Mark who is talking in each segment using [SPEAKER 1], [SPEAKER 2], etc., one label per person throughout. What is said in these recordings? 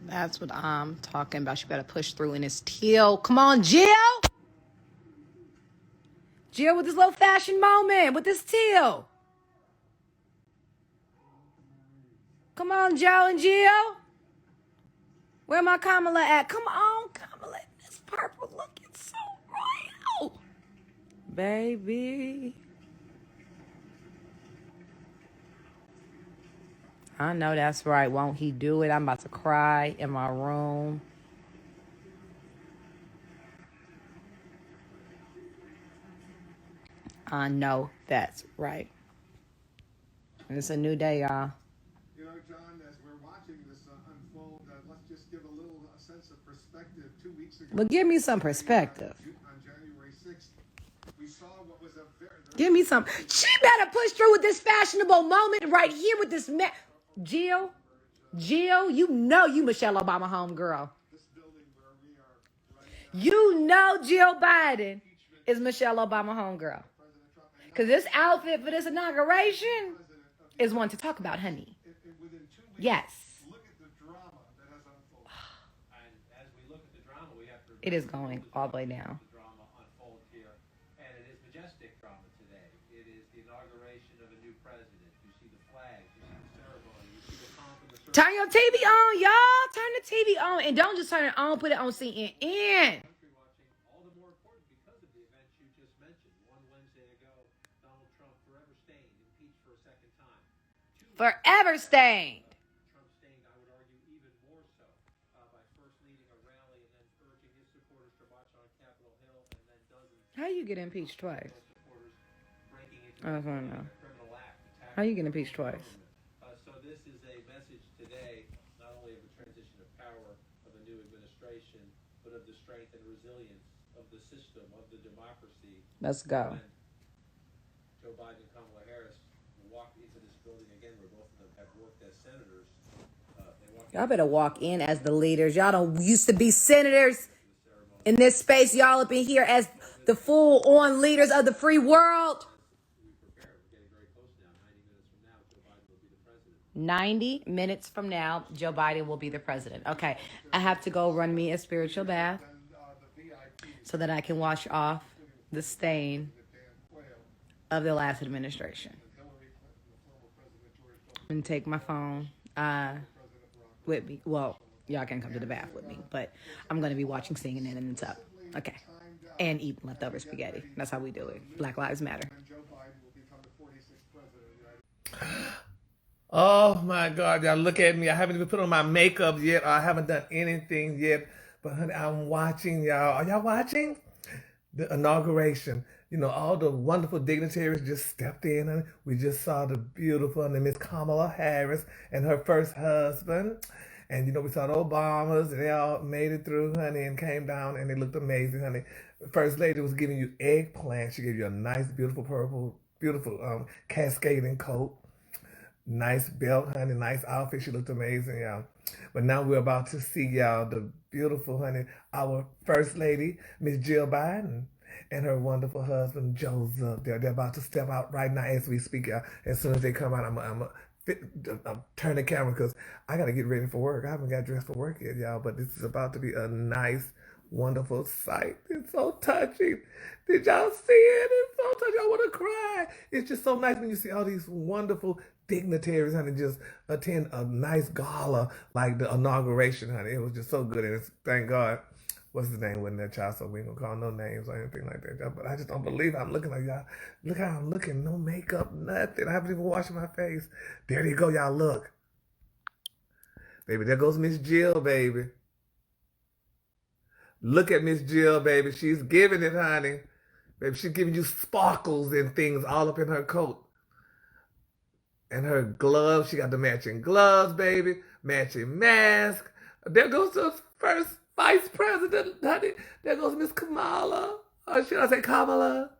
[SPEAKER 1] That's what I'm talking about. You better push through in this teal. Come on, Jill. Jill with this little fashion moment with this teal. Come on, Joe and Jill. Where my Kamala at? Come on, Kamala. This purple looking so royal. Baby. I know that's right. Won't he do it? I'm about to cry in my room. I know that's right. And it's a new day, y'all.
[SPEAKER 2] You know, John, as we're watching this unfold, let's just give a little sense of perspective. 2 weeks ago,
[SPEAKER 1] But give me some perspective.
[SPEAKER 2] On January 6th, we saw what was a very...
[SPEAKER 1] Give me some. She better push through with this fashionable moment right here with this man. Jill, you know you Michelle Obama homegirl. You know Jill Biden is Michelle Obama homegirl. Because this outfit for this inauguration is one to talk about, honey. Yes.
[SPEAKER 2] Look at the drama that has unfolded.
[SPEAKER 3] And as we look at the drama, we have to...
[SPEAKER 1] It is going all the way down.
[SPEAKER 3] The drama unfolds here. And it is majestic drama today. It is the inauguration of a new president. You see the flags, you see the ceremony, you see the pomp and the ceremony.
[SPEAKER 1] Turn your TV on, y'all. Turn the TV on. And don't just turn it on, put it on CNN.
[SPEAKER 3] All the more important because of the events you just mentioned. One Wednesday ago, Donald Trump forever stained, impeached for a second time.
[SPEAKER 1] Forever stained.
[SPEAKER 3] Trump stained, I would argue, even more so by first leading a rally and then urging his supporters to march on Capitol Hill, and then dozens
[SPEAKER 1] How you get impeached twice?
[SPEAKER 3] of supporters breaking into
[SPEAKER 1] I don't know.
[SPEAKER 3] a criminal act.
[SPEAKER 1] How you get impeached twice?
[SPEAKER 3] So this is a message today, not only of the transition of power of a new administration, but of the strength and resilience of the system, of the democracy.
[SPEAKER 1] Let's go.
[SPEAKER 3] And Joe Biden and Kamala Harris walked into this building again, where both of them have worked as senators.
[SPEAKER 1] Y'all better walk in as the leaders. Y'all don't used to be senators in this space. Y'all up in here as the full-on leaders of the free world.
[SPEAKER 3] We prepare. We're getting very close now. 90 minutes from now, Joe Biden will be the president.
[SPEAKER 1] 90 minutes from now, Joe Biden will be the president. Okay, I have to go run me a spiritual bath so that I can wash off the stain of the last administration. And take my phone with me. Well, y'all can come to the bath with me, but I'm going to be watching CNN in the tub. Okay. And eat leftover spaghetti. That's how we do it. Black Lives Matter.
[SPEAKER 4] Oh my God, y'all look at me. I haven't even put on my makeup yet. I haven't done anything yet. But honey, I'm watching y'all. Are y'all watching? The inauguration. You know, all the wonderful dignitaries just stepped in. And we just saw the beautiful Miss Kamala Harris and her first husband. And, you know, we saw the Obamas, and they all made it through, honey, and came down, and they looked amazing, honey. First Lady was giving you eggplant. She gave you a nice, beautiful purple, beautiful cascading coat. Nice belt, honey, nice outfit. She looked amazing, y'all. But now we're about to see, y'all, the beautiful, honey, our First Lady, Miss Jill Biden, and her wonderful husband, Joseph. They're about to step out right now as we speak, y'all. As soon as they come out, I'm turn the camera because I got to get ready for work. I haven't got dressed for work yet, y'all, but this is about to be a nice, wonderful sight. It's so touching. Did y'all see it? It's so touching. I want to cry. It's just so nice when you see all these wonderful dignitaries, honey, just attend a nice gala like the inauguration, honey. It was just so good, and it's, thank God, what's his name wasn't that child, so we ain't gonna call no names or anything like that. But I just don't believe I'm looking like y'all. Look how I'm looking, no makeup, nothing. I haven't even washed my face. There you go, y'all, look. Baby, there goes Miss Jill, baby. Look at Miss Jill, baby. She's giving it, honey. Baby, she's giving you sparkles and things all up in her coat. And her gloves, she got the matching gloves, baby. Matching mask. There goes the first vice president, honey. There goes Miss Kamala. Or should I say Kamala?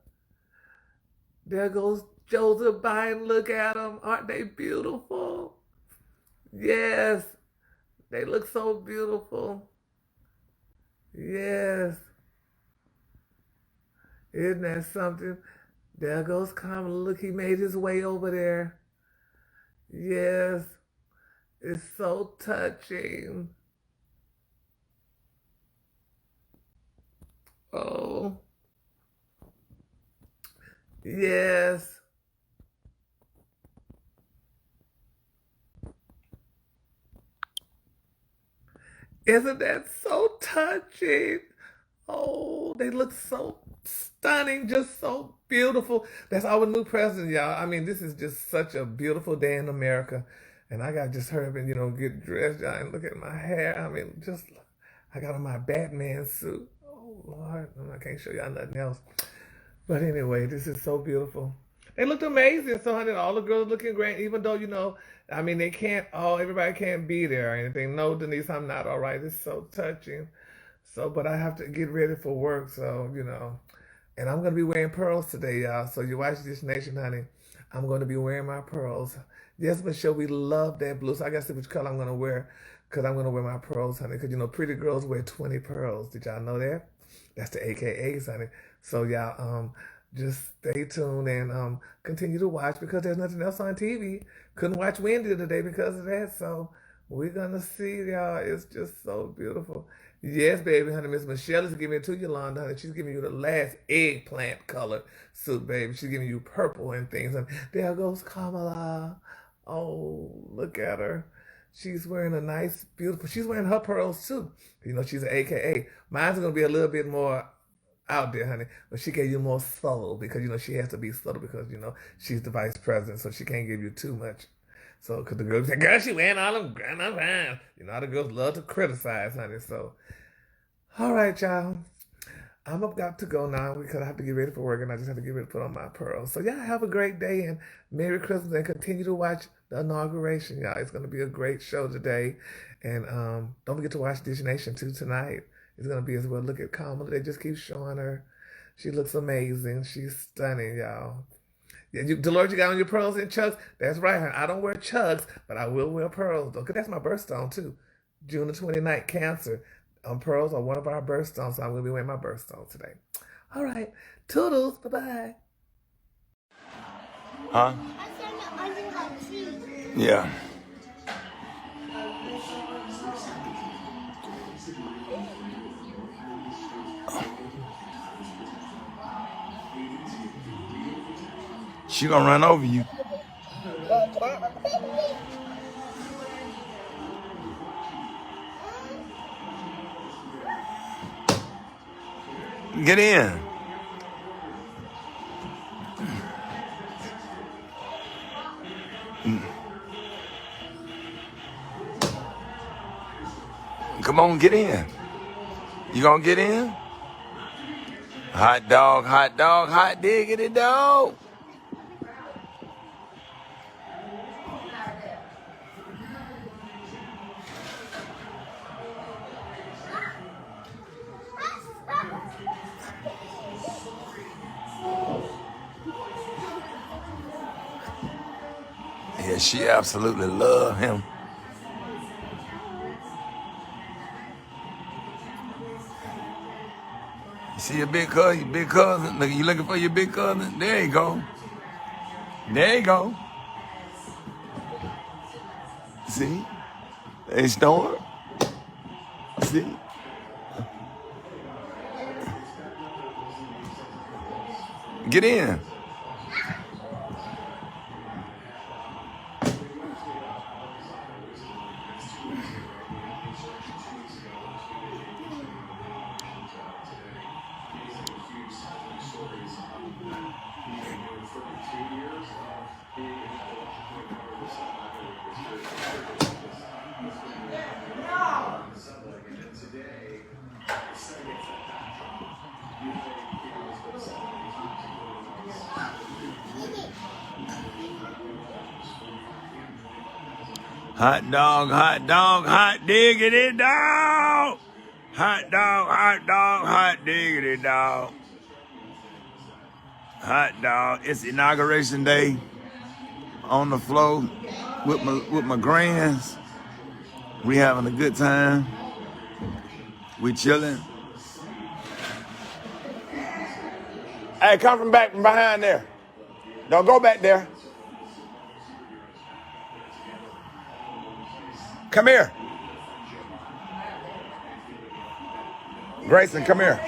[SPEAKER 4] There goes Joseph Biden. Look at them. Aren't they beautiful? Yes. They look so beautiful. Yes. Isn't that something? There goes Kamala. Look, he made his way over there. Yes. It's so touching. Oh, yes. Isn't that so touching? Oh, they look so stunning, just so beautiful. That's our new president, y'all. I mean, this is just such a beautiful day in America. And I got just hurry up and, get dressed, y'all, and look at my hair. I mean, I got on my Batman suit. Oh, Lord. I can't show y'all nothing else. But anyway, this is so beautiful. They looked amazing. So, honey, all the girls looking great, even though, I mean, everybody can't be there or anything. No, Denise, I'm not all right. It's so touching. So, but I have to get ready for work. So, and I'm going to be wearing pearls today, y'all. So you watch this nation, honey. I'm going to be wearing my pearls. Yes, Michelle, we love that blue. So I got to see which color I'm going to wear because I'm going to wear my pearls, honey. Because, pretty girls wear 20 pearls. Did y'all know that? That's the AKAs, honey. So, y'all, just stay tuned and continue to watch because there's nothing else on TV. Couldn't watch Wendy today because of that. So we're going to see, y'all. It's just so beautiful. Yes, baby, honey. Miss Michelle is giving it to Yolanda, honey. She's giving you the last eggplant color suit, baby. She's giving you purple and things. And there goes Kamala. Oh, look at her. She's wearing a nice, beautiful, she's wearing her pearls too. She's an AKA. Mine's going to be a little bit more out there, honey. But she gave you more subtle because, she has to be subtle because, she's the vice president, so she can't give you too much. So, because the girls say, girl, she wearing all them grand fine. How the girls love to criticize, honey. So, all right, y'all. I'm about to go now because I have to get ready for work and I just have to get ready to put on my pearls. So, y'all have a great day and Merry Christmas and continue to watch the inauguration, y'all. It's going to be a great show today. And don't forget to watch Dish Nation 2 tonight. It's going to be as well. Look at Kamala. They just keep showing her. She looks amazing. She's stunning, y'all. Yeah, Dolores, you got on your pearls and chucks? That's right, honey. I don't wear chucks, but I will wear pearls, though, because that's my birthstone, too. June the 29th, Cancer. Pearls are one of our birthstones, so I'm going to be wearing my birthstone today. All right. Toodles. Bye-bye.
[SPEAKER 5] Huh? Yeah. She gonna run over you. Get in. Come on, get in. You gonna get in? Hot dog, hot diggity dog. Yeah, she absolutely love him. You see your big cousin? Look, you looking for your big cousin? There you go. There you go. See? They snore. See? Get in. Hot dog, hot diggity dog. Hot dog, hot diggity dog. Hot dog. It's inauguration day on the floor with my grands. We having a good time. We chilling. Hey, come from behind there. Don't go back there. Come here. Grayson, come here.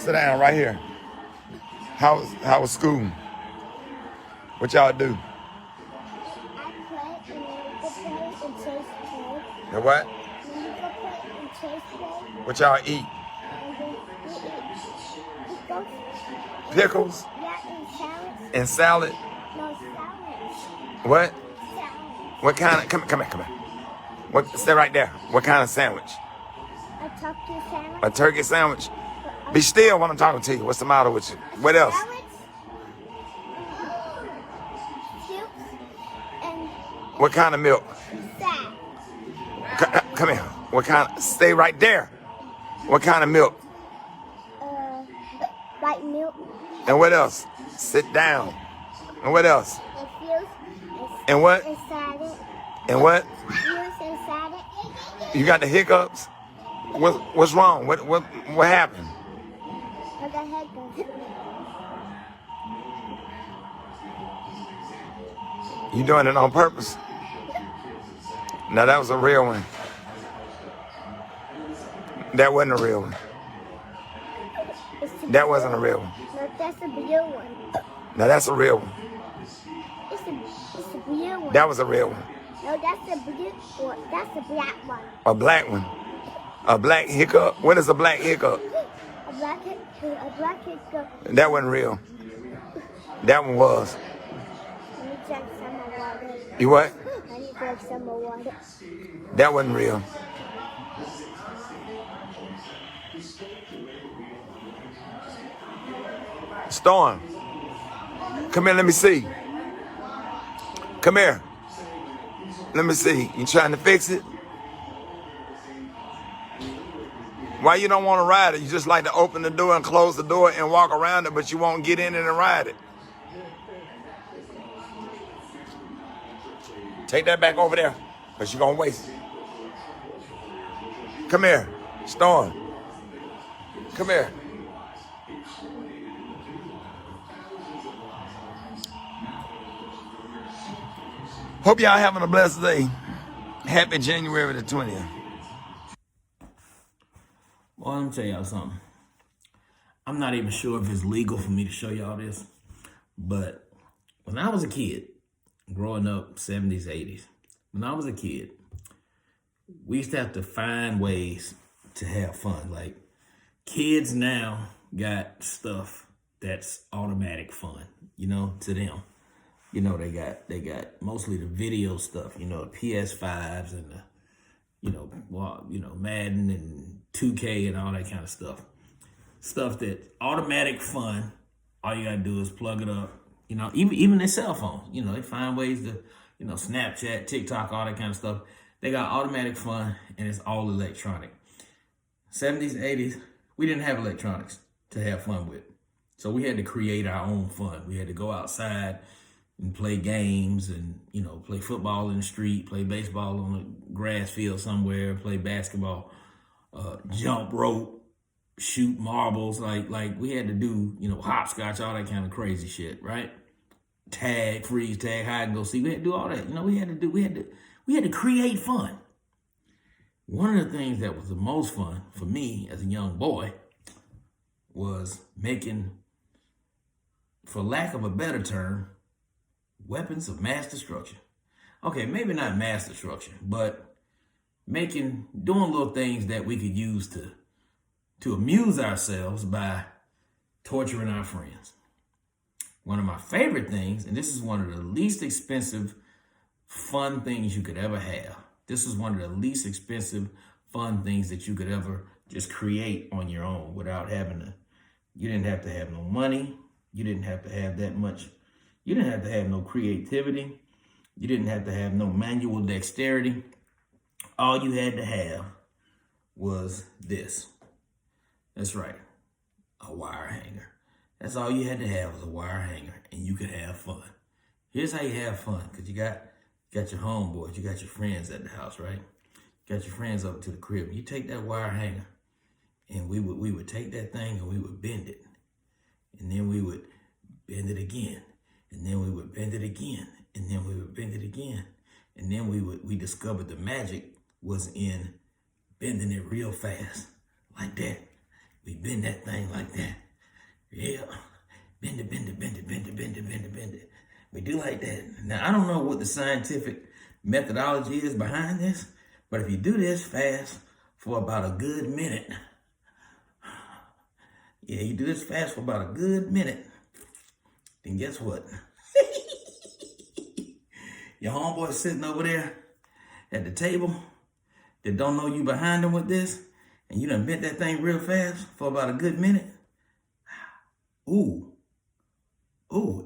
[SPEAKER 5] Sit down right here. How was school? What y'all do?
[SPEAKER 6] I play and then we go play and chase play.
[SPEAKER 5] The what?
[SPEAKER 6] Then we go play and chase play.
[SPEAKER 5] What y'all eat?
[SPEAKER 6] And then we eat pickles.
[SPEAKER 5] Pickles
[SPEAKER 6] Yeah, and salads.
[SPEAKER 5] and salad.
[SPEAKER 6] No, salads.
[SPEAKER 5] What?
[SPEAKER 6] Salads.
[SPEAKER 5] What kind of? Come here. What? Stay right there. What kind of sandwich?
[SPEAKER 6] A turkey sandwich.
[SPEAKER 5] A turkey sandwich. Be still when I'm talking to you. What's the matter with you? What else?
[SPEAKER 6] Salads. Soups. And
[SPEAKER 5] What kind of milk?
[SPEAKER 6] salad.
[SPEAKER 5] Come here. What kind? Stay right there. What kind of milk?
[SPEAKER 6] White milk.
[SPEAKER 5] And what else? Sit down. And what else?
[SPEAKER 6] And fuse.
[SPEAKER 5] And what?
[SPEAKER 6] And salad.
[SPEAKER 5] And what?
[SPEAKER 6] Fuse and salad.
[SPEAKER 5] You got the hiccups? What's wrong? What happened?
[SPEAKER 6] I got hiccups.
[SPEAKER 5] You doing it on purpose? No, that was a real one. That wasn't a real one. That wasn't a real one.
[SPEAKER 6] No, that's a blue one.
[SPEAKER 5] Now that's a real one.
[SPEAKER 6] It's a blue one.
[SPEAKER 5] That was a real one.
[SPEAKER 6] No, that's a blue one. That's a black one.
[SPEAKER 5] A black one. A black hiccup. What is a black hiccup?
[SPEAKER 6] A black hiccup.
[SPEAKER 5] That wasn't real. That one was.
[SPEAKER 6] Let me drink some more water.
[SPEAKER 5] You what?
[SPEAKER 6] I need to drink some more water.
[SPEAKER 5] That wasn't real. Storm. Come here, let me see. Come here. Let me see. You trying to fix it? Why you don't want to ride it? You just like to open the door and close the door and walk around it, but you won't get in it and ride it. Take that back over there, because you're going to waste it. Come here, Storm. Come here. Hope y'all having a blessed day. Happy January the 20th.
[SPEAKER 7] Well, let me tell y'all something. I'm not even sure if it's legal for me to show y'all this, but when I was a kid, growing up 70s, 80s, when I was a kid, we used to have to find ways to have fun. Like, kids now got stuff that's automatic fun, to them. They got mostly the video stuff, the PS5s and the, Madden and 2K and all that kind of stuff. Stuff that automatic fun, all you gotta do is plug it up. Even their cell phone, they find ways to, Snapchat, TikTok, all that kind of stuff. They got automatic fun and it's all electronic. 70s, 80s, we didn't have electronics to have fun with. So we had to create our own fun. We had to go outside and play games and, play football in the street, play baseball on a grass field somewhere, play basketball, jump rope, shoot marbles. Like we had to do, hopscotch, all that kind of crazy shit, right? Tag, freeze tag, hide and go seek. We had to do all that. We had to create fun. One of the things that was the most fun for me as a young boy was making, for lack of a better term, weapons of mass destruction. Okay, maybe not mass destruction, but doing little things that we could use to amuse ourselves by torturing our friends. One of my favorite things, and this is one of the least expensive fun things you could ever have. This is one of the least expensive fun things that you could ever just create on your own without you didn't have to have no money. You didn't have to have that much. You didn't have to have no creativity. You didn't have to have no manual dexterity. All you had to have was this. That's right, a wire hanger. That's all you had to have was a wire hanger, and you could have fun. Here's how you have fun, because you got your homeboys, you got your friends at the house, right? You got your friends up to the crib. You take that wire hanger, and we would take that thing and we would bend it. And then we would bend it again. And then we would bend it again. And then we would bend it again. And then we discovered the magic was in bending it real fast. Like that. We bend that thing like that. Yeah. Bend it, bend it, bend it, bend it, bend it, bend it, bend it. We do like that. Now, I don't know what the scientific methodology is behind this, but if you do this fast for about a good minute, yeah, you do this fast for about a good minute, then guess what? Your homeboy sitting over there at the table that don't know you behind them with this, and you done bent that thing real fast for about a good minute. Ooh,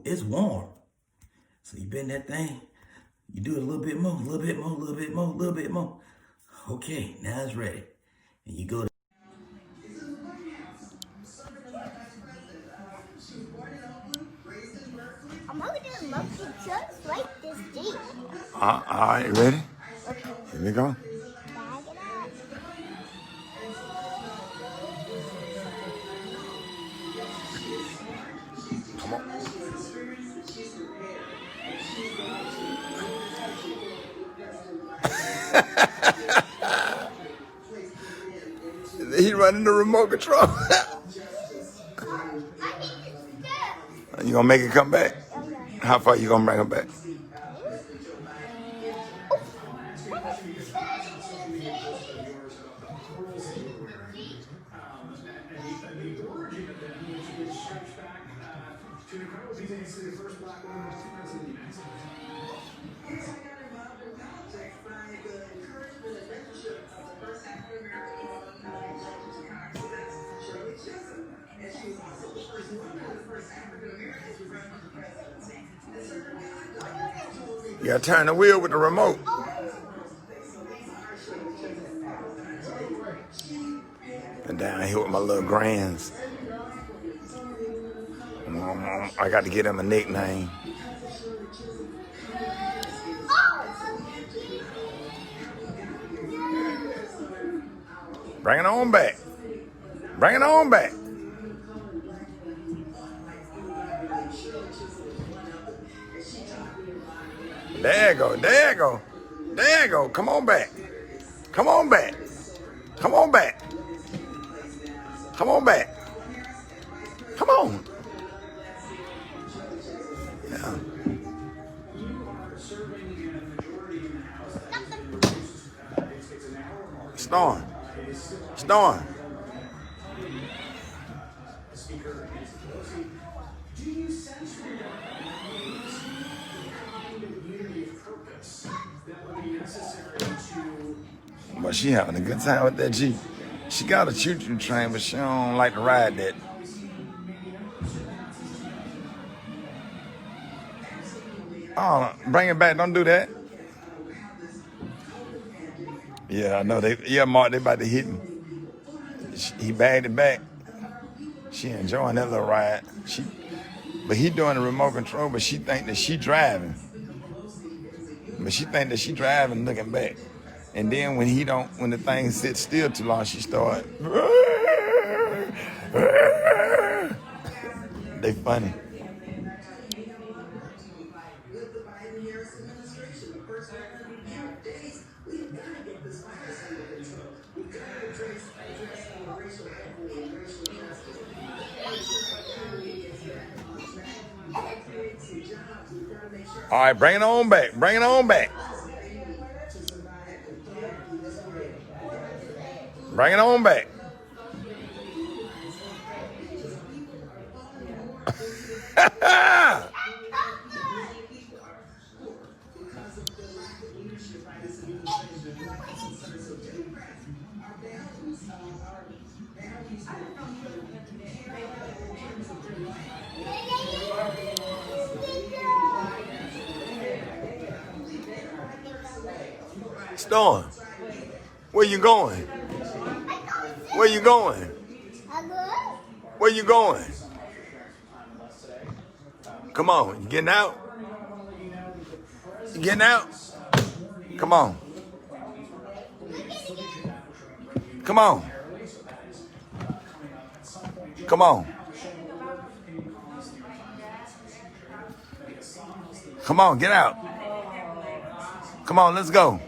[SPEAKER 7] it's warm. So you bend that thing, you do it a little bit more, a little bit more, a little bit more, a little bit more. Okay, now it's ready. And you go to
[SPEAKER 6] I'm only gonna love you just like this deep.
[SPEAKER 5] All right, ready? Here we go.
[SPEAKER 6] Bag it up.
[SPEAKER 5] Come on. He running the remote control.
[SPEAKER 6] I need to step.
[SPEAKER 5] You gonna make it come back? How far you gonna bring it back? You gotta turn the wheel with the remote. And down here with my little grands. I got to get him a nickname. Bring it on back. Bring it on back. There you go. There you go. There you go. Come on back. Come on back. Come on back. Come on back. Come on. Yeah. Storm. Storm. But she having a good time with that Jeep. She got a choo-choo train, but she don't like to ride that. Oh, bring it back. Don't do that. Yeah, I know. Mark, they about to hit me. He bagged it back. She enjoying that little ride. But he doing the remote control, but she think that she driving. But she think that she driving looking back. And then when the thing sits still too long, she start. They funny. All right, bring it on back. Bring it on back. Bring it on back. Storm, where you going? Where you going? Where you going? Come on, you getting out? You getting out? Come on. Come on. Come on. Come on, get out. Come on, let's go.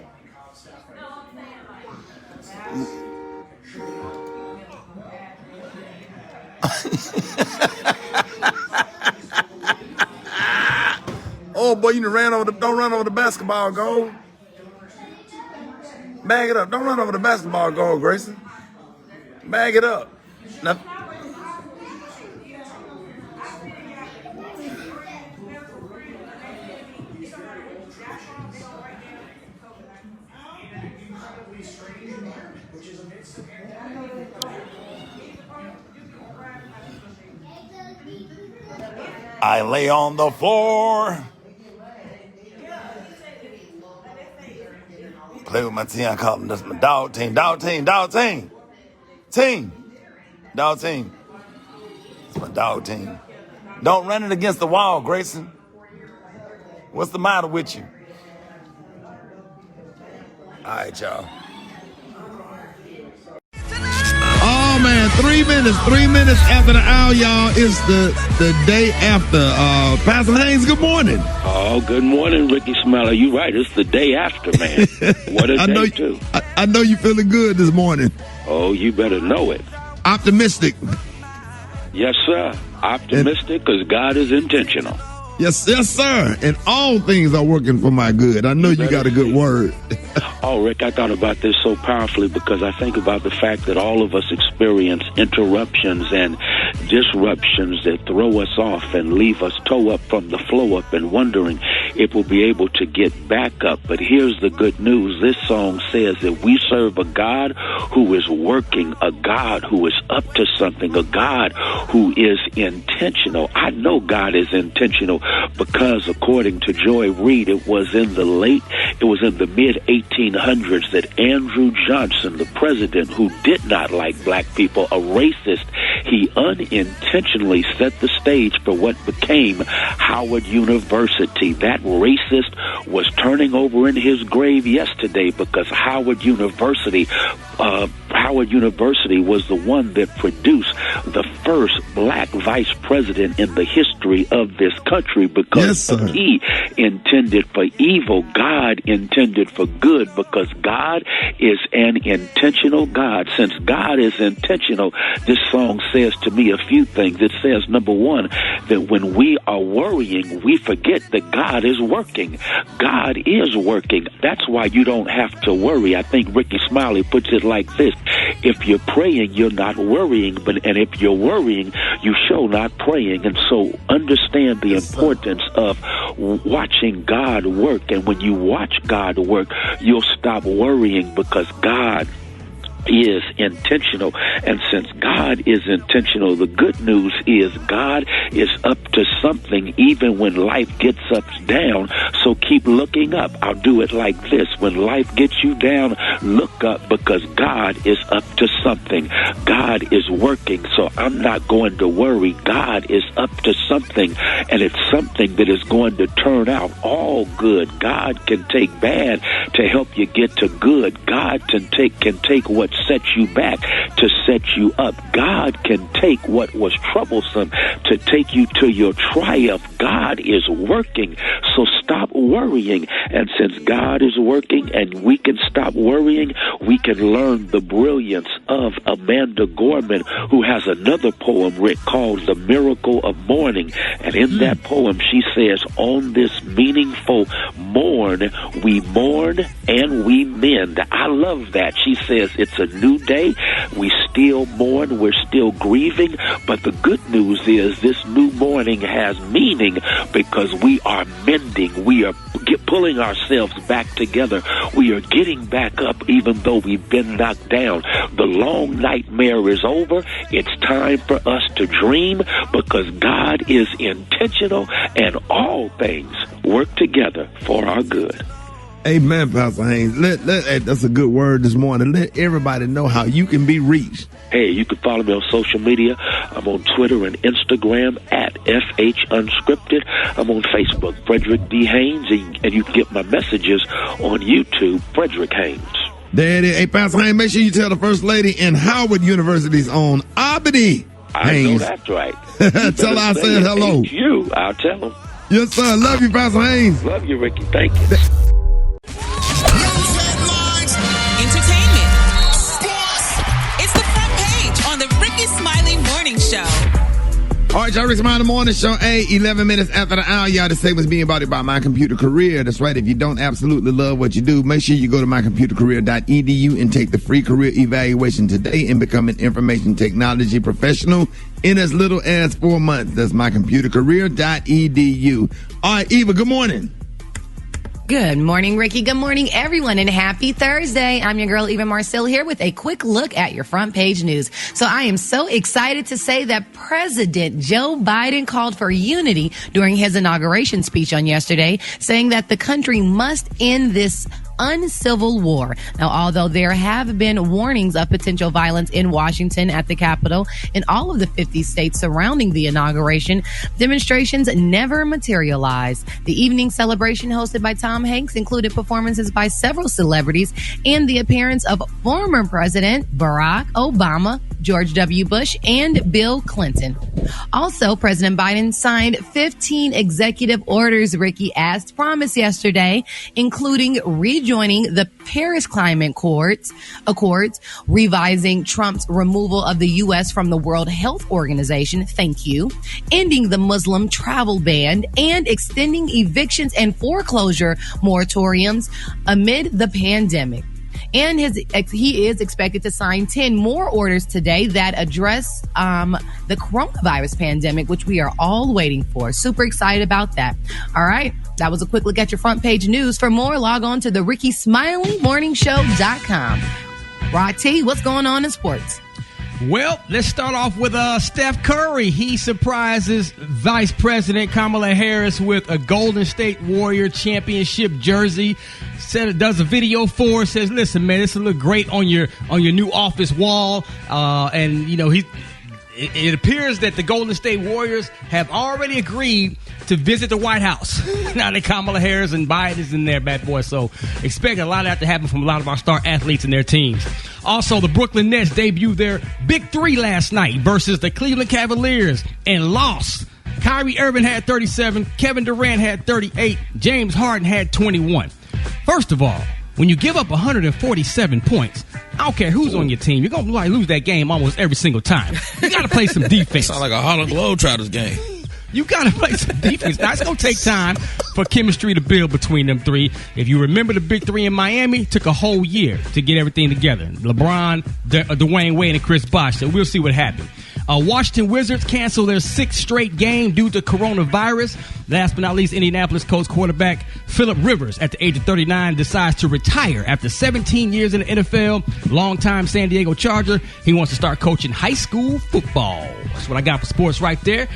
[SPEAKER 5] Oh boy, you done ran over don't run over the basketball goal. Bag it up. Don't run over the basketball goal, Grayson. Bag it up. Now, I lay on the floor. Play with my team. I call them this my dog team. Dog team. Dog team. Team. Dog team. It's my dog team. Don't run it against the wall, Grayson. What's the matter with you? All right, y'all.
[SPEAKER 8] Oh man, 3 minutes after the hour, y'all. It's the day after. Pastor Haynes, good morning.
[SPEAKER 9] Oh, good morning, Rickey Smiley. You're right. It's the day after, man. What a day, too.
[SPEAKER 8] I know you're feeling good this morning.
[SPEAKER 9] Oh, you better know it.
[SPEAKER 8] Optimistic.
[SPEAKER 9] Yes, sir. Optimistic because God is intentional.
[SPEAKER 8] Yes, sir. And all things are working for my good. I know you got a good word.
[SPEAKER 9] Oh, Rick, I thought about this so powerfully because I think about the fact that all of us experience interruptions and disruptions that throw us off and leave us toe up from the flow up and wondering if we'll be able to get back up. But here's the good news. This song says that we serve a God who is working, a God who is up to something, a God who is intentional. I know God is intentional because according to Joy Reid, it was in the mid 1800s that Andrew Johnson, the president who did not like black people, a racist, he unintentionally set the stage for what became Howard University. That racist was turning over in his grave yesterday because Howard University was the one that produced the first black vice president in the history of this country because he intended for evil, God intended for good because God is an intentional God. Since God is intentional, this song says to me a few things. It says, number one, that when we are worrying, we forget that God is working. God is working. That's why you don't have to worry. I think Rickey Smiley puts it like this. If you're praying, you're not worrying, and if you're worrying, you show not praying. And so understand the importance of watching God work. And when you watch God work, you'll stop worrying because God is intentional. And since God is intentional, the good news is God is up to something even when life gets us down. So keep looking up. I'll do it like this. When life gets you down, look up because God is up to something. God is working. So I'm not going to worry. God is up to something, and it's something that is going to turn out all good. God can take bad to help you get to good. God can take what sets you back to set you up. God can take what was troublesome to take you to your triumph. God is working, so stop worrying. And since God is working and we can stop worrying, we can learn the brilliance of Amanda Gorman, who has another poem written called The Miracle of Mourning. And in that poem, she says, on this meaningful morn, we mourn and we mend. I love that. She says it's a new day. We still mourn. We're still grieving. But the good news is this new morning has meaning because we are mending. We are pulling ourselves back together. We are getting back up even though we've been knocked down. The long nightmare is over. It's time for us to dream because God is intentional and all things work together for our good.
[SPEAKER 8] Amen, Pastor Haynes. That's a good word this morning. Let everybody know how you can be reached.
[SPEAKER 9] Hey, you can follow me on social media. I'm on Twitter and Instagram at FH Unscripted. I'm on Facebook, Frederick D. Haynes, and you can get my messages on YouTube, Frederick Haynes.
[SPEAKER 8] There it is. Hey, Pastor Haynes, make sure you tell the First Lady in Howard University's own Albany Haynes.
[SPEAKER 9] I know that's right.
[SPEAKER 8] Tell her I said hello.
[SPEAKER 9] You, I'll tell them.
[SPEAKER 8] Yes, sir. Love you, Pastor Haynes.
[SPEAKER 9] Love you, Ricky. Thank you.
[SPEAKER 10] Entertainment, sports. It's the front page on the Rickey Smiley Morning Show.
[SPEAKER 8] All right, y'all, Rickey Smiley Morning Show, 11 minutes after the hour. Y'all, this segment's being brought by My Computer Career. That's right. If you don't absolutely love what you do, make sure you go to mycomputercareer.edu and take the free career evaluation today and become an information technology professional in as little as 4 months. That's mycomputercareer.edu. All right, Eva, good morning.
[SPEAKER 1] Good morning, Ricky. Good morning, everyone, and happy Thursday. I'm your girl, Eva Marcel, here with a quick look at your front page news. So I am so excited to say that President Joe Biden called for unity during his inauguration speech on yesterday, saying that the country must end this uncivil war. Now, although there have been warnings of potential violence in Washington at the Capitol and all of the 50 states surrounding the inauguration, demonstrations never materialized. The evening celebration hosted by Tom Hanks included performances by several celebrities and the appearance of former President Barack Obama, George W. Bush, and Bill Clinton. Also, President Biden signed 15 executive orders, Ricky, as promised yesterday, including rejoining the Paris Climate Accords, revising Trump's removal of the U.S. from the World Health Organization, thank you, ending the Muslim travel ban, and extending evictions and foreclosure moratoriums amid the pandemic. And he is expected to sign 10 more orders today that address the coronavirus pandemic, which we are all waiting for. Super excited about that. All right. That was a quick look at your front page news. For more, log on to the RickeySmileyMorningShow.com. Rod T, what's going on in sports?
[SPEAKER 10] Well, let's start off with Steph Curry. He surprises Vice President Kamala Harris with a Golden State Warrior championship jersey. Does a video for her, says, listen, man, this will look great on your new office wall. And, you know, it appears that the Golden State Warriors have already agreed to visit the White House. Now that Kamala Harris and Biden is in there, bad boy. So expect a lot of that to happen from a lot of our star athletes and their teams. Also, the Brooklyn Nets debuted their Big Three last night versus the Cleveland Cavaliers and lost. Kyrie Irving had 37, Kevin Durant had 38, James Harden had 21. First of all, when you give up 147 points, I don't care who's on your team, you're going to lose that game almost every single time. You got to play some defense.
[SPEAKER 7] Sound like a Harlem Globetrotters game.
[SPEAKER 10] You got to play some defense. Now, it's going to take time for chemistry to build between them three. If you remember, the Big Three in Miami took a whole year to get everything together. LeBron, Dwayne Wade, and Chris Bosh. So we'll see what happens. Washington Wizards canceled their 6th straight game due to coronavirus. Last but not least, Indianapolis Colts quarterback Phillip Rivers, at the age of 39, decides to retire after 17 years in the NFL. Longtime San Diego Charger. He wants to start coaching high school football. That's what I got for sports right there.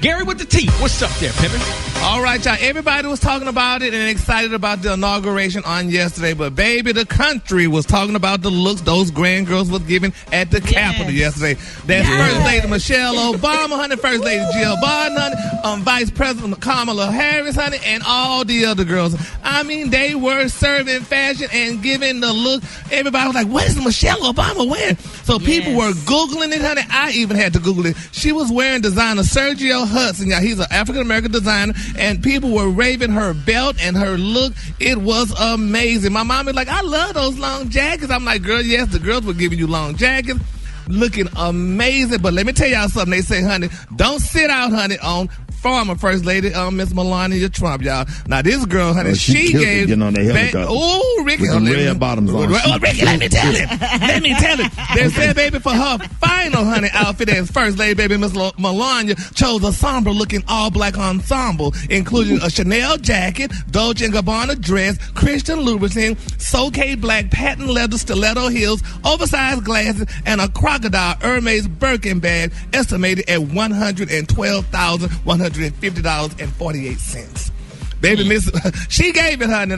[SPEAKER 10] Gary with the T. What's up there, Pippin?
[SPEAKER 4] All right, y'all. Everybody was talking about it and excited about the inauguration on yesterday, but baby, the country was talking about the looks those grand girls was giving at the Capitol yesterday. That's First Lady Michelle Obama, honey, First Lady Jill Biden, honey, Vice President Kamala Harris, honey, and all the other girls. I mean, they were serving fashion and giving the look. Everybody was like, what is Michelle Obama wearing? So people were Googling it, honey. I even had to Google it. She was wearing designer Sergio Hudson. Yeah, he's an African-American designer, and people were raving her belt and her look. It was amazing. My mom was like, I love those long jackets. I'm like, girl, yes, the girls were giving you long jackets. Looking amazing. But let me tell y'all something. They say, honey, don't sit out, honey, on former First Lady, Miss Melania Trump, y'all. Now, this girl, honey, she gave...
[SPEAKER 8] You know, they helicopter.
[SPEAKER 4] Oh, Ricky.
[SPEAKER 8] With the red bottoms on.
[SPEAKER 4] Oh, Ricky, let me tell it. Let me tell it. They said, baby, for her final, honey, outfit as First Lady, baby, Miss Melania chose a somber-looking all-black ensemble, including a Chanel jacket, Dolce & Gabbana dress, Christian Louboutin, Soke black patent leather stiletto heels, oversized glasses, and a crocodile Hermes Birkin bag, estimated at $112,150.48. Baby, Miss, she gave it, honey.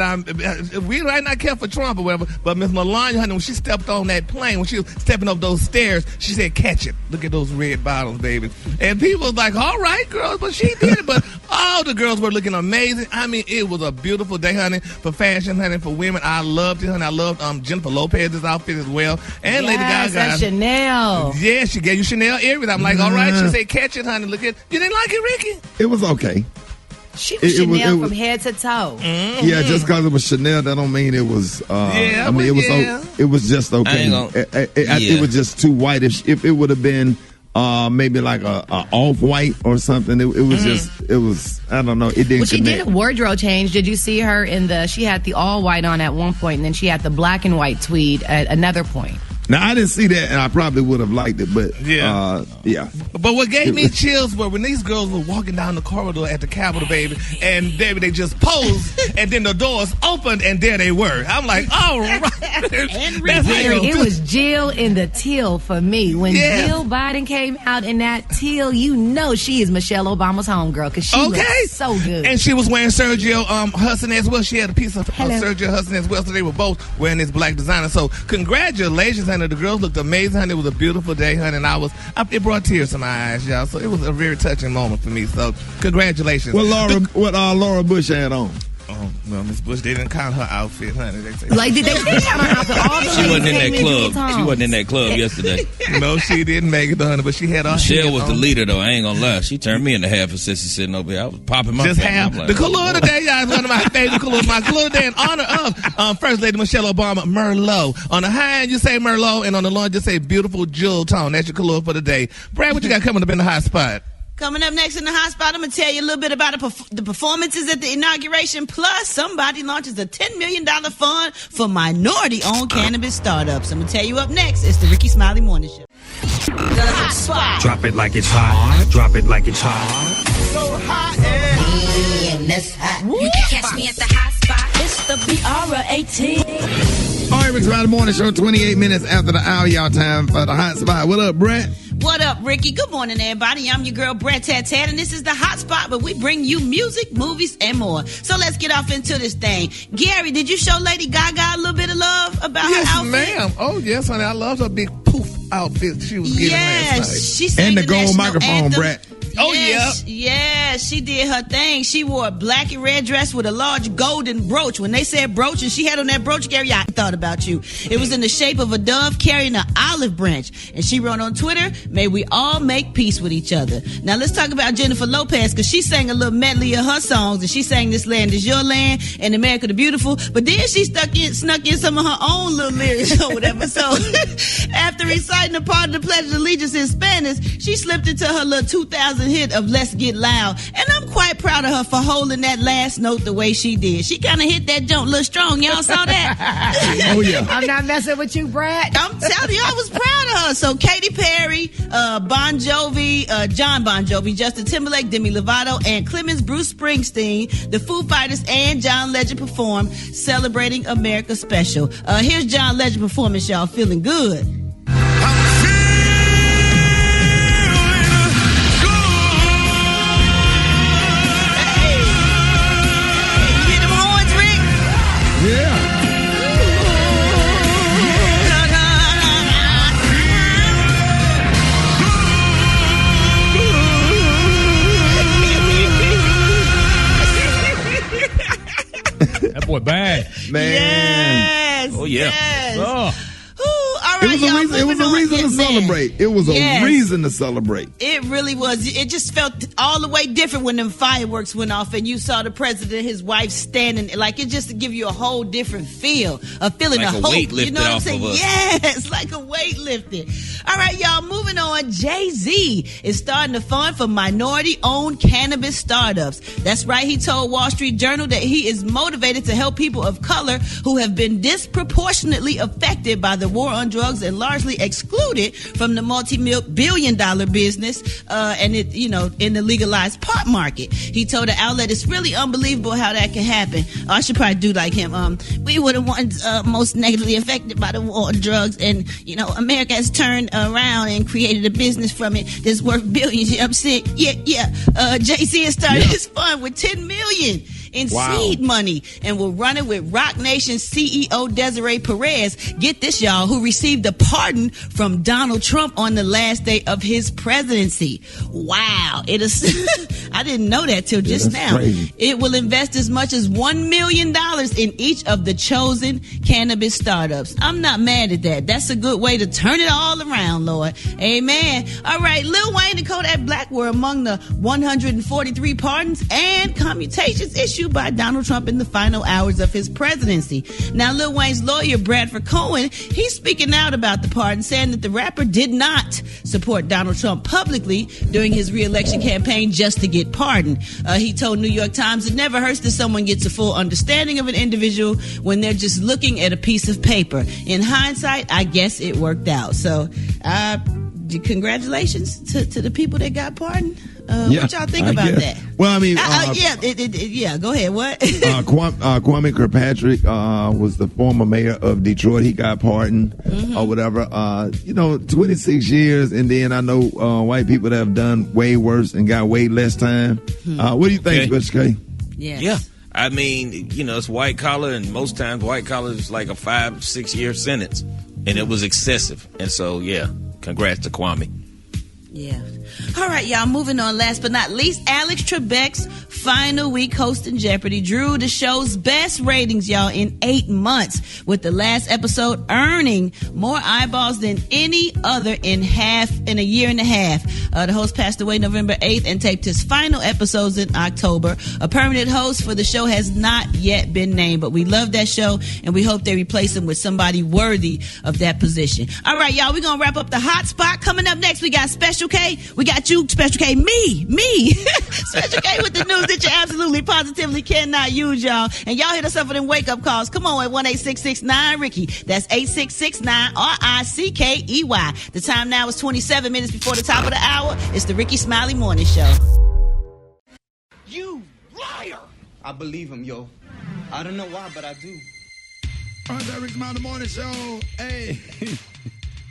[SPEAKER 4] We might not care for Trump or whatever, but Miss Melania, honey, when she stepped on that plane, when she was stepping up those stairs, she said, catch it. Look at those red bottoms, baby. And people was like, all right, girls, but she did it. But all the girls were looking amazing. I mean, it was a beautiful day, honey, for fashion, honey, for women. I loved it, honey. I loved Jennifer Lopez's outfit as well. And Lady Gaga.
[SPEAKER 1] That's Chanel.
[SPEAKER 4] Yeah, she gave you Chanel everything. I'm like, all right. She said, catch it, honey. Look at, you didn't like it, Ricky?
[SPEAKER 8] It was okay.
[SPEAKER 1] She was Chanel from head to toe.
[SPEAKER 8] Mm-hmm. Yeah, just because it was Chanel, that don't mean it was. It was just okay. It was just too white. If it would have been maybe like a off-white or something. It was just, I don't know. It didn't
[SPEAKER 1] She
[SPEAKER 8] connect.
[SPEAKER 1] did a wardrobe change. Did you see her she had the all white on at one point, and then she had the black and white tweed at another point.
[SPEAKER 8] Now, I didn't see that, and I probably would have liked it, but yeah.
[SPEAKER 4] But what gave me chills were when these girls were walking down the corridor at the Capitol, baby, and baby, they just posed, and then the doors opened, and there they were. I'm like, all right.
[SPEAKER 1] It was Jill in the teal for me. When Jill Biden came out in that teal, you know she is Michelle Obama's homegirl, because she looks so good.
[SPEAKER 4] And she was wearing Sergio Hudson as well. She had a piece of Sergio Hudson as well, so they were both wearing this black designer. So congratulations, honey. The girls looked amazing, honey. It was a beautiful day, honey, and it brought tears to my eyes, y'all. So it was a very touching moment for me. So congratulations.
[SPEAKER 8] What Laura Bush had on?
[SPEAKER 4] Oh, well, Miss Bush, they didn't count her outfit, honey. They say,
[SPEAKER 1] like, did they count her outfit? All the
[SPEAKER 7] she wasn't in that club. She wasn't in that club yesterday.
[SPEAKER 4] No, she didn't make it, honey, but she had her.
[SPEAKER 7] Michelle was the leader, though. I ain't gonna lie. She turned me into half a sissy sitting over here. I was popping my
[SPEAKER 4] just half. Like, the color of the day, y'all, is one of my favorite colors. My color of the day in honor of First Lady Michelle Obama, Merlot. On the high end, you say Merlot, and on the low end, you say beautiful jewel tone. That's your color for the day. Brad, what you got coming up in the hot spot?
[SPEAKER 11] Coming up next in the hot spot, I'm going to tell you a little bit about the performances at the inauguration. Plus, somebody launches a $10 million fund for minority-owned cannabis startups. I'm going to tell you up next. It's the Rickey Smiley Morning Show. The hot spot.
[SPEAKER 12] Drop it like it's hot. Drop it like it's hot.
[SPEAKER 11] So hot.
[SPEAKER 13] That's hot. You can catch me at the hot spot. It's the BR18.
[SPEAKER 8] All right, Rickey Smiley Morning Show, 28 minutes after the hour, y'all. Time for the hot spot. What up, Brett?
[SPEAKER 11] What up, Ricky? Good morning, everybody. I'm your girl, Brett Tat, and this is the hot spot where we bring you music, movies, and more. So let's get off into this thing. Gary, did you show Lady Gaga a little bit of love about her outfit?
[SPEAKER 4] Yes, ma'am. Oh, yes, honey. I love her big poof outfit she was getting last night.
[SPEAKER 11] She sang
[SPEAKER 8] and the gold microphone,
[SPEAKER 11] anthem.
[SPEAKER 8] Brett.
[SPEAKER 4] Oh,
[SPEAKER 11] yes, yeah, she did her thing. She wore a black and red dress with a large golden brooch. When they said brooch and she had on that brooch, Gary, I thought about you. It was in the shape of a dove carrying an olive branch. And she wrote on Twitter, "May we all make peace with each other." Now let's talk about Jennifer Lopez, because she sang a little medley of her songs, and she sang "This Land Is Your Land" and "America the Beautiful." But then she snuck in some of her own little lyrics or whatever. So after reciting a part of the Pledge of Allegiance in Spanish, she slipped into her little 2000 hit of "Let's Get Loud." And I'm quite proud of her for holding that last note the way she did. She kind of hit that joint a little strong. Y'all saw that?
[SPEAKER 8] Oh, yeah.
[SPEAKER 1] I'm not messing with you, Brad.
[SPEAKER 11] I'm telling you, I was proud of her. So Katy Perry, Bon Jovi, John Bon Jovi, Justin Timberlake, Demi Lovato, and Clemens Bruce Springsteen, the Foo Fighters, and John Legend performed Celebrating America Special. Here's John Legend performance, y'all. Feeling good.
[SPEAKER 10] That boy bad.
[SPEAKER 8] Man.
[SPEAKER 11] Yes.
[SPEAKER 7] Oh, yeah.
[SPEAKER 11] Yes.
[SPEAKER 10] Oh.
[SPEAKER 11] All right,
[SPEAKER 8] it was a reason to celebrate. It was a reason to celebrate.
[SPEAKER 11] It really was. It just felt all the way different when them fireworks went off and you saw the president, his wife standing. Like, it just to give you a whole different feel, a feeling
[SPEAKER 7] like
[SPEAKER 11] of
[SPEAKER 7] a
[SPEAKER 11] hope.
[SPEAKER 7] weight lifted
[SPEAKER 11] You know what I'm
[SPEAKER 7] off
[SPEAKER 11] saying?
[SPEAKER 7] of us.
[SPEAKER 11] Yes, like a weight lifted. All right, y'all, moving on. Jay-Z is starting a fund for minority-owned cannabis startups. That's right. He told Wall Street Journal that he is motivated to help people of color who have been disproportionately affected by the war on drugs and largely excluded from the multi-billion-dollar business and it, in the legalized pot market. He told the outlet, "It's really unbelievable how that can happen." I should probably do like him. We were the ones most negatively affected by the war on drugs, and America has turned around and created a business from it that's worth billions. I'm saying, Jay-Z has started his fund with $10 million in seed money and will run it with Roc Nation CEO Desiree Perez. Get this, y'all, who received a pardon from Donald Trump on the last day of his presidency. Wow. It is. I didn't know that till just now.
[SPEAKER 8] Crazy.
[SPEAKER 11] It will invest as much as $1 million in each of the chosen cannabis startups. I'm not mad at that. That's a good way to turn it all around, Lord. Amen. All right. Lil Wayne and Kodak Black were among the 143 pardons and commutations issued issued by Donald Trump in the final hours of his presidency. Now, Lil Wayne's lawyer, Bradford Cohen, he's speaking out about the pardon, saying that the rapper did not support Donald Trump publicly during his re-election campaign just to get pardoned. He told New York Times it never hurts that someone gets a full understanding of an individual when they're just looking at a piece of paper. In hindsight, I guess it worked out. So, congratulations to the people that got pardoned. What y'all think about that?
[SPEAKER 8] Well, I mean,
[SPEAKER 11] go ahead. What?
[SPEAKER 8] Kwame Kirkpatrick was the former mayor of Detroit. He got pardoned or whatever. 26 years, and then I know white people that have done way worse and got way less time. What do you think, Special K?
[SPEAKER 11] Yes.
[SPEAKER 7] Yeah. I mean, it's white collar, and most times white collar is like a 5-6 year sentence, and it was excessive. And so, congrats to Kwame.
[SPEAKER 11] Yeah. All right, y'all, moving on. Last but not least, Alex Trebek's final week hosting Jeopardy drew the show's best ratings, y'all, in 8 months, with the last episode earning more eyeballs than any other in a year and a half. The host passed away November 8th and taped his final episodes in October. A permanent host for the show has not yet been named, but we love that show, and we hope they replace him with somebody worthy of that position. All right, y'all, we're going to wrap up the hot spot. Coming up next, we got Special K. We got you, Special K. Me. Special K with the news that you absolutely positively cannot use, y'all. And y'all hit us up with them wake-up calls. Come on at 1-866-9-RICKEY. That's 866-9-RICKEY. The time now is 27 minutes before the top of the hour. It's the Rickey Smiley Morning Show.
[SPEAKER 14] You liar! I believe him, yo. I don't know why, but I do.
[SPEAKER 8] All right, that Rickey Smiley Morning Show. Hey,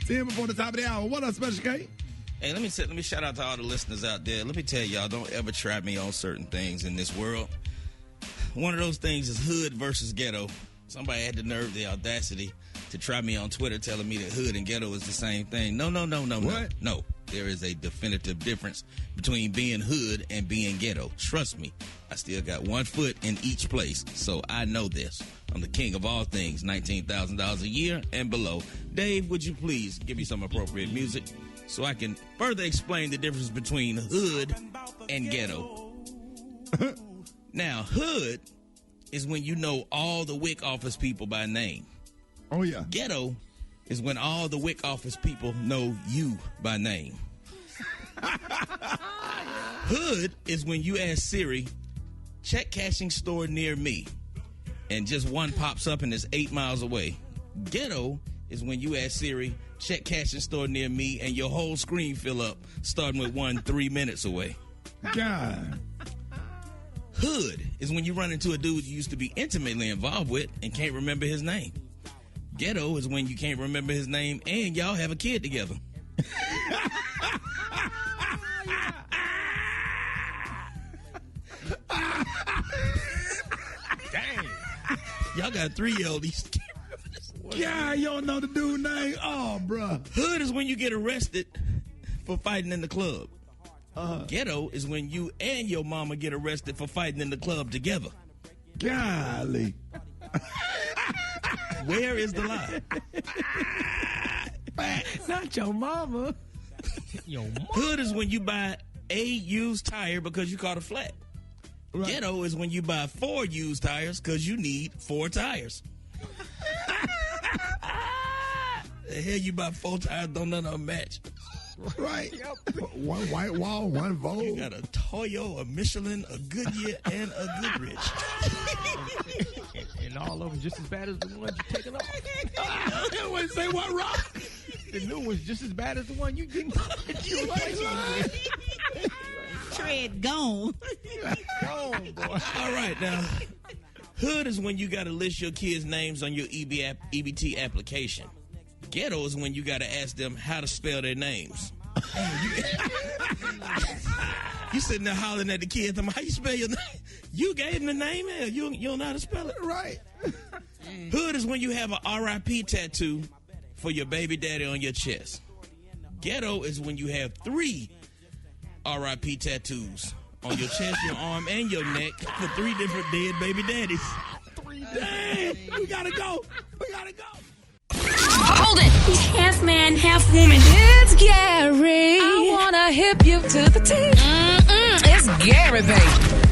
[SPEAKER 8] see him before the top of the hour. What up, Special K?
[SPEAKER 7] Hey, let me shout out to all the listeners out there. Let me tell y'all, don't ever try me on certain things in this world. One of those things is hood versus ghetto. Somebody had the nerve, the audacity to try me on Twitter telling me that hood and ghetto is the same thing. No.
[SPEAKER 8] What?
[SPEAKER 7] No. There is a definitive difference between being hood and being ghetto. Trust me, I still got one foot in each place, so I know this. I'm the king of all things, $19,000 a year and below. Dave, would you please give me some appropriate music so I can further explain the difference between hood and ghetto? Now, hood is when you know all the WIC office people by name.
[SPEAKER 8] Oh, yeah.
[SPEAKER 7] Ghetto is when all the WIC office people know you by name. Hood is when you ask Siri, check cashing store near me, and just one pops up and it's 8 miles away. Ghetto is when you ask Siri, check cashing store near me, and your whole screen fill up, starting with one 3 minutes away.
[SPEAKER 8] God.
[SPEAKER 7] Hood is when you run into a dude you used to be intimately involved with and can't remember his name. Ghetto is when you can't remember his name and y'all have a kid together. Dang. Y'all got 3-year-old.
[SPEAKER 8] Yeah, you don't know the dude's name? Oh, bruh.
[SPEAKER 7] Hood is when you get arrested for fighting in the club. Ghetto is when you and your mama get arrested for fighting in the club together.
[SPEAKER 8] Golly.
[SPEAKER 7] Where is the lie?
[SPEAKER 10] Not your mama. Your mama.
[SPEAKER 7] Hood is when you buy a used tire because you caught a flat. Right. Ghetto is when you buy 4 used tires because you need 4 tires. The hell you buy 4 tires, don't none of them match.
[SPEAKER 8] Right. One white wall, one Vogue.
[SPEAKER 7] You got a Toyo, a Michelin, a Goodyear, and a Goodrich.
[SPEAKER 10] and all of them just as bad as the ones you're taking off.
[SPEAKER 8] Wait, say what, Rob?
[SPEAKER 10] The new one's just as bad as the one you didn't.
[SPEAKER 11] Tread gone.
[SPEAKER 10] Gone, boy.
[SPEAKER 7] All right, now. Hood is when you got to list your kids' names on your EBT application. Ghetto is when you got to ask them how to spell their names. You sitting there hollering at the kids, how you spell your name? You gave them the name, man. You don't know how to spell it.
[SPEAKER 8] Right.
[SPEAKER 7] Hood is when you have an RIP tattoo for your baby daddy on your chest. Ghetto is when you have 3 RIP tattoos on your chest, your arm, and your neck for 3 different dead baby daddies.
[SPEAKER 10] 3
[SPEAKER 8] Dang, we gotta go.
[SPEAKER 13] Hold it! He's half man, half woman. It's Gary. I wanna hip you to the teeth. It's Gary, baby.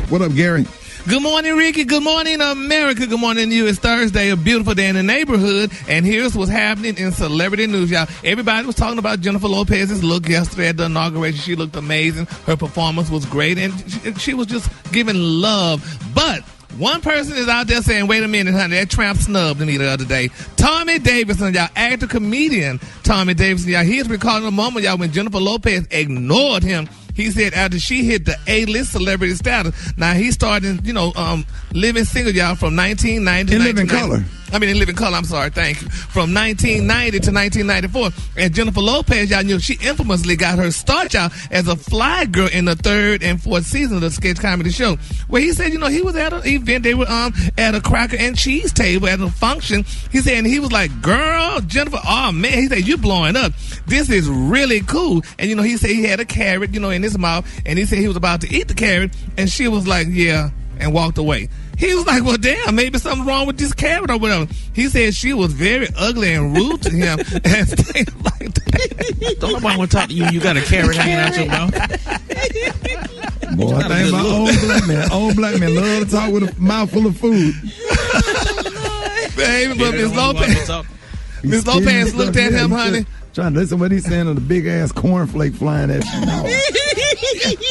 [SPEAKER 8] What up, Gary?
[SPEAKER 4] Good morning, Ricky. Good morning, America. Good morning to you. It's Thursday, a beautiful day in the neighborhood. And here's what's happening in celebrity news, y'all. Everybody was talking about Jennifer Lopez's look yesterday at the inauguration. She looked amazing. Her performance was great. And she was just giving love. But one person is out there saying, wait a minute, honey, that tramp snubbed me the other day. Tommy Davidson, y'all, actor, comedian Tommy Davidson, y'all. He's recalling a moment, y'all, when Jennifer Lopez ignored him. He said after she hit the A-list celebrity status, now he started, living single, y'all, from 1990 to 1990. In living color, I'm sorry, thank you. From 1990 to 1994. And Jennifer Lopez, y'all, she infamously got her start, y'all, as a fly girl in the 3rd and 4th season of the sketch comedy show. Where he said, he was at an event, they were at a cracker and cheese table at a function. He said, and he was like, girl, Jennifer, oh man, he said, you blowing up. This is really cool. And, he said he had a carrot, in his mouth, and he said he was about to eat the carrot, and she was like, yeah, and walked away. He was like, well, damn, maybe something's wrong with this carrot or whatever. He said she was very ugly and rude to him and things like that.
[SPEAKER 7] Don't nobody want to talk to you. You got a carrot hanging out your mouth.
[SPEAKER 8] Boy, I think my old black man love to talk with a mouthful of food.
[SPEAKER 4] Baby, but Miss Lopez looked at him, honey.
[SPEAKER 8] Trying to listen to what he's saying on the big ass cornflake flying at you.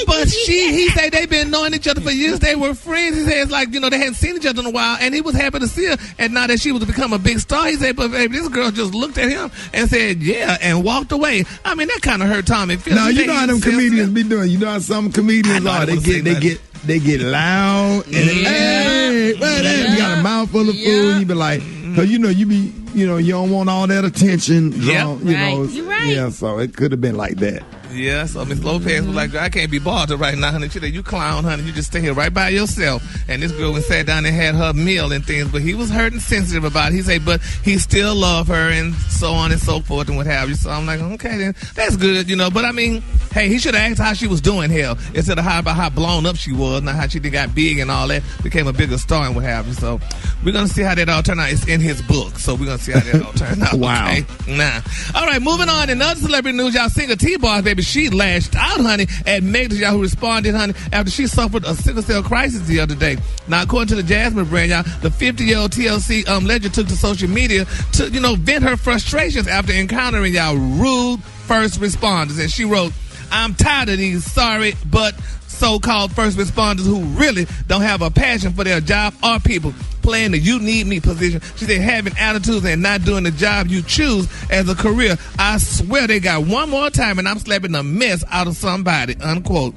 [SPEAKER 4] But he said they've been knowing each other for years. They were friends. He said it's like, they hadn't seen each other in a while, and he was happy to see her. And now that she was to become a big star, he said, but baby, this girl just looked at him and said, yeah, and walked away. I mean, that kind of hurt Tommy.
[SPEAKER 8] Now, you know how them comedians be doing. You know how some comedians are. They get loud and hey, you got a mouthful of food. You be like, cause you don't want all that attention drawn.
[SPEAKER 11] You're right.
[SPEAKER 8] Yeah, so it could have been like that.
[SPEAKER 4] Yeah, so Miss Lopez was like, I can't be bothered right now, honey. She said, you clown, honey. You just stay here right by yourself. And this girl went sat down and had her meal and things, but he was hurt and sensitive about it. He said, but he still loved her and so on and so forth and what have you. So I'm like, okay, then that's good, But I mean, hey, he should have asked how she was doing, hell, instead of about how blown up she was, not how she got big and all that, became a bigger star and what have you. So we're going to see how that all turned out. It's in his book, so we're going to see how that all turned out.
[SPEAKER 8] Wow.
[SPEAKER 4] Okay? Nah. All right, moving on. In other celebrity news, y'all, singer T-Boss, baby, she lashed out, honey, at Megan, y'all, who responded, honey, after she suffered a sickle cell crisis the other day. Now, according to the Jasmine brand, y'all, the 50-year-old TLC legend took to social media to, vent her frustrations after encountering, y'all, rude first responders. And she wrote, I'm tired of these sorry but so-called first responders who really don't have a passion for their job or people, playing the you need me position. She said having attitudes and not doing the job you choose as a career. I swear they got one more time and I'm slapping the mess out of somebody, unquote.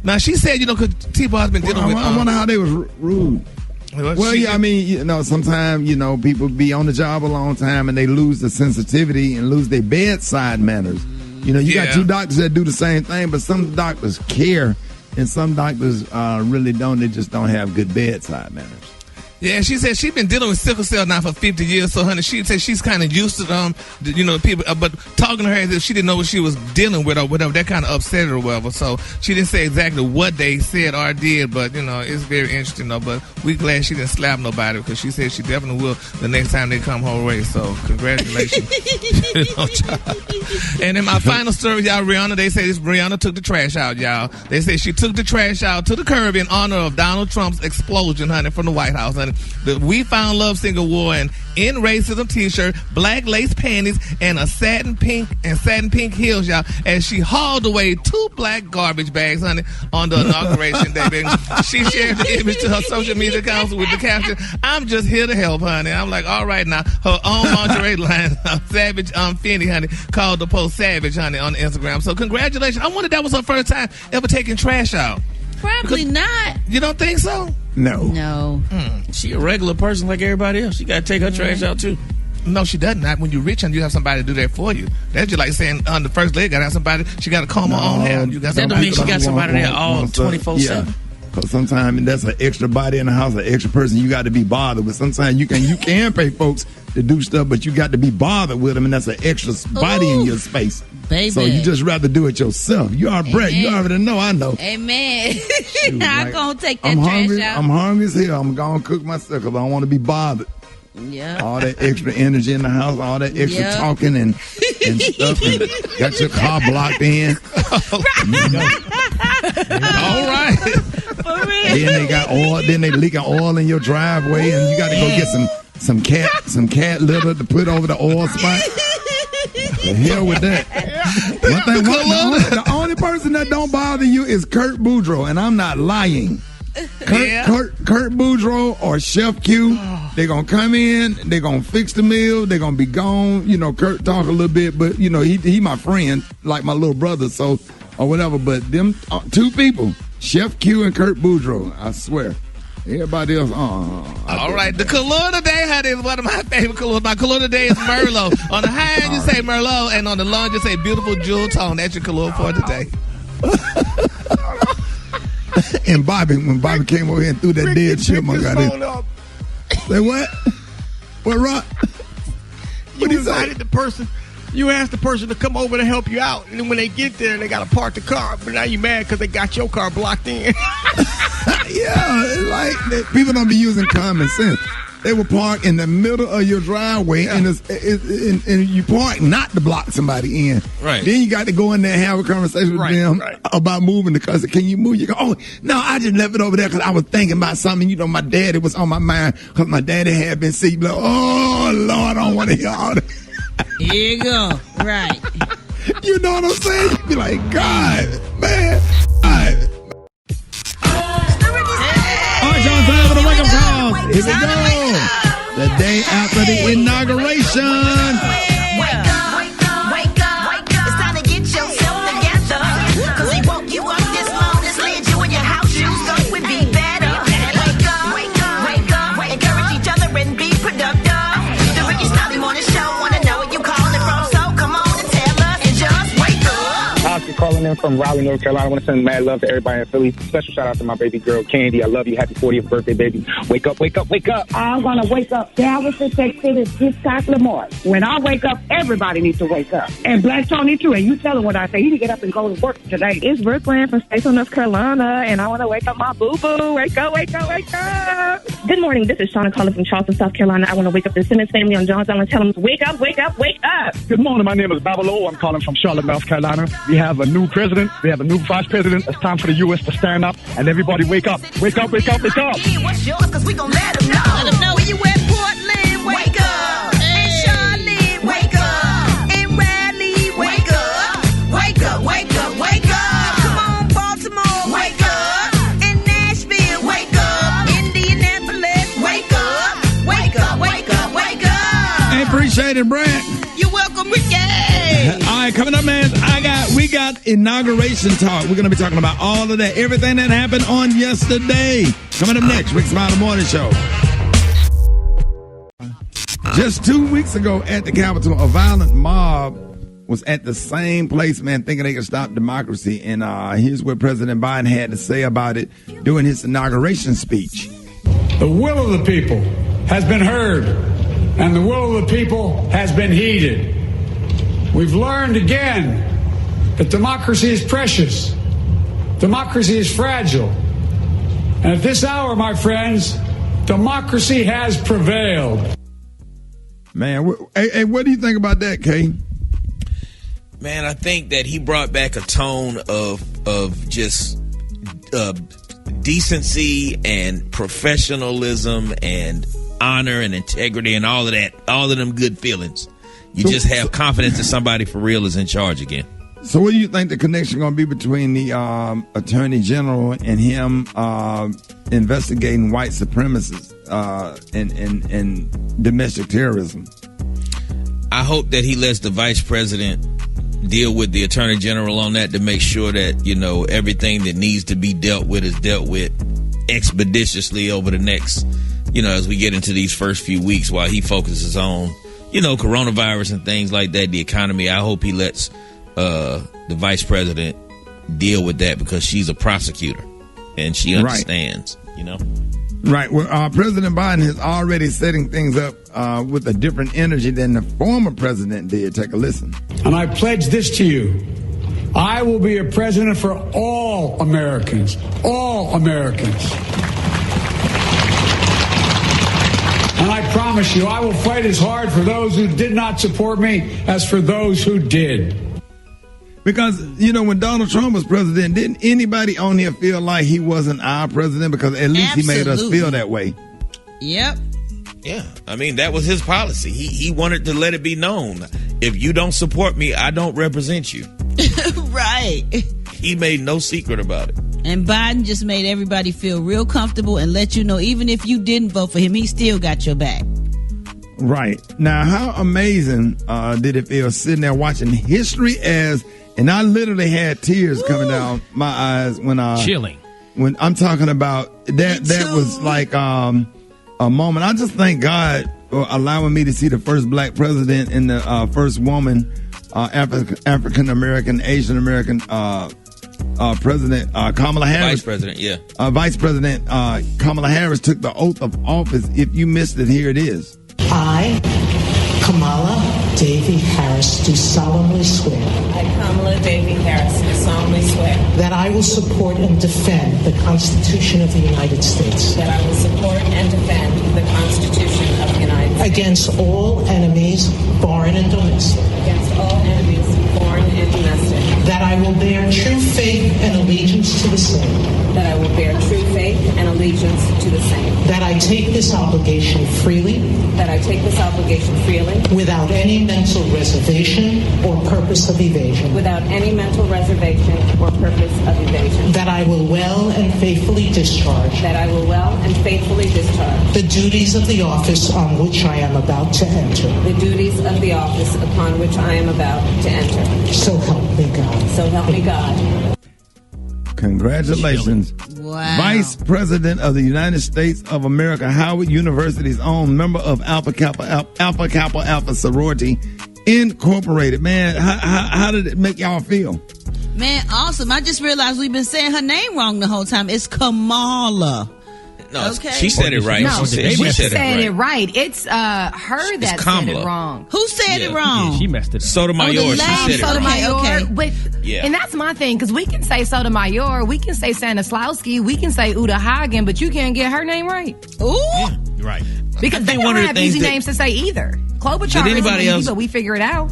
[SPEAKER 4] Now she said, because T-Boss been dealing with...
[SPEAKER 8] I wonder how they was rude. Well, yeah, I mean, sometimes, people be on the job a long time and they lose the sensitivity and lose their bedside manners. You got two doctors that do the same thing, but some doctors care and some doctors really don't. They just don't have good bedside manners.
[SPEAKER 4] Yeah, she said she's been dealing with sickle cell now for 50 years. So, honey, she said she's kind of used to people. But talking to her as if she didn't know what she was dealing with or whatever, that kind of upset her or whatever. So she didn't say exactly what they said or did, but it's very interesting though. But we glad she didn't slap nobody because she said she definitely will the next time they come her way. So congratulations. And in my final story, y'all, Rihanna, they say Rihanna took the trash out, y'all. They say she took the trash out to the curb in honor of Donald Trump's explosion, honey, from the White House, honey. The We Found Love singer wore an In Racism t-shirt, black lace panties, and a satin pink heels, y'all, as she hauled away 2 black garbage bags, honey, on the inauguration day, baby. She shared the image to her social media accounts with the caption, I'm just here to help, honey. I'm like, all right now. Her own lingerie line, Savage Finney, honey, called the post Savage, honey, on Instagram. So congratulations. I wonder if that was her first time ever taking trash out.
[SPEAKER 11] Probably not.
[SPEAKER 4] You don't think so?
[SPEAKER 11] No.
[SPEAKER 7] She a regular person like everybody else. She got to take her trash out too.
[SPEAKER 4] No, she doesn't. Not when you're rich and you have somebody to do that for you. That's just like saying on the first leg, got to have somebody. She got to comb her own hair. You got
[SPEAKER 7] that don't mean she got somebody there all 24/7.
[SPEAKER 8] Yeah. Because sometimes that's an extra body in the house, an extra person you got to be bothered with. Sometimes you can pay folks to do stuff, but you got to be bothered with them, and that's an extra body in your space.
[SPEAKER 11] Baby.
[SPEAKER 8] So you just rather do it yourself. You are Brett. You already know. I know.
[SPEAKER 11] Amen.
[SPEAKER 8] Shoot,
[SPEAKER 11] I'm going to take that
[SPEAKER 8] I'm
[SPEAKER 11] trash
[SPEAKER 8] hungry.
[SPEAKER 11] out.
[SPEAKER 8] I'm hungry as hell. I'm going to cook myself because I don't want to be bothered.
[SPEAKER 11] Yeah.
[SPEAKER 8] All that extra energy in the house, all that extra talking and stuff. And got your car blocked in.
[SPEAKER 4] All right.
[SPEAKER 11] For
[SPEAKER 8] Then they got oil. Then they leaking oil in your driveway, and you got to go get some cat litter to put over the oil spot. The hell with that. One thing, the only person that don't bother you is Kurt Boudreaux, and I'm not lying. Kurt Boudreaux or Chef Q, they're going to come in, they're going to fix the meal, they're going to be gone. You know, Kurt talk a little bit, but, you know, he my friend, like my little brother, so, or whatever. But them two people, Chef Q and Kurt Boudreaux, I swear. Everybody else,
[SPEAKER 15] all right, the color today, honey, is one of my favorite colors. My color today is Merlot. On the high end, you say Merlot, and on the low end, you say beautiful jewel tone. That's your color for today.
[SPEAKER 8] And Bobby, when Bobby came over here and threw that dead chipmunk out there. Say what? What, Rock?
[SPEAKER 10] You invited the person. You asked the person to come over to help you out, and then when they get there, they got to park the car. But now you mad because they got your car blocked in.
[SPEAKER 8] Yeah, like people don't be using common sense. They will park in the middle of your driveway, and you park not to block somebody in.
[SPEAKER 15] Right.
[SPEAKER 8] Then you got to go in there and have a conversation with them about moving the car. So can you move? You go, oh, no, I just left it over there because I was thinking about something. You know, my daddy was on my mind because my daddy had been sick. Like, oh, Lord, I don't want to hear all that.
[SPEAKER 11] Here you go. Right.
[SPEAKER 8] You know what I'm saying? You be like, God, man. All right, y'all, time for the wake-up call. Here we go. The day after the inauguration.
[SPEAKER 13] Wake up, wake up, wake up. It's time to get yourself together. Cause he woke you up this morning, slid you in your house shoes, so it would be better. Wake up, wake up, wake up. Encourage each other and be productive. The Rickey Smiley Morning Show, wanna know where you calling from, so come on and tell us and just wake up.
[SPEAKER 16] Oscar calling in from Raleigh, North Carolina. I want to send mad love to everybody in Philly. Special shout out to my baby girl, Candy. I love you. Happy 40th birthday, baby. Wake up, wake up, wake up.
[SPEAKER 17] I'm going to wake up Dallas and Texas City, Hitchcock, Lamar. When I wake up, everybody needs to wake up. And Black Tony, too. And you tell him what I say. He need to get up and go to work today.
[SPEAKER 18] It's Brooklyn from Statesville, North Carolina, and I want to wake up my boo-boo. Wake up, wake up, wake up. Good morning. This is Shauna calling from Charleston, South Carolina. I want to wake up the Simmons family on Jones Island and tell them, wake up, wake up, wake up.
[SPEAKER 19] Good morning. My name is Babalo. I'm calling from Charlotte, North Carolina. We have a new president. We have a new vice president. It's time for the U.S. to stand up, and everybody wake up. Wake up, wake up, wake up.
[SPEAKER 13] What's yours? Cause we gon' let them know. Let them know where you at, Portland. Wake up. And Charlotte, wake up. And Raleigh, wake up. Wake up, wake up, wake up. Come on, Baltimore, wake up. And Nashville, wake up. Indianapolis, wake up. Wake up, wake up, wake up.
[SPEAKER 8] I appreciate it, Brad.
[SPEAKER 11] You're welcome, Ricky.
[SPEAKER 8] All right, coming up, man, we got inauguration talk. We're going to be talking about all of that, everything that happened on yesterday. Coming up next, Rick Smiley Morning Show. Just 2 weeks ago at the Capitol, a violent mob was at the same place, man, thinking they could stop democracy. And here's what President Biden had to say about it during his inauguration speech.
[SPEAKER 20] The will of the people has been heard, and the will of the people has been heeded. We've learned again that democracy is precious. Democracy is fragile. And at this hour, my friends, democracy has prevailed.
[SPEAKER 8] Man, hey, what do you think about that, Kay?
[SPEAKER 7] Man, I think that he brought back a tone of just decency and professionalism and honor and integrity and all of that, all of them good feelings. You just have confidence that somebody for real is in charge again.
[SPEAKER 8] So what do you think the connection going to be between the Attorney General and him investigating white supremacists and domestic terrorism?
[SPEAKER 7] I hope that he lets the Vice President deal with the Attorney General on that to make sure that, you know, everything that needs to be dealt with is dealt with expeditiously over the next, you know, as we get into these first few weeks while he focuses on, you know, coronavirus and things like that, the economy. I hope he lets the Vice President deal with that because she's a prosecutor and she understands, you know.
[SPEAKER 8] Right. Well, President Biden is already setting things up with a different energy than the former president did. Take a listen.
[SPEAKER 20] And I pledge this to you. I will be a president for all Americans. All Americans. And I promise you, I will fight as hard for those who did not support me as for those who did.
[SPEAKER 8] Because, you know, when Donald Trump was president, didn't anybody on here feel like he wasn't our president? Because at least he made us feel that way.
[SPEAKER 11] Yep.
[SPEAKER 15] Yeah, I mean, that was his policy. He wanted to let it be known. If you don't support me, I don't represent you.
[SPEAKER 11] Right.
[SPEAKER 15] He made no secret about it.
[SPEAKER 11] And Biden just made everybody feel real comfortable and let you know, even if you didn't vote for him, he still got your back.
[SPEAKER 8] Right. Now, how amazing did it feel sitting there watching history and I literally had tears coming down my eyes when
[SPEAKER 10] chilling.
[SPEAKER 8] When I'm talking about that was like a moment. I just thank God for allowing me to see the first black president and the first woman, African American, Asian American president, Kamala Harris.
[SPEAKER 15] Vice president, yeah.
[SPEAKER 8] Vice President Kamala Harris took the oath of office. If you missed it, here it is.
[SPEAKER 21] I, Kamala Davy Harris, do solemnly swear.
[SPEAKER 22] I, Kamala Davy Harris, do solemnly swear.
[SPEAKER 21] That I will support and defend the Constitution of the United States.
[SPEAKER 22] That I will support and defend the Constitution of the United States.
[SPEAKER 21] Against all enemies, foreign and domestic.
[SPEAKER 22] Against all enemies, foreign and domestic.
[SPEAKER 21] That I will bear true faith and allegiance to the same.
[SPEAKER 22] That I will bear true faith and allegiance to the same.
[SPEAKER 21] That I take this obligation freely.
[SPEAKER 22] That I take this obligation freely.
[SPEAKER 21] Without any mental reservation or purpose of evasion.
[SPEAKER 22] Without any mental reservation or purpose of evasion.
[SPEAKER 21] That I will well and faithfully discharge.
[SPEAKER 22] That I will well and faithfully discharge.
[SPEAKER 21] The duties of the office on which I am about to enter.
[SPEAKER 22] The duties of the office upon which I am about to enter.
[SPEAKER 21] So help me God.
[SPEAKER 22] So help me God.
[SPEAKER 8] Congratulations.
[SPEAKER 11] Wow.
[SPEAKER 8] Vice President of the United States of America, Howard University's own member of Alpha Kappa Sorority Incorporated. Man, how did it make y'all feel?
[SPEAKER 11] Man, awesome. I just realized we've been saying her name wrong the whole time. It's Kamala.
[SPEAKER 15] No,
[SPEAKER 11] okay.
[SPEAKER 15] She said it right.
[SPEAKER 1] No,
[SPEAKER 15] she
[SPEAKER 1] said it right. It's her that said it wrong.
[SPEAKER 11] Who said it wrong?
[SPEAKER 10] Yeah, she messed it up.
[SPEAKER 15] Sotomayor, she said it
[SPEAKER 1] Sotomayor,
[SPEAKER 15] right.
[SPEAKER 1] but and that's my thing, because we can say Sotomayor, we can say Stanislawski, we can say Uta Hagen, but you can't get her name right.
[SPEAKER 11] Ooh,
[SPEAKER 10] right.
[SPEAKER 1] Because they don't have easy names to say either. Klobuchar isn't easy, but we figure it out.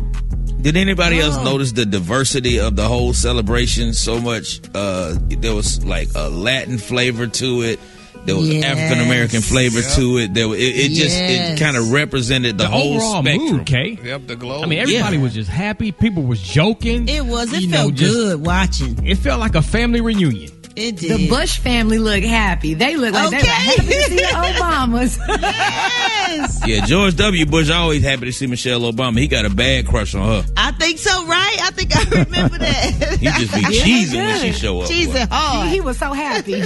[SPEAKER 15] Did anybody else notice the diversity of the whole celebration so much? There was like a Latin flavor to it. There was African American flavor to it. There, it kind of represented the whole
[SPEAKER 10] overall
[SPEAKER 15] spectrum.
[SPEAKER 10] mood, Kay.
[SPEAKER 15] Yep, the globe.
[SPEAKER 10] I mean, everybody was just happy. People was joking.
[SPEAKER 11] It was. It felt good watching.
[SPEAKER 10] It felt like a family reunion.
[SPEAKER 11] It did.
[SPEAKER 1] The Bush family looked happy. They look like they were happy to see the Obamas.
[SPEAKER 11] Yes.
[SPEAKER 15] Yeah, George W. Bush always happy to see Michelle Obama. He got a bad crush on her.
[SPEAKER 11] I think so, right? I think I remember that.
[SPEAKER 15] He just be cheesing when she show up.
[SPEAKER 11] Cheesing hard.
[SPEAKER 1] He was so happy.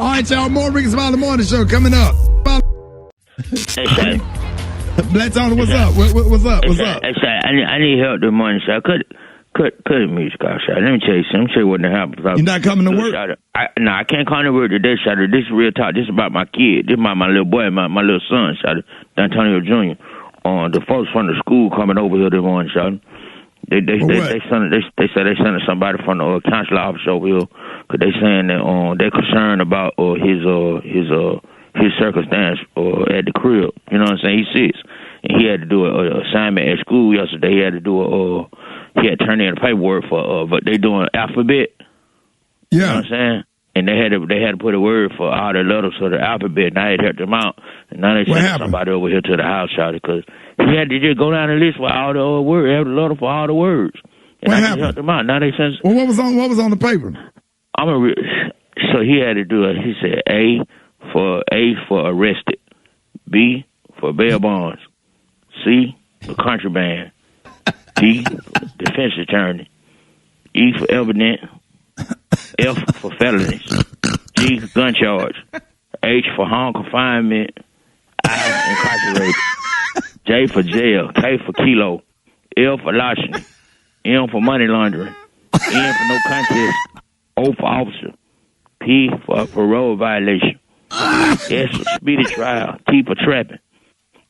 [SPEAKER 8] All right, y'all. More Rickey Smiley Morning Show coming up.
[SPEAKER 23] Hey, Shay.
[SPEAKER 8] Black Tony, what's up? What's up? What's up?
[SPEAKER 23] Hey, Shay, I need help this morning, Shay. Cut the music off, Shay. Let me tell you something. Let me tell you what happened.
[SPEAKER 8] You not coming to work?
[SPEAKER 23] No, I can't come to work today, Shay. This is real talk. This is about my kid. This is my little boy, my little son, Shay. Antonio Jr. The folks from the school coming over here this morning, Shay. They said they sent somebody from the council office over here, because they saying that they're concerned about his circumstance at the crib. You know what I'm saying? He's 6, and he had to do an assignment at school yesterday. He had to do he had to turn in the paperwork for but they doing alphabet.
[SPEAKER 8] Yeah.
[SPEAKER 23] You know what I'm saying? And they had to put a word for all the letters for the alphabet. Now it helped them out, and now they sent somebody over here to the house, shouted, because he had to just go down the list for all the words, every letter for all the words. And
[SPEAKER 8] what
[SPEAKER 23] I
[SPEAKER 8] happened?
[SPEAKER 23] just helped them out. Now they sent.
[SPEAKER 8] Well, what was on the paper?
[SPEAKER 23] So he had to do it. He said A for arrested, B for bail bonds, C for contraband, D defense attorney, E for evidence, F for felonies, G for gun charge, H for home confinement, I incarcerated, J for jail, K for kilo, L for larceny, M for money laundering, N for no contest, O for officer, P for parole violation, S for speedy trial, T for trapping.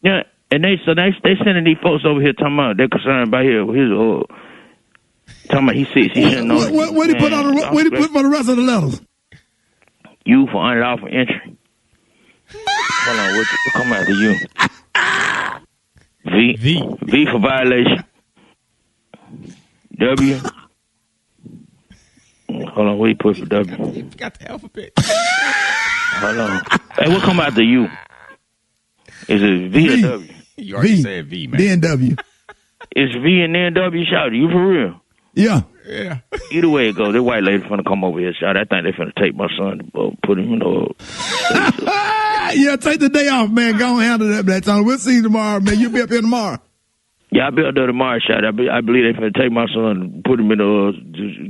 [SPEAKER 23] Yeah, and they sending these folks over here talking about they're concerned about his talking about he's 6. He shouldn't know.
[SPEAKER 8] What did he put on? What did he put for the rest of the letters?
[SPEAKER 23] U for unlawful entry. Hold on, what come after you? V for violation. W. Hold on, what you put for W?
[SPEAKER 10] You forgot the alphabet.
[SPEAKER 23] Hold on. Hey, what come after U? Is it V or W?
[SPEAKER 10] You already said V, man.
[SPEAKER 8] Then W.
[SPEAKER 23] It's V and then W, shout. You for real?
[SPEAKER 8] Yeah.
[SPEAKER 10] Yeah.
[SPEAKER 23] Either way it goes, that white lady finna come over here, shout. I think they finna take my son and put him in the...
[SPEAKER 8] Yeah, take the day off, man. Go and handle that, Black Tony. We'll see you tomorrow, man. You'll be up here tomorrow.
[SPEAKER 23] Yeah, I'll be up there tomorrow, shout. I believe they finna take my son and put him in the...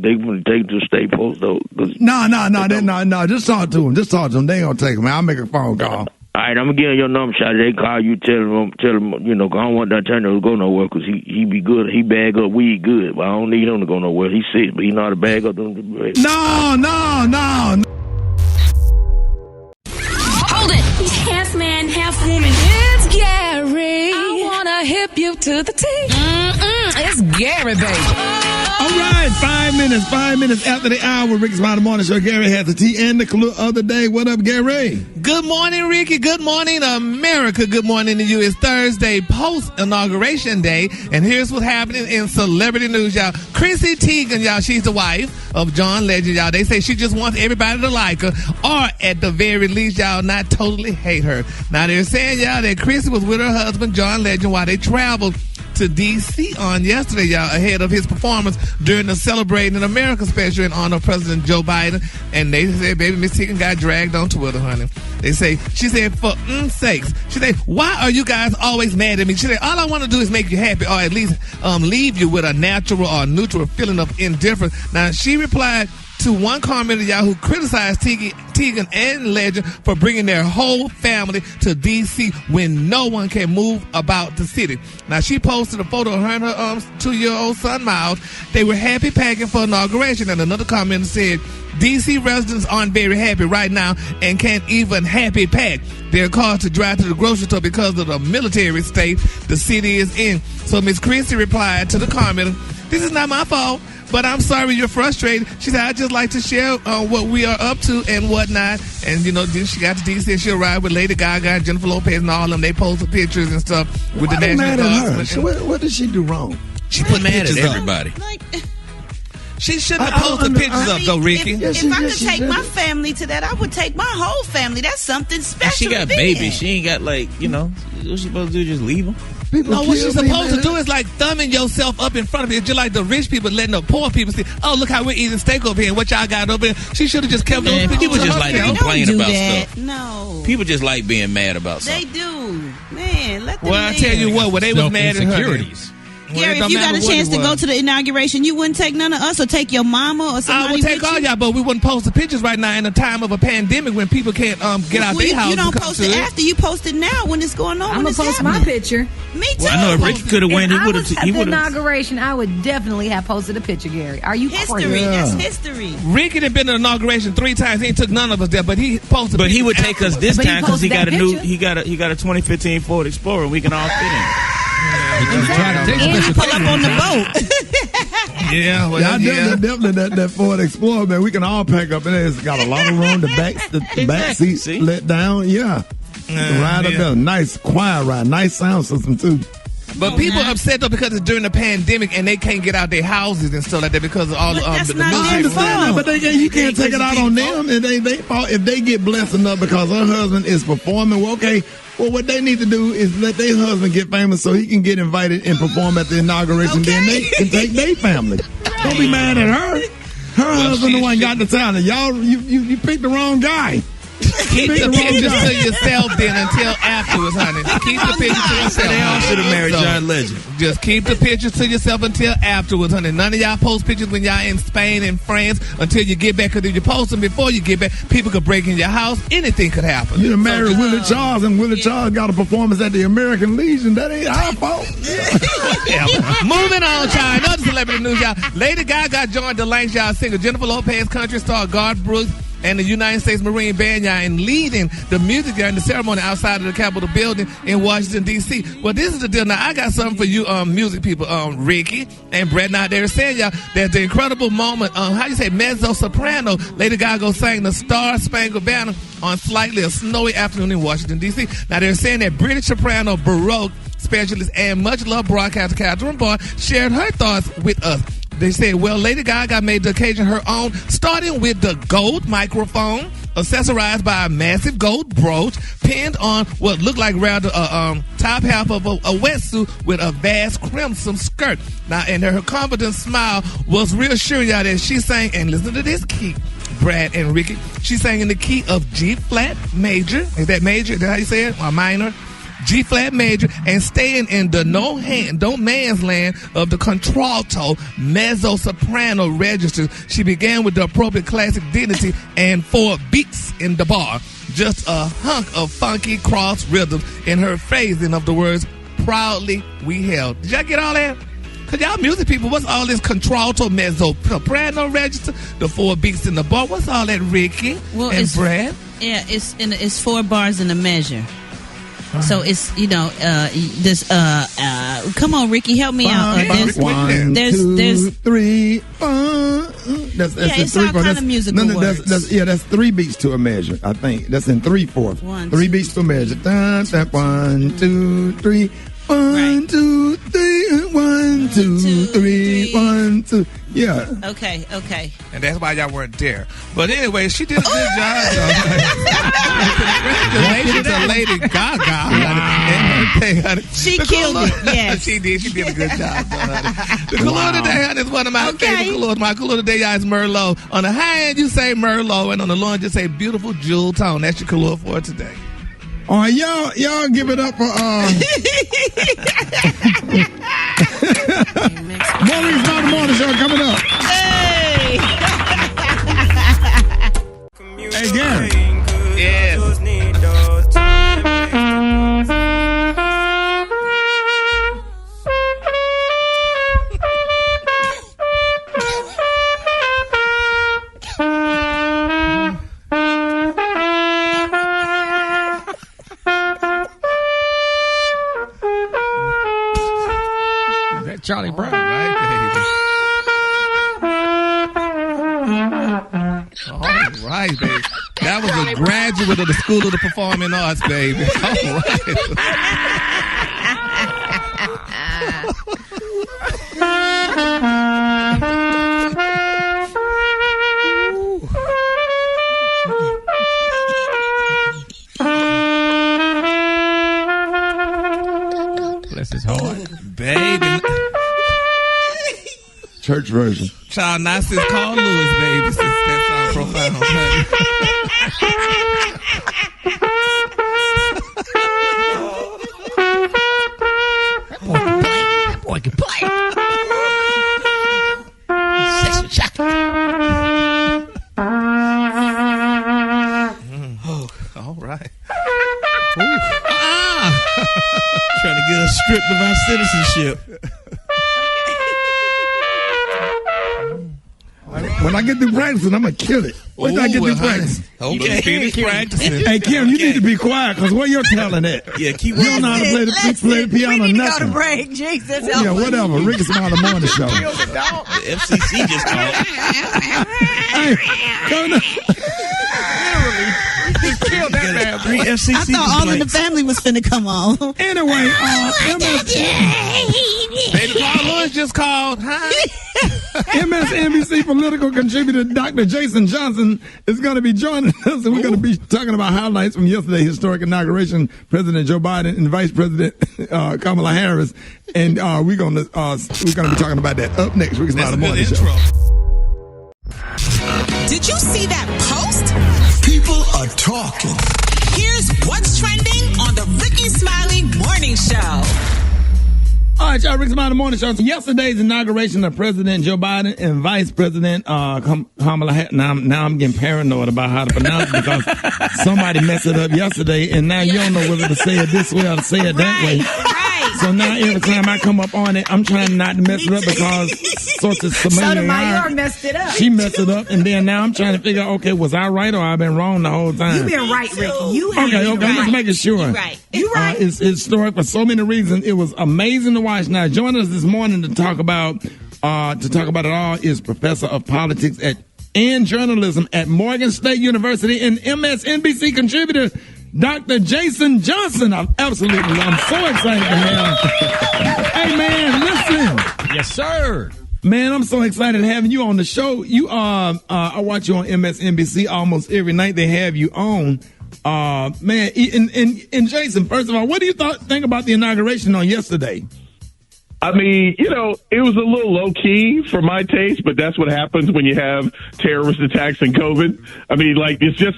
[SPEAKER 23] they finna take him to the state post, though.
[SPEAKER 8] No. Just talk to him. They ain't gonna take him, man. I'll make a phone call.
[SPEAKER 23] All right, I'm gonna give him your number, shot. They call you, tell him, you know, 'cause I don't want that turner to go nowhere, 'cause he be good. He bag up weed good, but I don't need him to go nowhere. He's sick, but he know how to bag up them.
[SPEAKER 8] No.
[SPEAKER 13] Hold it. Half man, half woman. It's Gary. I wanna hip you to the T. It's Gary, baby.
[SPEAKER 8] All right, 5 minutes after the hour. Rickey Smiley Morning Show. Gary has the tea and the clue of the day. What up, Gary?
[SPEAKER 4] Good morning, Ricky. Good morning, America. Good morning to you. It's Thursday, post-inauguration day, and here's what's happening in celebrity news, y'all. Chrissy Teigen, y'all, she's the wife of John Legend, y'all. They say she just wants everybody to like her, or at the very least, y'all, not totally hate her. Now, they're saying, y'all, that Chrissy was with her husband, John Legend, while they traveled to D.C. on yesterday, y'all, ahead of his performance during the Celebrating America special in honor of President Joe Biden. And they said, baby, Miss Teigen got dragged on Twitter, honey. She said, for sakes. She said, why are you guys always mad at me? She said, all I want to do is make you happy, or at least leave you with a natural or neutral feeling of indifference. Now, she replied to one commenter, y'all, who criticized Teigen and Legend for bringing their whole family to D.C. when no one can move about the city. Now, she posted a photo of her and her 2-year-old son, Miles. They were happy packing for inauguration, and another commenter said, D.C. residents aren't very happy right now and can't even happy pack. They're called to drive to the grocery store because of the military state the city is in. So Miss Christie replied to the commenter, this is not my fault, but I'm sorry you're frustrated. She said, I'd just like to share what we are up to and whatnot. And, you know, then she got to D.C. and she arrived with Lady Gaga and Jennifer Lopez and all of them. They posted pictures and stuff with the National Guard.
[SPEAKER 8] What did she do wrong?
[SPEAKER 15] She put pictures at everybody.
[SPEAKER 4] She shouldn't have posted pictures up, though, Ricky.
[SPEAKER 11] If I could take my family to that, I would take my whole family. That's something special.
[SPEAKER 15] She got babies. She ain't got, like, you know, what she supposed to do, just leave them?
[SPEAKER 4] No, what she's supposed to do is like thumbing yourself up in front of it. Just like the rich people letting the poor people see, oh, look how we're eating steak over here and what y'all got over here. She should have just kept those pictures.
[SPEAKER 15] People just like to complain about stuff.
[SPEAKER 11] No.
[SPEAKER 15] People just like being mad about something.
[SPEAKER 11] They do. Man, let them
[SPEAKER 4] Well, I tell you what, they was mad at her.
[SPEAKER 11] Gary, if you got a chance to go to the inauguration, you wouldn't take none of us or take your mama or somebody.
[SPEAKER 4] I would take all y'all, but we wouldn't post the pictures right now in a time of a pandemic when people can't get out their house.
[SPEAKER 11] You don't post it after. You post it now when it's going on.
[SPEAKER 1] I'm gonna post my picture.
[SPEAKER 11] Me too.
[SPEAKER 15] Well, I know if Ricky could have went, he would have.
[SPEAKER 1] At the inauguration, I would definitely have posted a picture, Gary. Are you
[SPEAKER 11] history?
[SPEAKER 1] crazy?
[SPEAKER 11] That's history.
[SPEAKER 4] Ricky had been to the inauguration 3 times. He ain't took none of us there, but he posted.
[SPEAKER 15] But he would take us this time because he got a new. He got a 2015 Ford Explorer. We can all fit in.
[SPEAKER 11] And pull up on the boat.
[SPEAKER 4] Yeah, well,
[SPEAKER 8] definitely that Ford Explorer, man. We can all pack up in there. It's got a lot of room. The back seats let down. Yeah, ride up there. Nice quiet ride. Nice sound system too.
[SPEAKER 4] But people are upset though because it's during the pandemic and they can't get out their houses and stuff like that because of all the
[SPEAKER 8] military. But you can't take it out on them. And if they get blessed enough because her husband is performing, well, okay. Well, what they need to do is let their husband get famous so he can get invited and perform at the inauguration. Okay. Then they can take their family. Right. Don't be mad at her. Her husband the one got the talent. Y'all, you picked the wrong guy.
[SPEAKER 4] Keep the pictures to yourself then until afterwards, honey. Keep the pictures to yourself.
[SPEAKER 15] They all should have married John Legend.
[SPEAKER 4] Just keep the pictures to yourself until afterwards, honey. None of y'all post pictures when y'all in Spain and France until you get back. Because if you post them before you get back, people could break in your house. Anything could happen.
[SPEAKER 8] You married Willie Charles, and Willie Charles got a performance at the American Legion. That ain't our fault.
[SPEAKER 4] Moving on, child. Another celebrity news, y'all. Lady Gaga joined the Langs, y'all singer Jennifer Lopez, country star Garth Brooks, and the United States Marine Band, y'all, in leading the music during the ceremony outside of the Capitol building in Washington, D.C. Well, this is the deal. Now, I got something for you music people, Ricky and Brett. Now, they're saying, y'all, that the incredible moment, how you say, mezzo-soprano, Lady Gaga sang the Star Spangled Banner on slightly a snowy afternoon in Washington, D.C. Now, they're saying that British soprano Baroque specialist and much-loved broadcaster Catherine Boyd shared her thoughts with us. They said, well, Lady Gaga made the occasion her own, starting with the gold microphone, accessorized by a massive gold brooch, pinned on what looked like rather top half of a wetsuit with a vast crimson skirt. Now, and her confident smile was reassuring y'all that she sang, and listen to this key, Brad and Ricky, she sang in the key of G-flat major. Is that major? Is that how you say it? Or minor? G-flat major, and staying in the no man's land of the contralto, mezzo-soprano registers. She began with the appropriate classic dignity and 4 beats in the bar. Just a hunk of funky cross rhythms in her phrasing of the words, proudly we held. Did y'all get all that? Cause y'all music people, what's all this contralto, mezzo-soprano register, the 4 beats in the bar? What's all that, Ricky and Brad?
[SPEAKER 11] Yeah, it's 4 bars in a measure. So it's, this, come on, Ricky, help me out.
[SPEAKER 8] There's 1, 2, 3, 4. That's
[SPEAKER 11] it's all kind of musical words.
[SPEAKER 8] That's 3 beats to a measure, I think. That's in 3/4. 3 beats to a measure. 1, 2, 3. 1, 2, 3. 1, 2, 3. 1, 2. Yeah.
[SPEAKER 11] Okay.
[SPEAKER 4] And that's why y'all weren't there. But anyway, she did a good job. Congratulations to Lady Gaga.
[SPEAKER 11] She killed it. Yes.
[SPEAKER 4] She did. She did a good job. The color today, honey, is one of my favorite colors. My color today, y'all, is Merlot. On the high end, you say Merlot, and on the low end, you say beautiful jewel tone. That's your color for today.
[SPEAKER 8] All right, y'all give it up for Maureen's Not the Morning Show coming up.
[SPEAKER 11] Hey!
[SPEAKER 8] Hey, Gary.
[SPEAKER 4] Yeah.
[SPEAKER 10] Charlie Brown.
[SPEAKER 4] Right, baby. All right, baby. That was a graduate of the School of the Performing Arts, baby. All
[SPEAKER 10] right. Bless his heart.
[SPEAKER 4] Baby.
[SPEAKER 8] Church version.
[SPEAKER 4] Child, not since Carl Lewis, baby. Since that song profound, honey.
[SPEAKER 10] That boy can play. Sexual chocolate.
[SPEAKER 4] All right.
[SPEAKER 15] Trying to get us stripped of our citizenship.
[SPEAKER 8] When I get through practicing, I'm going to kill it. Wait till I get through practicing.
[SPEAKER 4] Okay, finish practicing.
[SPEAKER 8] Hey, Kim, you need to be quiet, because where your talent at?
[SPEAKER 15] Yeah, keep
[SPEAKER 8] You don't know how to play the piano
[SPEAKER 11] We need
[SPEAKER 8] or
[SPEAKER 11] to go to
[SPEAKER 8] nothing.
[SPEAKER 11] break. Jesus,
[SPEAKER 8] Yeah, whatever. Rickey Smiley Morning Show.
[SPEAKER 15] The FCC just called.
[SPEAKER 8] Hey, come on.
[SPEAKER 10] Killed that man.
[SPEAKER 15] 3 FCC
[SPEAKER 11] I thought All in the
[SPEAKER 15] complaints.
[SPEAKER 11] Family was finna come on.
[SPEAKER 8] Anyway,
[SPEAKER 4] Baby, Carl Lewis just called, huh?
[SPEAKER 8] MSNBC political contributor Dr. Jason Johnson is going to be joining us, and we're going to be talking about highlights from yesterday's historic inauguration. President Joe Biden and Vice President Kamala Harris, and we're going to be talking about that up next. Rickey Smiley Morning Show.
[SPEAKER 2] Did you see that post?
[SPEAKER 12] People are talking.
[SPEAKER 2] Here's what's trending on the Rickey Smiley Morning Show.
[SPEAKER 8] All right, y'all, Rickey Smiley Morning Show. So yesterday's inauguration of President Joe Biden and Vice President Kamala Harris. Now I'm getting paranoid about how to pronounce it because somebody messed it up yesterday, and now you don't know whether to say it this way or to say it that way. So now every time I come up on it, I'm trying not to mess it up because
[SPEAKER 1] Sotomayor messed it up.
[SPEAKER 8] She messed it up, and then now I'm trying to figure out, okay, was I right or I've been wrong the whole time?
[SPEAKER 1] You've been right, Ricky. You have
[SPEAKER 8] Okay,
[SPEAKER 1] been
[SPEAKER 8] I'm
[SPEAKER 1] right.
[SPEAKER 8] just making sure.
[SPEAKER 1] You're right. You're right.
[SPEAKER 8] It's historic for so many reasons. It was amazing to watch. Now, joining us this morning to talk about it all is Professor of Politics and Journalism at Morgan State University and MSNBC contributor Dr. Jason Johnson. I'm so excited to have. Hey, man, listen.
[SPEAKER 10] Yes, sir.
[SPEAKER 8] Man, I'm so excited having you on the show. You I watch you on MSNBC almost every night they have you on. Man, and Jason, first of all, what do you think about the inauguration on yesterday?
[SPEAKER 3] I mean, you know, it was a little low key for my taste, but that's what happens when you have terrorist attacks and COVID. I mean, like, it's just,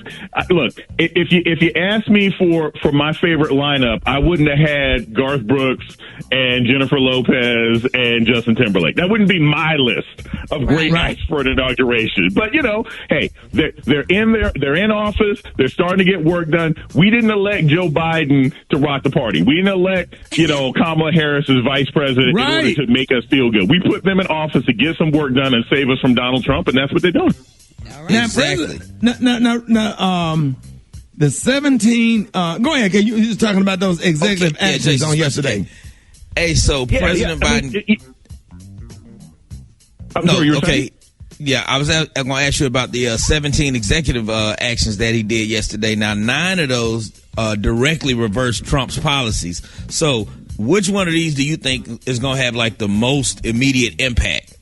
[SPEAKER 3] look, if you ask me for my favorite lineup, I wouldn't have had Garth Brooks and Jennifer Lopez and Justin Timberlake. That wouldn't be my list of great nights for an inauguration. But, you know, hey, they're in office. They're starting to get work done. We didn't elect Joe Biden to rock the party. We didn't elect, you know, Kamala Harris as vice president in order to make us feel good. We put them in office to get some work done and save us from Donald Trump, and that's what they're doing.
[SPEAKER 8] Now, exactly. The 17. Go ahead. You were just talking about those executive actions on yesterday.
[SPEAKER 15] Hey, so President Biden. I was going to ask you about the 17 executive actions that he did yesterday. Now, 9 of those directly reversed Trump's policies. So, which one of these do you think is going to have like the most immediate impact?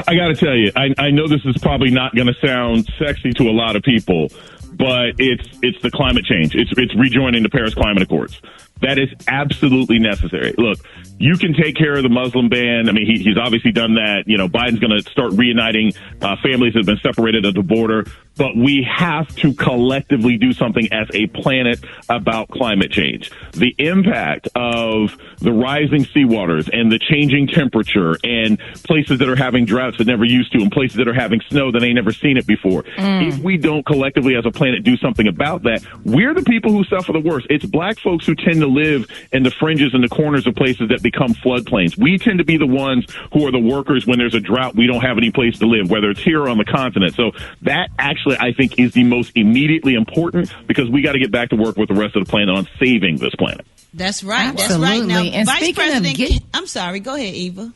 [SPEAKER 3] I got to tell you, I know this is probably not going to sound sexy to a lot of people, but it's the climate change. It's rejoining the Paris Climate Accords. That is absolutely necessary. Look, you can take care of the Muslim ban. I mean, he's obviously done that. You know, Biden's going to start reuniting families that have been separated at the border. But we have to collectively do something as a planet about climate change. The impact of the rising seawaters and the changing temperature and places that are having droughts that never used to and places that are having snow that ain't never seen it before. If we don't collectively as a planet do something about that, we're the people who suffer the worst. It's black folks who tend to live in the fringes and the corners of places that become floodplains. We tend to be the ones who are the workers when there's a drought. We don't have any place to live, whether it's here or on the continent. So that actually, I think, is the most immediately important because we got to get back to work with the rest of the planet on saving this planet.
[SPEAKER 11] That's right.
[SPEAKER 1] Absolutely.
[SPEAKER 11] That's right. Now,
[SPEAKER 1] And
[SPEAKER 11] Vice
[SPEAKER 1] speaking of
[SPEAKER 11] President, I'm sorry. Go ahead, Eva.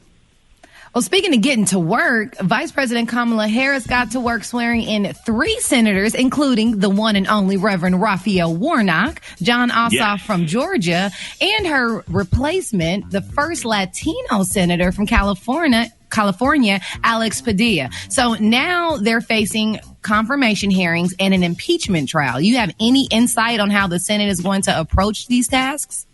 [SPEAKER 1] Well, speaking of getting to work, Vice President Kamala Harris got to work swearing in 3 senators, including the one and only Reverend Raphael Warnock, John Ossoff from Georgia, and her replacement, the first Latino senator from California, Alex Padilla. So now they're facing confirmation hearings and an impeachment trial. You have any insight on how the Senate is going to approach these tasks?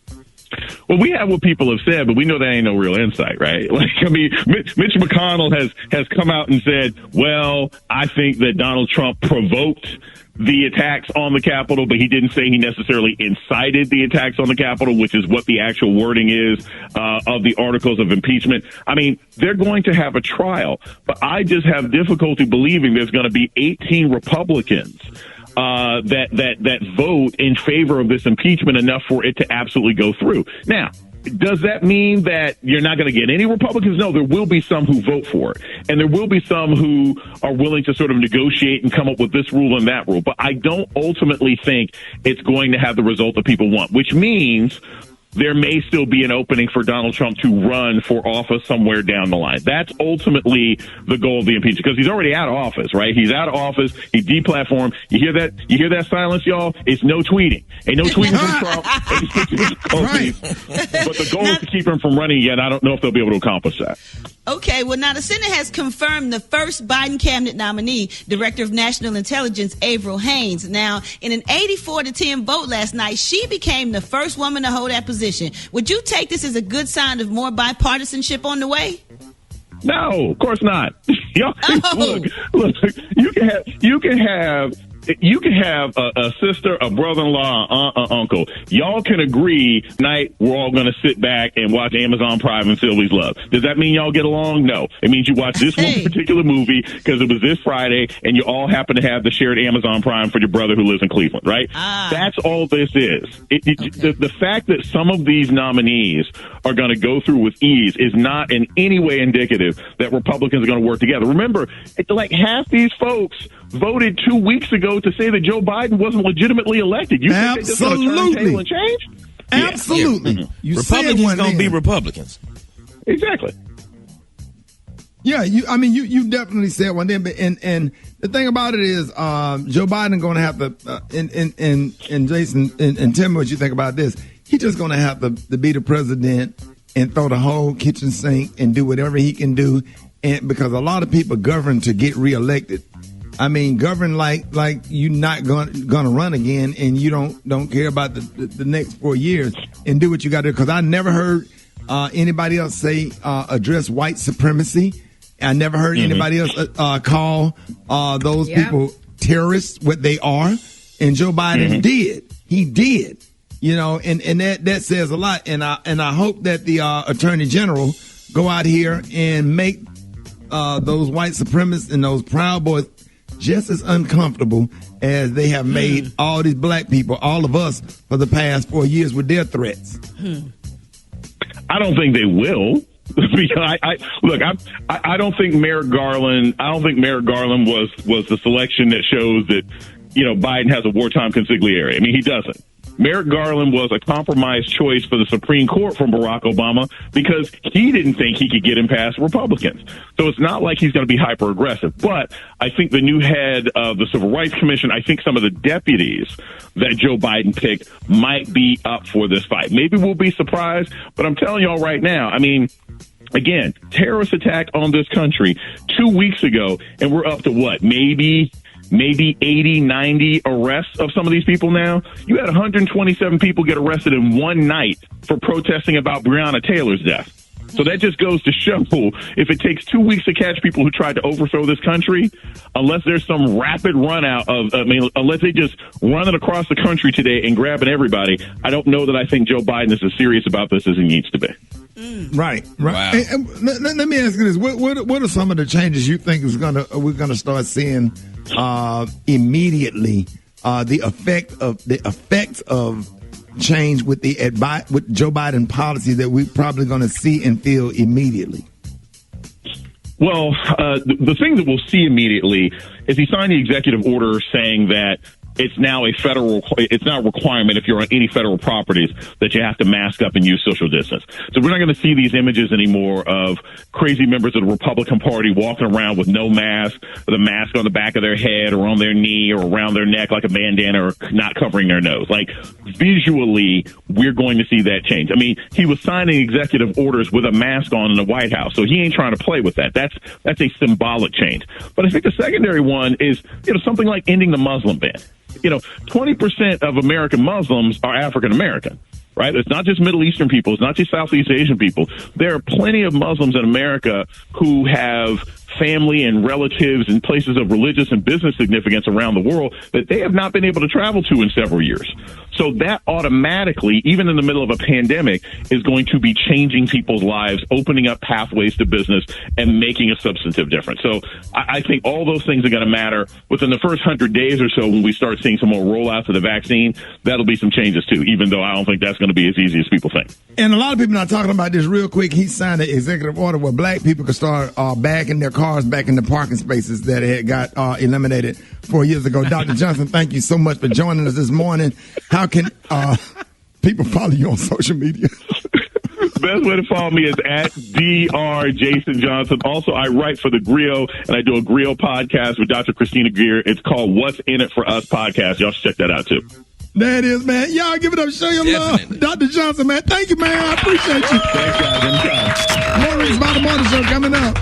[SPEAKER 3] Well, we have what people have said, but we know that ain't no real insight, right? Like, I mean, Mitch McConnell has come out and said, well, I think that Donald Trump provoked the attacks on the Capitol, but he didn't say he necessarily incited the attacks on the Capitol, which is what the actual wording is of the articles of impeachment. I mean, they're going to have a trial, but I just have difficulty believing there's going to be 18 Republicans that vote in favor of this impeachment enough for it to absolutely go through. Now, does that mean that you're not going to get any Republicans? No, there will be some who vote for it. And there will be some who are willing to sort of negotiate and come up with this rule and that rule. But I don't ultimately think it's going to have the result that people want, which means there may still be an opening for Donald Trump to run for office somewhere down the line. That's ultimately the goal of the impeachment, because he's already out of office, right? He's out of office. He deplatformed. You hear that? You hear that silence, y'all? It's no tweeting. Ain't no tweeting from Trump. But the goal is to keep him from running again. I don't know if they'll be able to accomplish that.
[SPEAKER 11] Okay, well, now the Senate has confirmed the first Biden cabinet nominee, Director of National Intelligence, Avril Haines. Now, in an 84-10 vote last night, she became the first woman to hold that position. Would you take this as a good sign of more bipartisanship on the way?
[SPEAKER 3] No, of course not. Look, you can have a sister, a brother-in-law, aunt, uncle. Y'all can agree tonight we're all going to sit back and watch Amazon Prime and Sylvie's Love. Does that mean y'all get along? No. It means you watch this one particular movie because it was this Friday and you all happen to have the shared Amazon Prime for your brother who lives in Cleveland, right? That's all this is. The fact that some of these nominees are going to go through with ease is not in any way indicative that Republicans are going to work together. Remember, like half these folks voted 2 weeks ago to say that Joe Biden wasn't legitimately elected. You think they're just going to turn the table and change?
[SPEAKER 8] Absolutely.
[SPEAKER 3] Yeah.
[SPEAKER 8] You
[SPEAKER 15] Republicans going to be Republicans.
[SPEAKER 3] Exactly.
[SPEAKER 8] Yeah, you definitely said one thing, but and the thing about it is, Joe Biden going to have to, and Jason and tell me what you think about this. He's just going to have to be the president and throw the whole kitchen sink and do whatever he can do. And because a lot of people govern to get reelected. I mean, govern like you're not gonna run again, and you don't care about the next 4 years, and do what you got to do. Because I never heard anybody else address white supremacy. I never heard anybody else call those people terrorists, what they are. And Joe Biden did. He did. You know, and that says a lot. And I hope that the Attorney General go out here and make those white supremacists and those Proud Boys just as uncomfortable as they have made all these black people, all of us, for the past 4 years with their threats.
[SPEAKER 3] I don't think they will. I don't think Merrick Garland. I don't think Merrick Garland was the selection that shows that Biden has a wartime consigliere. I mean, he doesn't. Merrick Garland was a compromise choice for the Supreme Court from Barack Obama because he didn't think he could get him past Republicans. So it's not like he's going to be hyper aggressive. But I think the new head of the Civil Rights Commission, I think some of the deputies that Joe Biden picked might be up for this fight. Maybe we'll be surprised, but I'm telling y'all right now, I mean, again, terrorist attack on this country 2 weeks ago, and we're up to what, maybe 80, 90 arrests of some of these people now. You had 127 people get arrested in one night for protesting about Breonna Taylor's death. So that just goes to show if it takes 2 weeks to catch people who tried to overthrow this country, unless there's some rapid run out unless they just run it across the country today and grabbing everybody, I don't know that I think Joe Biden is as serious about this as he needs to be.
[SPEAKER 8] Right. Wow. And let me ask you this: what are some of the changes you think we're gonna start seeing immediately? The effects of change with with Joe Biden policy that we're probably going to see and feel immediately.
[SPEAKER 3] Well, the thing that we'll see immediately is he signed the executive order saying that it's now a requirement if you're on any federal properties that you have to mask up and use social distance. So we're not going to see these images anymore of crazy members of the Republican Party walking around with no mask, with a mask on the back of their head or on their knee or around their neck like a bandana, or not covering their nose. Like, visually, we're going to see that change. I mean, he was signing executive orders with a mask on in the White House, so he ain't trying to play with that. That's a symbolic change. But I think the secondary one is, something like ending the Muslim ban. 20% of American Muslims are African American, right? It's not just Middle Eastern people. It's not just Southeast Asian people. There are plenty of Muslims in America who have family and relatives in places of religious and business significance around the world that they have not been able to travel to in several years. So that automatically, even in the middle of a pandemic, is going to be changing people's lives, opening up pathways to business, and making a substantive difference. So I think all those things are going to matter. Within the first 100 days or so, when we start seeing some more rollouts of the vaccine, that'll be some changes too, even though I don't think that's going to be as easy as people think.
[SPEAKER 8] And a lot of people are not talking about this real quick. He signed an executive order where black people could start bagging their cars back in the parking spaces that had got eliminated 4 years ago. Dr. Johnson, thank you so much for joining us this morning. How can people follow you on social media?
[SPEAKER 3] Best way to follow me is at Dr. Jason Johnson. Also, I write for The Griot, and I do a Griot podcast with Dr. Christina Gear. It's called What's in It for Us podcast. Y'all should check that out, too.
[SPEAKER 8] That is, man. Y'all give it up. Show your love. Dr. Johnson, man. Thank you, man. I appreciate you.
[SPEAKER 3] Thanks, guys. Anytime.
[SPEAKER 8] More Rick's About the Morning Show coming up.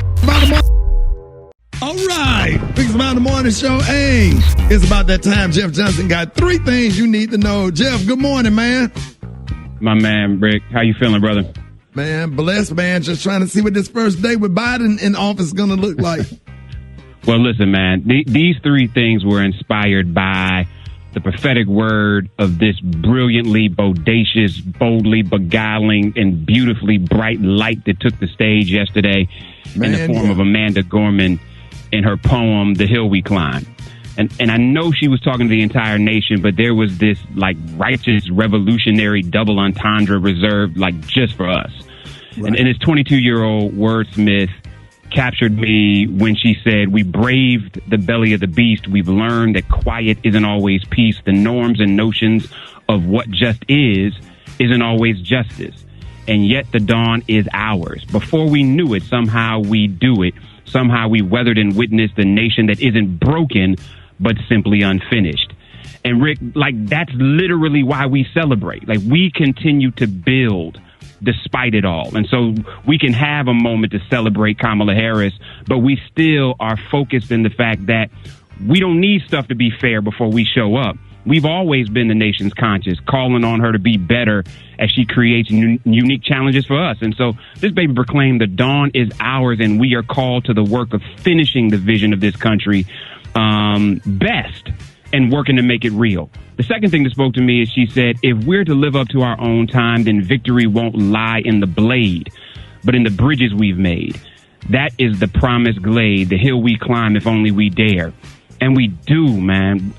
[SPEAKER 8] All right. Rick's About the Morning Show. Hey, it's about that time. Jeff Johnson got 3 things you need to know. Jeff, good morning, man.
[SPEAKER 5] My man, Rick. How you feeling, brother?
[SPEAKER 8] Man, blessed, man. Just trying to see what this first day with Biden in office is going to look like.
[SPEAKER 5] Well, listen, man. These 3 things were inspired by the prophetic word of this brilliantly bodacious, boldly beguiling, and beautifully bright light that took the stage yesterday in the form of Amanda Gorman in her poem, The Hill We Climb. And I know she was talking to the entire nation, but there was this like righteous, revolutionary double entendre reserved like just for us. Right. And this 22-year-old wordsmith captured me when she said, "We braved the belly of the beast. We've learned that quiet isn't always peace. The norms and notions of what just isn't always justice. And yet the dawn is ours. Before we knew it, somehow we do it. Somehow we weathered and witnessed a nation that isn't broken, but simply unfinished." And Rick, like, that's literally why we celebrate. Like, we continue to build despite it all. And so we can have a moment to celebrate Kamala Harris, but we still are focused in the fact that we don't need stuff to be fair before we show up. We've always been the nation's conscience, calling on her to be better as she creates unique challenges for us. And so this baby proclaimed the dawn is ours, and we are called to the work of finishing the vision of this country best and working to make it real. The second thing that spoke to me is she said, if we're to live up to our own time, then victory won't lie in the blade, but in the bridges we've made. That is the promised glade, the hill we climb if only we dare. And we do, man.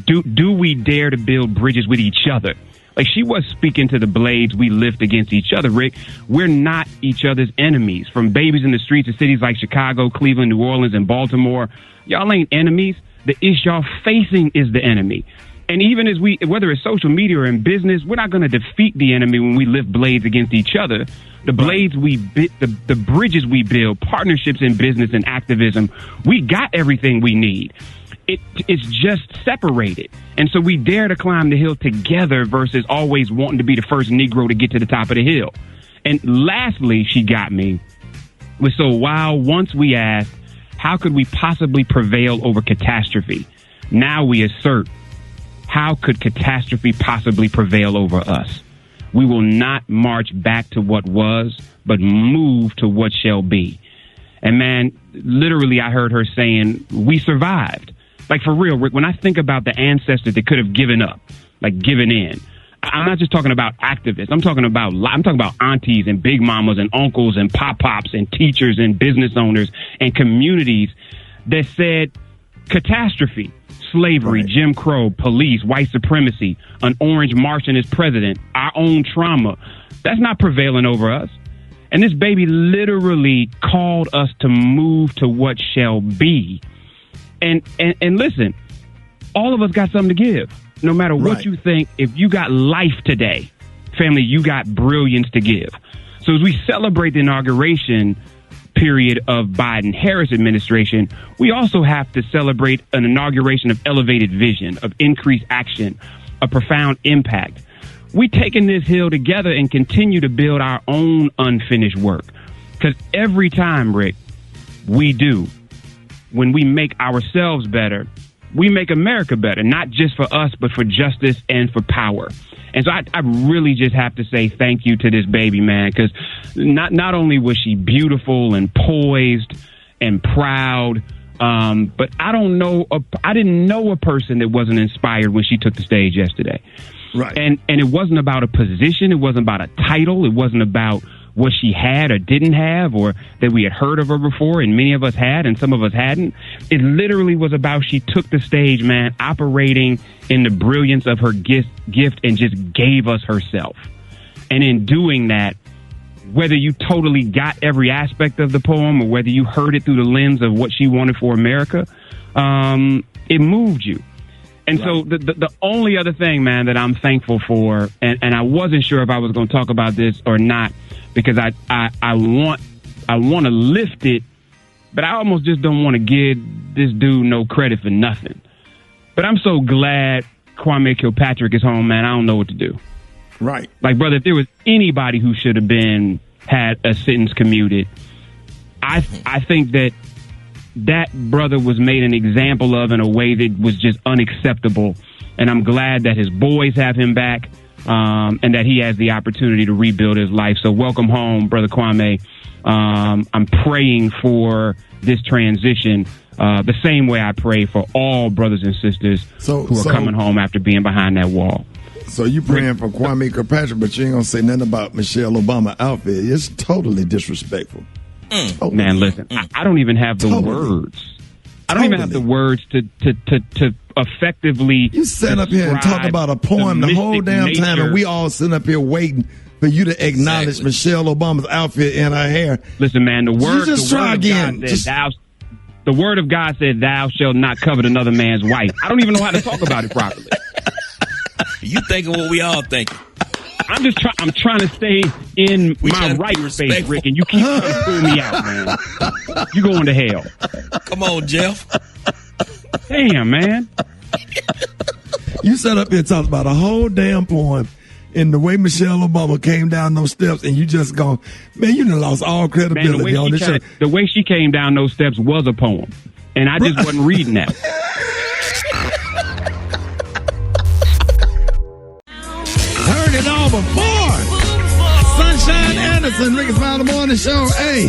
[SPEAKER 5] Do we dare to build bridges with each other? Like, she was speaking to the blades we lift against each other, Rick. We're not each other's enemies. From babies in the streets of cities like Chicago, Cleveland, New Orleans, and Baltimore, y'all ain't enemies. The issue y'all facing is the enemy. And even as whether it's social media or in business, we're not going to defeat the enemy when we lift blades against each other. The blades the bridges we build, partnerships in business and activism, we got everything we need. It's just separated. And so we dare to climb the hill together versus always wanting to be the first Negro to get to the top of the hill. And lastly, she got me with, so while once we asked, how could we possibly prevail over catastrophe? Now we assert, how could catastrophe possibly prevail over us? We will not march back to what was, but move to what shall be. And man, literally, I heard her saying, we survived. Like, for real, Rick, when I think about the ancestors that could have given up, like given in, I'm not just talking about activists. I'm talking about aunties and big mamas and uncles and pop-pops and teachers and business owners and communities that said catastrophe, slavery, Jim Crow, police, white supremacy, an orange Martian as president, our own trauma. That's not prevailing over us. And this baby literally called us to move to what shall be. And listen, all of us got something to give. No matter what you think, if you got life today, family, you got brilliance to give. So as we celebrate the inauguration period of Biden-Harris administration, we also have to celebrate an inauguration of elevated vision, of increased action, a profound impact. We taking this hill together and continue to build our own unfinished work. Because every time, Rick, we do, when we make ourselves better, we make America better, not just for us, but for justice and for power. And so I really just have to say thank you to this baby, man, because not only was she beautiful and poised and proud, but I didn't know a person that wasn't inspired when she took the stage yesterday. Right. And it wasn't about a position. It wasn't about a title. It wasn't about what she had or didn't have, or that we had heard of her before, and many of us had and some of us hadn't. It literally was about, she took the stage, man, operating in the brilliance of her gift and just gave us herself. And in doing that, whether you totally got every aspect of the poem or whether you heard it through the lens of what she wanted for America, it moved you. And so the only other thing, man, that I'm thankful for, and I wasn't sure if I was going to talk about this or not, because I want to lift it, but I almost just don't want to give this dude no credit for nothing. But I'm so glad Kwame Kilpatrick is home, man. I don't know what to do. Right. Like, brother, if there was anybody who should have had a sentence commuted, I think that brother was made an example of in a way that was just unacceptable. And I'm glad that his boys have him back, and that he has the opportunity to rebuild his life. So welcome home, Brother Kwame. I'm praying for this transition the same way I pray for all brothers and sisters who are coming home after being behind that wall.
[SPEAKER 8] So you praying for Kwame Kilpatrick, but you ain't going to say nothing about Michelle Obama outfit. It's totally disrespectful. Totally.
[SPEAKER 5] Man, listen, I don't even have the words. I don't even have the words to effectively.
[SPEAKER 8] You sit up here and talk about a poem the whole damn time, and we all sitting up here waiting for you to acknowledge Michelle Obama's outfit and her hair.
[SPEAKER 5] Listen, man, the word of God said, "Thou shalt not covet another man's wife." I don't even know how to talk about it properly.
[SPEAKER 15] You thinking what we all thinking?
[SPEAKER 5] I'm trying to stay in my right space, Rick, and you keep trying to pull me out, man. You going to hell.
[SPEAKER 15] Come on, Jeff.
[SPEAKER 5] Damn, man.
[SPEAKER 8] You sat up here and talked about a whole damn poem. And the way Michelle Obama came down those steps, and you just go, man, you done lost all credibility on this show.
[SPEAKER 5] The way she came down those steps was a poem, and I just wasn't reading that.
[SPEAKER 8] Heard it all before. Sunshine Anderson, Rickey Smiley Morning Show. Hey,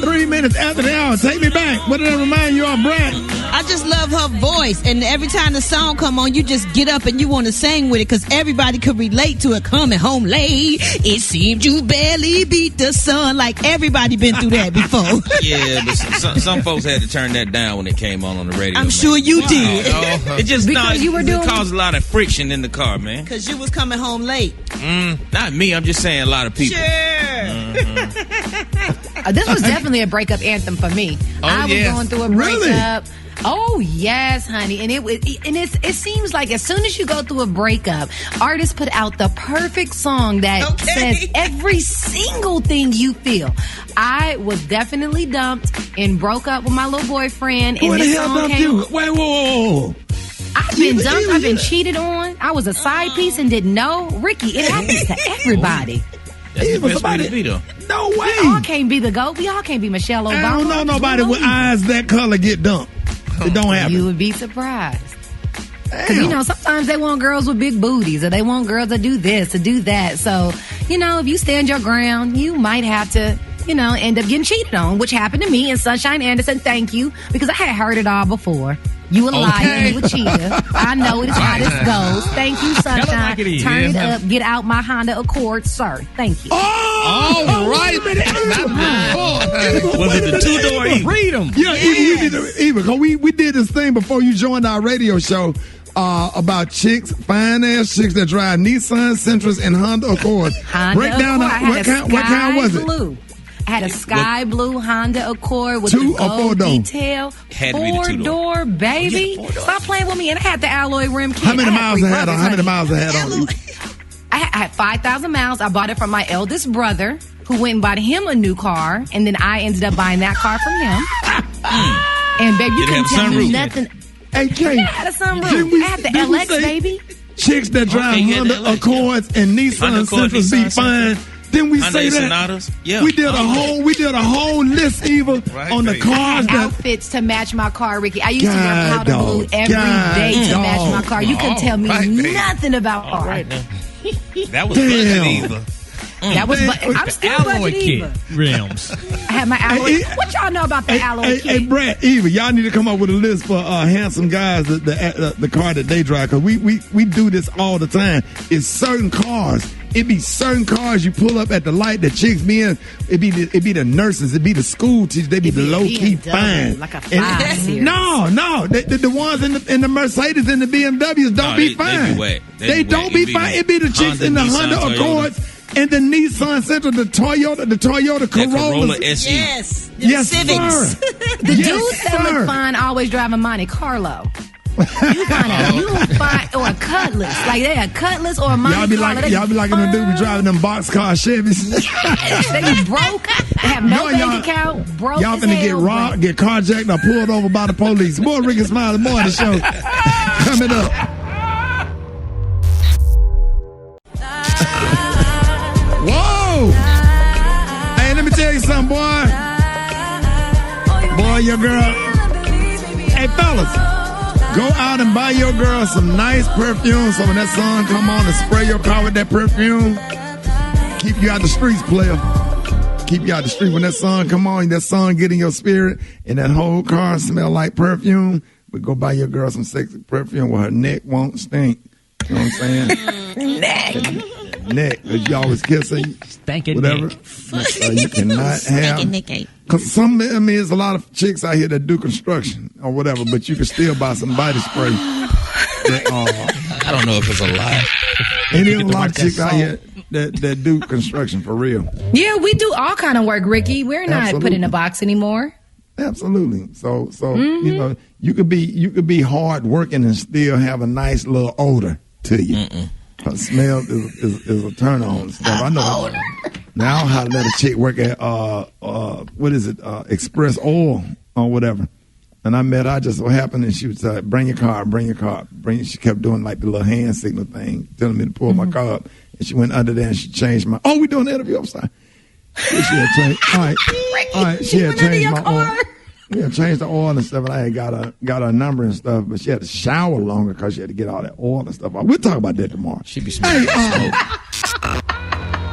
[SPEAKER 8] 3 minutes after the hour. Take me back. What did that remind you of, Brad?
[SPEAKER 11] I just love her voice, and every time the song come on, you just get up and you want to sing with it because everybody could relate to it. Coming home late, it seemed you barely beat the sun. Like everybody been through that before.
[SPEAKER 15] Yeah, but some folks had to turn that down when it came on the radio.
[SPEAKER 11] I'm sure you did.
[SPEAKER 15] It just
[SPEAKER 11] Because you were doing-
[SPEAKER 15] it caused a lot of friction in the car, man.
[SPEAKER 11] Because you was coming home late.
[SPEAKER 15] Not me. I'm just saying a lot of people.
[SPEAKER 1] This was definitely a breakup anthem for me. I was going through a breakup. Oh yes, honey, and it seems like as soon as you go through a breakup, artists put out the perfect song that says every single thing you feel. I was definitely dumped and broke up with my little boyfriend, and
[SPEAKER 8] Who the
[SPEAKER 1] this
[SPEAKER 8] hell
[SPEAKER 1] song
[SPEAKER 8] dumped
[SPEAKER 1] came.
[SPEAKER 8] you? Wait, whoa.
[SPEAKER 1] I've been dumped. I've been cheated on. I was a side piece and didn't know. Ricky, it happens to everybody.
[SPEAKER 15] That's the best way to be, though.
[SPEAKER 8] No way.
[SPEAKER 1] We all can't be the GOAT. We all can't be Michelle Obama.
[SPEAKER 8] I don't know nobody with eyes that color get dumped. It don't happen.
[SPEAKER 1] You would be surprised. Because, you know, sometimes they want girls with big booties or they want girls that do this or do that. So, you know, if you stand your ground, you might have to, you know, end up getting cheated on, which happened to me. And Sunshine Anderson, thank you, because I had heard it all before. You a liar, you a cheater. I know it is how this goes. Thank you, Sunshine. Turn it up, get out my Honda Accord, sir. Thank you.
[SPEAKER 8] All right.
[SPEAKER 15] Was it the two-door Eva?
[SPEAKER 8] Freedom. Yeah, Eva, because we did this thing before you joined our radio show about chicks, fine-ass chicks that drive Nissan Sentras and Honda Accords. Break down what kind was it?
[SPEAKER 1] Blue. I had a sky blue Honda Accord with
[SPEAKER 8] Two
[SPEAKER 1] the
[SPEAKER 8] or
[SPEAKER 1] gold
[SPEAKER 8] four door?
[SPEAKER 1] detail.
[SPEAKER 15] Had to be the two-door.
[SPEAKER 1] Four-door, baby. Stop playing with me. And I had the alloy rim kit.
[SPEAKER 8] How many
[SPEAKER 1] I
[SPEAKER 8] miles
[SPEAKER 1] three
[SPEAKER 8] I had
[SPEAKER 1] brothers,
[SPEAKER 8] on? How many
[SPEAKER 1] honey.
[SPEAKER 8] miles I had on?
[SPEAKER 1] I had 5,000 miles. I bought it from my eldest brother, who went and bought him a new car, and then I ended up buying that car from him. And baby, you
[SPEAKER 15] Did it
[SPEAKER 1] can
[SPEAKER 15] have a
[SPEAKER 1] tell me
[SPEAKER 15] sunroof?
[SPEAKER 1] nothing.
[SPEAKER 8] Hey, Jay,
[SPEAKER 1] Yeah, I had a sunroof. I had the
[SPEAKER 8] didn't we
[SPEAKER 1] LX,
[SPEAKER 8] say
[SPEAKER 1] baby.
[SPEAKER 8] Chicks that drive
[SPEAKER 15] Okay, yeah, the
[SPEAKER 8] Honda
[SPEAKER 15] LX,
[SPEAKER 8] Accords and Nissan
[SPEAKER 15] Honda Accord,
[SPEAKER 8] Sentras be
[SPEAKER 15] Nissan
[SPEAKER 8] fine. Didn't we
[SPEAKER 15] Hyundai
[SPEAKER 8] say that?
[SPEAKER 15] Sonatas? Yeah.
[SPEAKER 8] We did a whole list, Eva, on the cars that.
[SPEAKER 1] Outfits to match my car, Ricky. I used to wear
[SPEAKER 8] God,
[SPEAKER 1] powder blue
[SPEAKER 8] dog.
[SPEAKER 1] every
[SPEAKER 8] God,
[SPEAKER 1] day to
[SPEAKER 8] dog.
[SPEAKER 1] match my car. You couldn't tell me nothing about
[SPEAKER 15] All
[SPEAKER 1] cars.
[SPEAKER 15] right, now. That was
[SPEAKER 8] Damn.
[SPEAKER 15] budget Eva.
[SPEAKER 1] That was, I'm still
[SPEAKER 10] Alloy
[SPEAKER 1] budget
[SPEAKER 10] kit
[SPEAKER 1] Eva.
[SPEAKER 10] rims.
[SPEAKER 1] I had my alloy.
[SPEAKER 8] Hey,
[SPEAKER 1] What y'all know about the alloy
[SPEAKER 8] Hey,
[SPEAKER 1] kit?
[SPEAKER 8] Brad, Eva, y'all need to come up with a list for handsome guys, the car that they drive, because we do this all the time. It's certain cars. It be certain cars you pull up at the light that chicks be in. It be the nurses. It be the school teachers. They be the low key fine.
[SPEAKER 1] Like a 5 Series.
[SPEAKER 8] No, the ones in the Mercedes and the BMWs don't be fine.
[SPEAKER 15] They be whack.
[SPEAKER 8] They don't be fine. It be the chicks
[SPEAKER 15] Honda,
[SPEAKER 8] in the
[SPEAKER 15] Nissan,
[SPEAKER 8] Honda
[SPEAKER 15] Toyota.
[SPEAKER 8] Accords and the Nissan Sentra, the Toyota Corollas.
[SPEAKER 15] Corolla SE.
[SPEAKER 11] Yes.
[SPEAKER 8] Yes,
[SPEAKER 11] Civics.
[SPEAKER 8] sir.
[SPEAKER 1] The
[SPEAKER 8] Yes,
[SPEAKER 1] dudes that
[SPEAKER 8] sir.
[SPEAKER 1] look fine always driving Monte Carlo. You find or a Cutlass, like they a Cutlass or a Monte
[SPEAKER 8] Y'all be
[SPEAKER 1] Carlo.
[SPEAKER 8] like them dudes be driving them boxcar Chevys.
[SPEAKER 1] They be broke. They have no bank account. Broke.
[SPEAKER 8] Y'all
[SPEAKER 1] as
[SPEAKER 8] finna get
[SPEAKER 1] hell,
[SPEAKER 8] robbed, get carjacked, or pulled over by the police. More Rickey Smiley Morning Show coming up. Whoa! Hey, let me tell you something, boy. Boy, your girl. Hey, fellas, go out and buy your girl some nice perfume. So when that sun come on and spray your car with that perfume, keep you out the streets, player. Keep you out the street. When that sun come on, that sun get in your spirit, and that whole car smell like perfume. But go buy your girl some sexy perfume where her neck won't stink. You know what I'm saying? Neck. Because you always kiss her.
[SPEAKER 10] Stinking
[SPEAKER 8] whatever.
[SPEAKER 10] neck.
[SPEAKER 8] So you cannot have.
[SPEAKER 11] Stinking neck.
[SPEAKER 8] Cause there's a lot of chicks out here that do construction or whatever, but you can still buy some body spray.
[SPEAKER 15] I don't know if it's a lot.
[SPEAKER 8] And there's a lot of chicks out here that do construction for real.
[SPEAKER 1] Yeah, we do all kind of work, Ricky. We're not put in a box anymore.
[SPEAKER 8] Absolutely. So you know, you could be hard working and still have a nice little odor to you. Her smell is a turn on and stuff. I know. Now how to let a chick work at what is it? Express Oil or whatever. And I met her, I just so happened, and she was bring your car. She kept doing like the little hand signal thing, telling me to pull my car up. And she went under there and she changed my. Oh, we doing the interview. I'm sorry. Yeah, she had changed. All right. She had changed my oil. We had changed the oil and stuff, and I had got her number and stuff. But she had to shower longer because she had to get all that oil and stuff. We'll talk about that tomorrow.
[SPEAKER 15] She be smelling.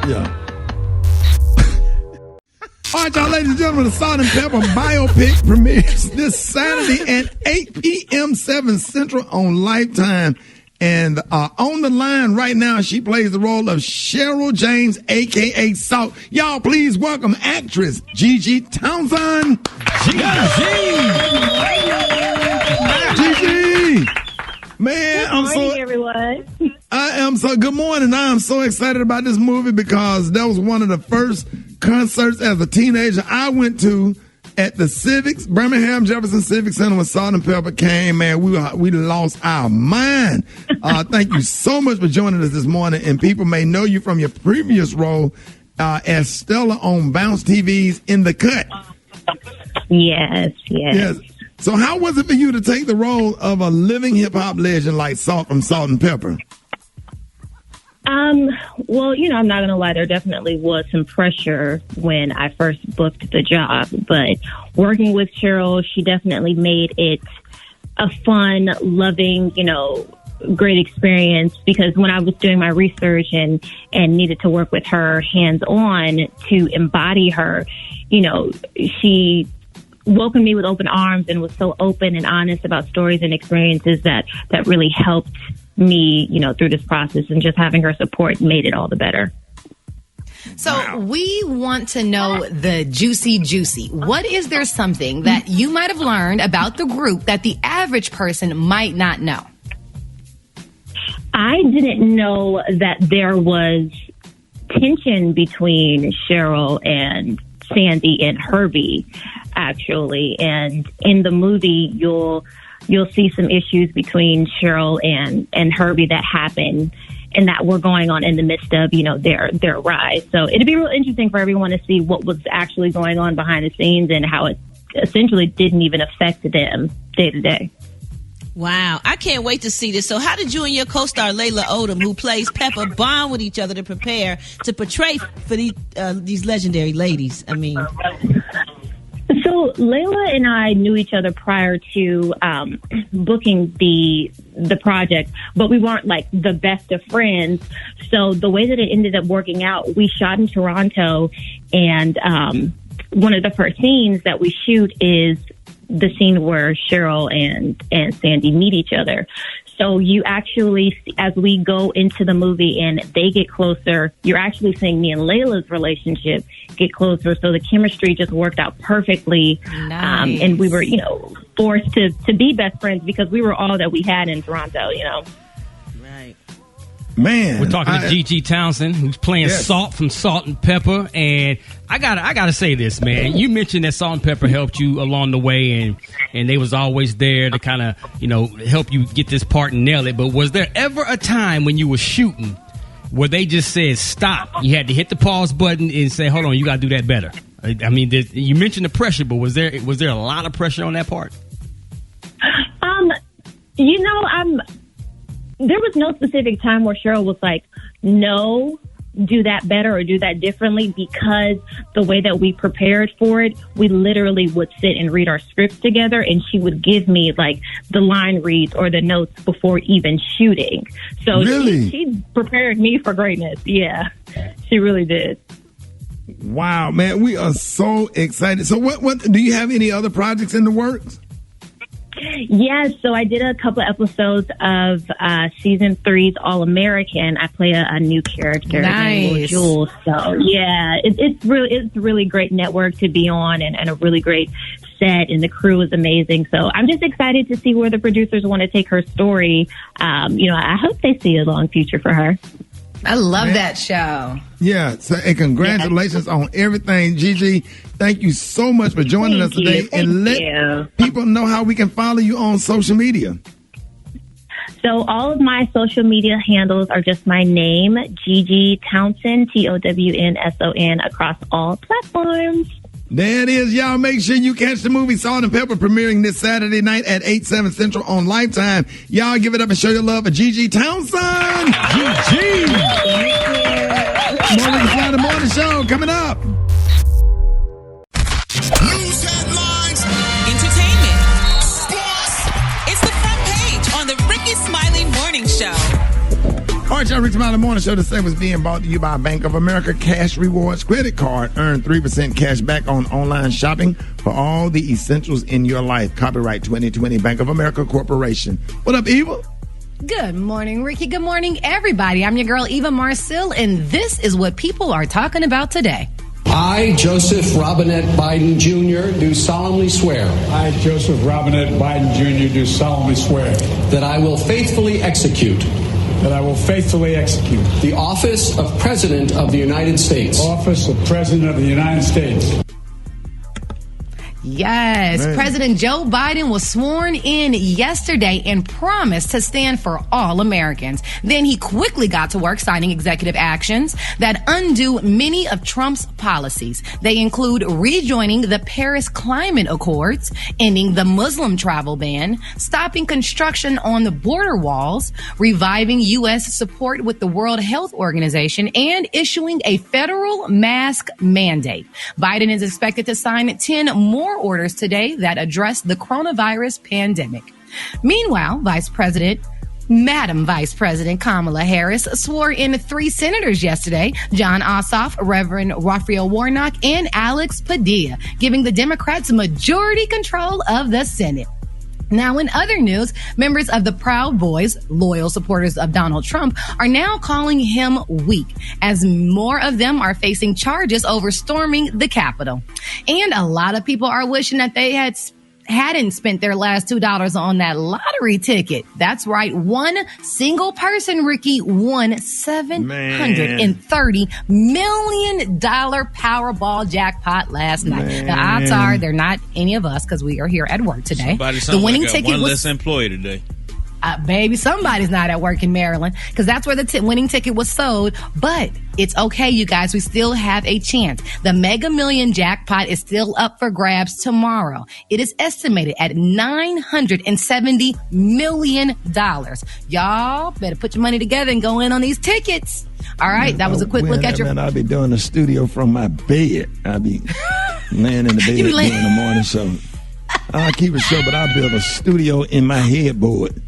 [SPEAKER 8] Yeah. All right, y'all, ladies and gentlemen, the Salt and Pepper biopic premieres this Saturday at 8 p.m. 7 Central on Lifetime. And on the line right now, she plays the role of Cheryl James, a.k.a. Salt. Y'all, please welcome actress Gigi Townsend. Gigi! Man,
[SPEAKER 18] good morning, everyone.
[SPEAKER 8] Good morning. I am so excited about this movie because that was one of the first concerts as a teenager I went to at the Civics, Birmingham Jefferson Civic Center when Salt and Pepper came. Man, we lost our mind. Thank you so much for joining us this morning. And people may know you from your previous role as Stella on Bounce TV's In the Cut.
[SPEAKER 18] Yes.
[SPEAKER 8] So how was it for you to take the role of a living hip-hop legend like Salt from Salt and Pepper?
[SPEAKER 18] Well, I'm not going to lie. There definitely was some pressure when I first booked the job. But working with Cheryl, she definitely made it a fun, loving, great experience. Because when I was doing my research and needed to work with her hands-on to embody her, she welcomed me with open arms and was so open and honest about stories and experiences that really helped me, through this process, and just having her support made it all the better.
[SPEAKER 1] So we want to know the juicy. What is there something that you might have learned about the group that the average person might not know?
[SPEAKER 18] I didn't know that there was tension between Cheryl and Sandy and Herbie, actually. And in the movie, you'll see some issues between Cheryl and Herbie that happen and that were going on in the midst of, their rise. So it'd be real interesting for everyone to see what was actually going on behind the scenes and how it essentially didn't even affect them day to day.
[SPEAKER 11] Wow, I can't wait to see this. So how did you and your co-star Layla Odom, who plays Pepper, bond with each other to prepare to portray for these legendary ladies? I mean...
[SPEAKER 18] So Layla and I knew each other prior to booking the project, but we weren't like the best of friends. So the way that it ended up working out, we shot in Toronto, and one of the first scenes that we shoot is the scene where Cheryl and Sandy meet each other. So you actually, as we go into the movie and they get closer, you're actually seeing me and Layla's relationship get closer. So the chemistry just worked out perfectly.
[SPEAKER 1] Nice.
[SPEAKER 18] And we were, forced to be best friends because we were all that we had in Toronto,
[SPEAKER 11] Right.
[SPEAKER 8] Man,
[SPEAKER 10] we're talking to Gigi Townsend, who's playing Salt from Salt and Pepper. And I gotta say this, man. You mentioned that Salt and Pepper helped you along the way, and they was always there to kind of, help you get this part and nail it. But was there ever a time when you were shooting where they just said stop? You had to hit the pause button and say, hold on, you gotta do that better. I mean, you mentioned the pressure, but was there a lot of pressure on that part?
[SPEAKER 18] There was no specific time where Cheryl was like, no, do that better or do that differently, because the way that we prepared for it, we literally would sit and read our scripts together, and she would give me like the line reads or the notes before even shooting. So
[SPEAKER 8] really?
[SPEAKER 18] she prepared me for greatness. Yeah, she really did.
[SPEAKER 8] Wow, man, we are so excited. So what do you have any other projects in the works?
[SPEAKER 18] Yes, so I did a couple episodes of season 3's All American. I play a new character named Jules. So yeah, it's really great network to be on, and a really great set, and the crew is amazing. So I'm just excited to see where the producers want to take her story. I hope they see a long future for her.
[SPEAKER 1] I love that show.
[SPEAKER 8] Yeah, and congratulations on everything, Gigi. Thank you so much for joining us today. And let people know how we can follow you on social media.
[SPEAKER 18] So all of my social media handles are just my name, Gigi Townsend, TOWNSON, across all platforms.
[SPEAKER 8] There it is, y'all. Make sure you catch the movie Salt and Pepper premiering this Saturday night at 8/7 Central on Lifetime. Y'all give it up and show your love for Gigi Townsend. Gigi! The morning show coming up.
[SPEAKER 2] News headlines, entertainment, sports. It's the front page on the Rickey Smiley Morning Show.
[SPEAKER 8] All right, y'all, Rickey Smiley Morning Show. This segment was being brought to you by Bank of America Cash Rewards Credit Card. Earn 3% cash back on online shopping for all the essentials in your life. Copyright 2020, Bank of America Corporation. What up, Eva?
[SPEAKER 1] Good morning, Ricky. Good morning, everybody. I'm your girl, Eva Marcille, and this is what people are talking about today.
[SPEAKER 6] I, Joseph Robinette Biden Jr., do solemnly swear.
[SPEAKER 20] I, Joseph Robinette Biden Jr., do solemnly swear.
[SPEAKER 6] That I will faithfully execute.
[SPEAKER 20] That I will faithfully execute.
[SPEAKER 6] The office of President of the United States.
[SPEAKER 20] Office of President of the United States.
[SPEAKER 1] Yes,
[SPEAKER 8] Man.
[SPEAKER 1] President Joe Biden was sworn in yesterday and promised to stand for all Americans. Then he quickly got to work signing executive actions that undo many of Trump's policies. They include rejoining the Paris Climate Accords, ending the Muslim travel ban, stopping construction on the border walls, reviving U.S. support with the World Health Organization, and issuing a federal mask mandate. Biden is expected to sign 10 more orders today that address the coronavirus pandemic. Meanwhile, Madam Vice President Kamala Harris swore in 3 senators yesterday, John Ossoff, Reverend Raphael Warnock, and Alex Padilla, giving the Democrats majority control of the Senate. Now, in other news, members of the Proud Boys, loyal supporters of Donald Trump, are now calling him weak, as more of them are facing charges over storming the Capitol. And a lot of people are wishing that they hadn't spent their last $2 on that lottery ticket. That's right. One single person, Ricky, won $730 million Powerball jackpot last night. The odds are they're not any of us because we are here at work today. The winning ticket
[SPEAKER 15] one
[SPEAKER 1] was
[SPEAKER 15] less employee today.
[SPEAKER 1] Baby, somebody's not at work in Maryland because that's where the winning ticket was sold. But it's okay, you guys. We still have a chance. The Mega Million jackpot is still up for grabs tomorrow. It is estimated at $970 million. Y'all better put your money together and go in on these tickets. All right, that was a quick look at your...
[SPEAKER 8] I'll be doing the studio from my bed. I'll be laying in the bed doing the morning show. I'll keep it short, but I'll build a studio in my headboard.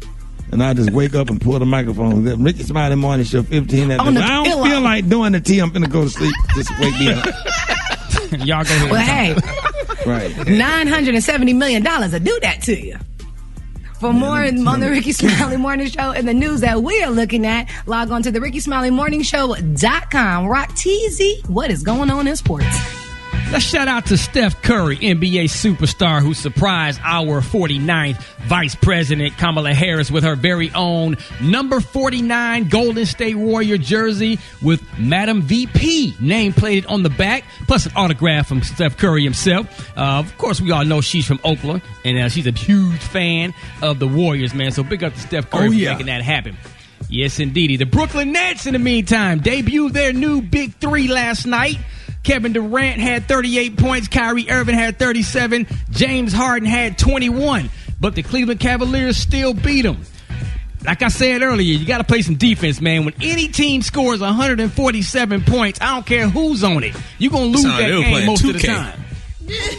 [SPEAKER 8] And I just wake up and pull the microphone. Rickey Smiley Morning Show 15 at I don't feel like doing the tea. I'm finna go to sleep. Just wake me up.
[SPEAKER 10] Y'all go ahead.
[SPEAKER 1] Well, hey.
[SPEAKER 8] Right.
[SPEAKER 1] $970 million to do that to you. For more on the Rickey Smiley Morning Show and the news that we are looking at, log on to the RickeySmileyMorningShow.com. Rock TZ, what is going on in sports?
[SPEAKER 10] Let's shout out to Steph Curry, NBA superstar, who surprised our 49th Vice President Kamala Harris with her very own number 49 Golden State Warrior jersey with Madam VP nameplated on the back, plus an autograph from Steph Curry himself. Of course, we all know she's from Oakland, and she's a huge fan of the Warriors, man. So big up to Steph Curry for making that happen. Yes, indeedy. The Brooklyn Nets, in the meantime, debuted their new Big Three last night. Kevin Durant had 38 points. Kyrie Irving had 37. James Harden had 21. But the Cleveland Cavaliers still beat them. Like I said earlier, you got to play some defense, man. When any team scores 147 points, I don't care who's on it, you're going to lose that game most of the time.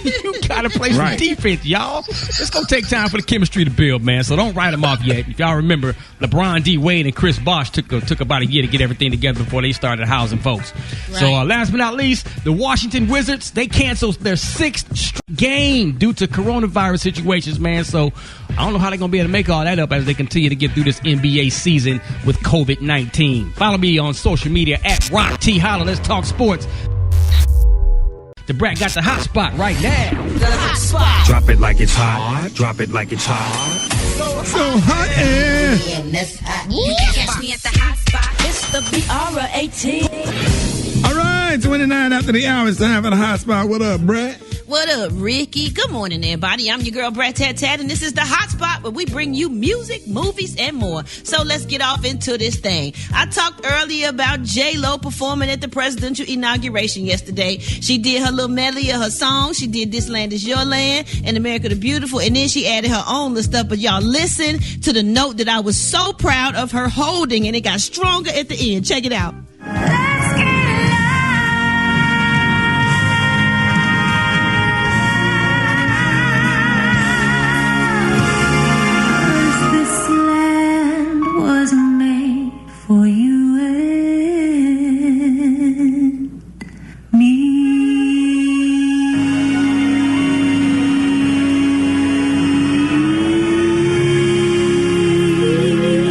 [SPEAKER 10] You got to play some defense, y'all. It's going to take time for the chemistry to build, man. So don't write them off yet. If y'all remember, LeBron D. Wade and Chris Bosh took about a year to get everything together before they started housing folks. Right. So last but not least, the Washington Wizards, they canceled their 6th game due to coronavirus situations, man. So I don't know how they're going to be able to make all that up as they continue to get through this NBA season with COVID-19. Follow me on social media at Rock T. Holla. Let's talk sports. The Brat got the hot spot right now.
[SPEAKER 13] The hot spot.
[SPEAKER 9] Drop it like it's hot. Drop it like it's hot.
[SPEAKER 8] So hot air.
[SPEAKER 13] You can catch me at the hot spot. It's the BR18.
[SPEAKER 8] All right, 29 after the hour. It's time for the hot spot. What up, Brat?
[SPEAKER 11] What up, Ricky? Good morning, everybody. I'm your girl, Brat Tat Tat, and this is the Hot Spot where we bring you music, movies, and more. So let's get off into this thing. I talked earlier about J-Lo performing at the presidential inauguration yesterday. She did her little medley of her songs. She did This Land Is Your Land and America the Beautiful, and then she added her own little stuff. But y'all listen to the note that I was so proud of her holding, and it got stronger at the end. Check it out.
[SPEAKER 13] Was made for you and me.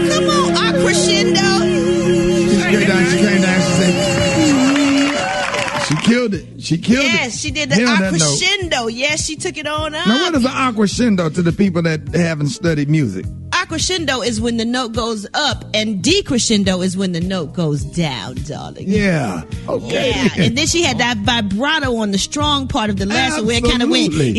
[SPEAKER 11] Come on, our crescendo.
[SPEAKER 8] She came down, she said, she killed it. She killed it.
[SPEAKER 11] Yes, she did the crescendo. Yes, she took it on up.
[SPEAKER 8] Now, what is an crescendo to the people that haven't studied music?
[SPEAKER 11] Crescendo is when the note goes up, and decrescendo is when the note goes down, darling.
[SPEAKER 8] Yeah. Okay.
[SPEAKER 11] Yeah. And then she had that vibrato on the strong part of the last one where it kind of went. Yeah.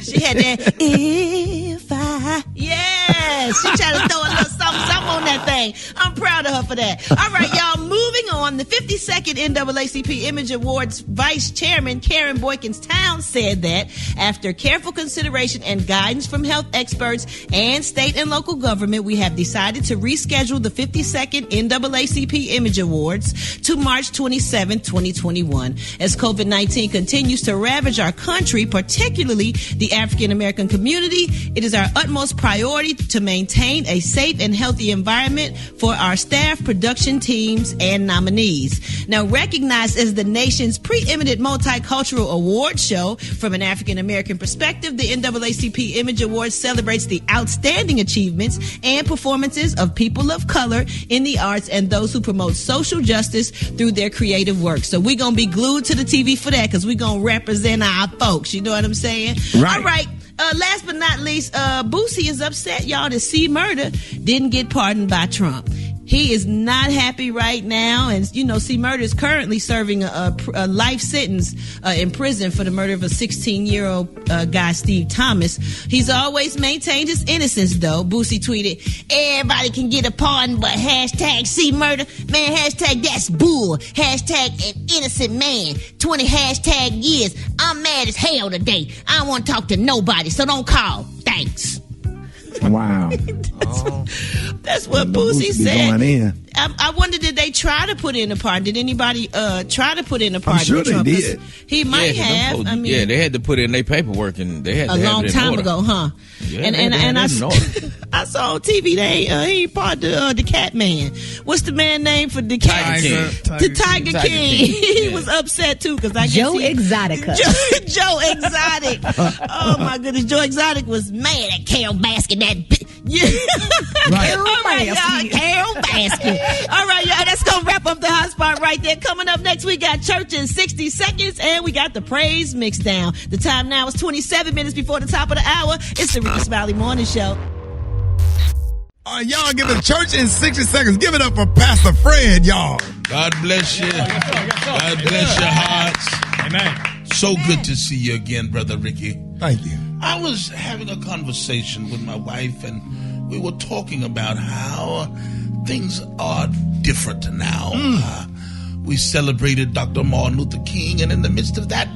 [SPEAKER 11] She had that. If I. Yeah. She tried to throw a little something on that thing. I'm proud of her for that. All right, y'all. Moving on. The 52nd NAACP Image Awards Vice Chairman Karen Boykins Towns said that after careful consideration and guidance from health experts and state and local government, we have decided to reschedule the 52nd NAACP Image Awards to March 27, 2021. As COVID-19 continues to ravage our country, particularly the African American community, it is our utmost priority to maintain a safe and healthy environment for our staff, production teams, and nominees. Now, recognized as the nation's preeminent multicultural award show from an African American perspective, the NAACP Image Awards celebrates the outstanding achievements and performances of people of color in the arts and those who promote social justice through their creative work. So we're going to be glued to the TV for that because we're going to represent our folks. You know what I'm saying?
[SPEAKER 8] Right.
[SPEAKER 11] All right. Last but not least, Boosie is upset, y'all, that C. Murder didn't get pardoned by Trump. He is not happy right now. And, you know, C. Murder is currently serving a life sentence in prison for the murder of a 16-year-old guy, Steve Thomas. He's always maintained his innocence, though. Boosie tweeted, everybody can get a pardon, but hashtag C. Murder. Man, hashtag that's bull. Hashtag an innocent man. 20 hashtag years. I'm mad as hell today. I don't want to talk to nobody, so don't call. Thanks.
[SPEAKER 8] Wow.
[SPEAKER 11] That's what Boosie said. I wonder, did they try to put in a pardon? Did anybody try to put in a pardon?
[SPEAKER 15] I'm sure
[SPEAKER 11] Trump?
[SPEAKER 15] they did.
[SPEAKER 11] He might have. I mean,
[SPEAKER 15] yeah, they had to put in their paperwork, and they had to
[SPEAKER 11] a
[SPEAKER 15] have
[SPEAKER 11] long
[SPEAKER 15] it in
[SPEAKER 11] time
[SPEAKER 15] order.
[SPEAKER 11] ago, huh?
[SPEAKER 15] Yeah,
[SPEAKER 11] and I saw on TV he pardoned the Cat Man. What's the man name for the cat? The Tiger King. He was upset too because I guess
[SPEAKER 1] Joe Exotica.
[SPEAKER 11] Joe Exotic. Oh my goodness, Joe Exotic was mad at Carol Baskin. All right, y'all. Carol Baskin. All right, y'all. That's gonna wrap up the hot spot right there. Coming up next, we got church in 60 seconds, and we got the praise mix down. The time now is 27 minutes before the top of the hour. It's the Rickey Smiley Morning Show.
[SPEAKER 8] Y'all give it church in 60 seconds. Give it up for Pastor Fred, y'all.
[SPEAKER 14] God bless you. God bless your hearts. Amen. So good to see you again, Brother Ricky.
[SPEAKER 8] Thank you.
[SPEAKER 14] I was having a conversation with my wife, and we were talking about how things are different now. We celebrated Dr. Martin Luther King, and in the midst of that,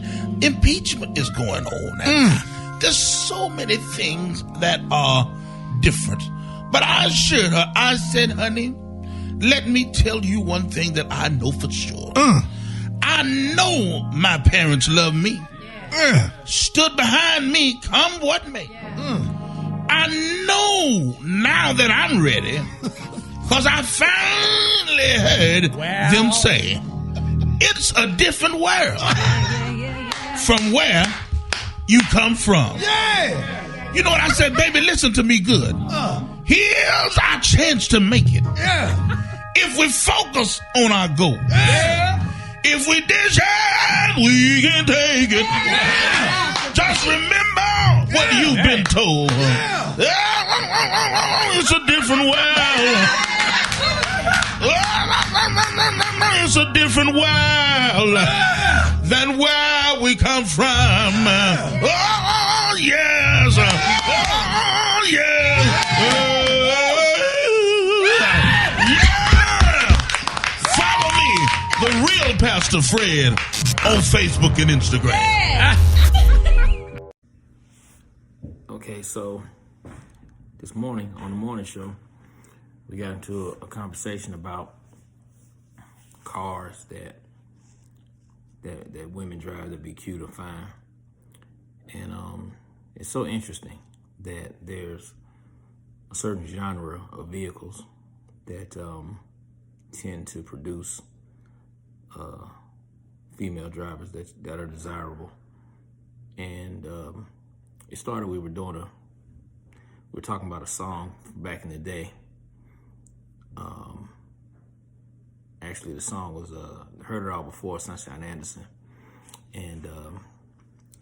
[SPEAKER 14] impeachment is going on. And there's so many things that are different. But I assured her, I said, honey, let me tell you one thing that I know for sure. I know my parents love me. Stood behind me, come what may. I know now that I'm ready, because I finally heard them say, it's a different world from where you come from. You know what I said, baby, listen to me good. Here's our chance to make it. If we focus on our goal. If we decide we can take it. Just remember what you've been told. It's a different world. It's a different world than where we come from. Oh, yes. Oh, yes. Yeah. Follow me, the real Pastor Fred, on Facebook and Instagram.
[SPEAKER 7] Okay, so this morning on the morning show, we got into a conversation about cars that women drive to be cute or fine, and it's so interesting that there's a certain genre of vehicles that tend to produce female drivers that are desirable, and it started. We were talking about a song back in the day. Actually, the song was Heard It All Before, Sunshine Anderson, and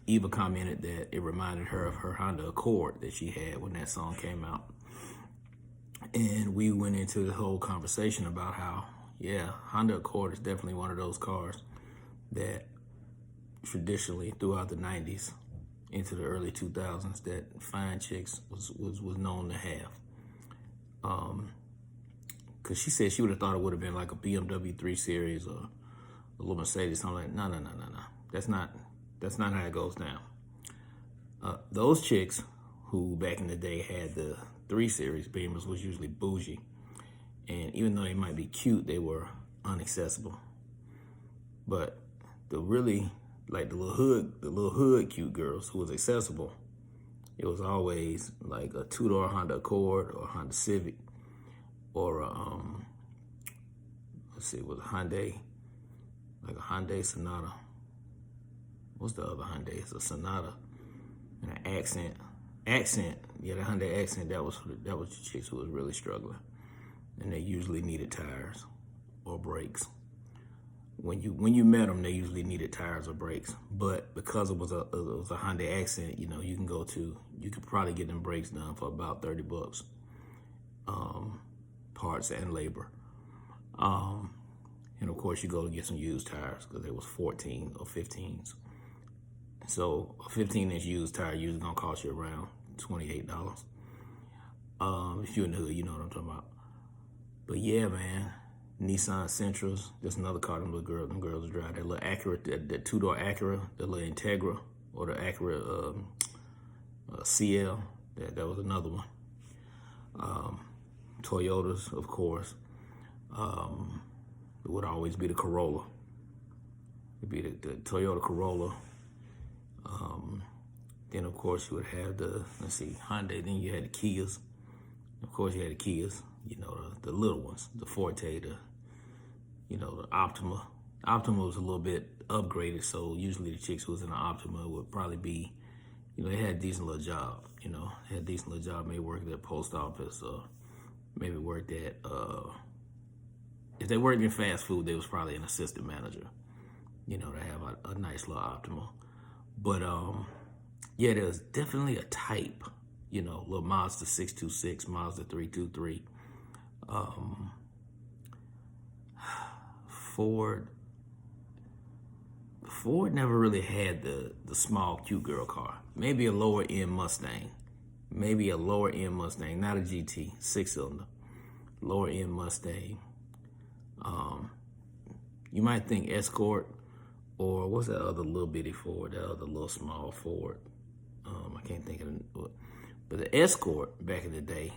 [SPEAKER 7] Eva commented that it reminded her of her Honda Accord that she had when that song came out. And we went into the whole conversation about how, yeah, Honda Accord is definitely one of those cars that traditionally throughout the 90s into the early 2000s that fine chicks was known to have. Because she said she would have thought it would have been like a BMW 3 Series or a little Mercedes. I'm like, no. That's not how it goes down. Those chicks who back in the day had the 3 Series Beamers was usually bougie. And even though they might be cute, they were inaccessible. But the really, like the little hood cute girls who was accessible, it was always like a 2-door Honda Accord or a Honda Civic or it was a Hyundai, like a Hyundai Sonata. What's the other Hyundai? It's a Sonata and an Accent. Yeah, the Hyundai Accent, that was the chicks who was really struggling. And they usually needed tires or brakes. When you met them, they usually needed tires or brakes. But because it was a Hyundai Accent, you could probably get them brakes done for about $30. Parts and labor. And of course you go to get some used tires because they was 14 or 15s. So a 15-inch used tire usually gonna cost you around $28. If you're in the hood, you know what I'm talking about. But yeah, man, Nissan Sentras, just another car them girls drive. That little Acura, that 2-door Acura, the little Integra, or the Acura CL, that was another one. Toyotas, of course. It would always be the Corolla. It'd be the Toyota Corolla. Then, of course, you would have Hyundai. Then you had the Kias. Of course, you had the Kias, the little ones, the Forte, the Optima. Optima was a little bit upgraded, so usually the chicks who was in the Optima would probably be, they had a decent little job, maybe worked at the post office, or maybe worked at, if they worked in fast food, they was probably an assistant manager, to have a nice little Optima. But, yeah, there's definitely a type, little Mazda 626, Mazda 323, Ford never really had the small, cute girl car. Maybe a lower-end Mustang. Not a GT, 6-cylinder. Lower-end Mustang. You might think Escort, or what's that other little bitty Ford, that other little small Ford? I can't think of it. But the Escort, back in the day,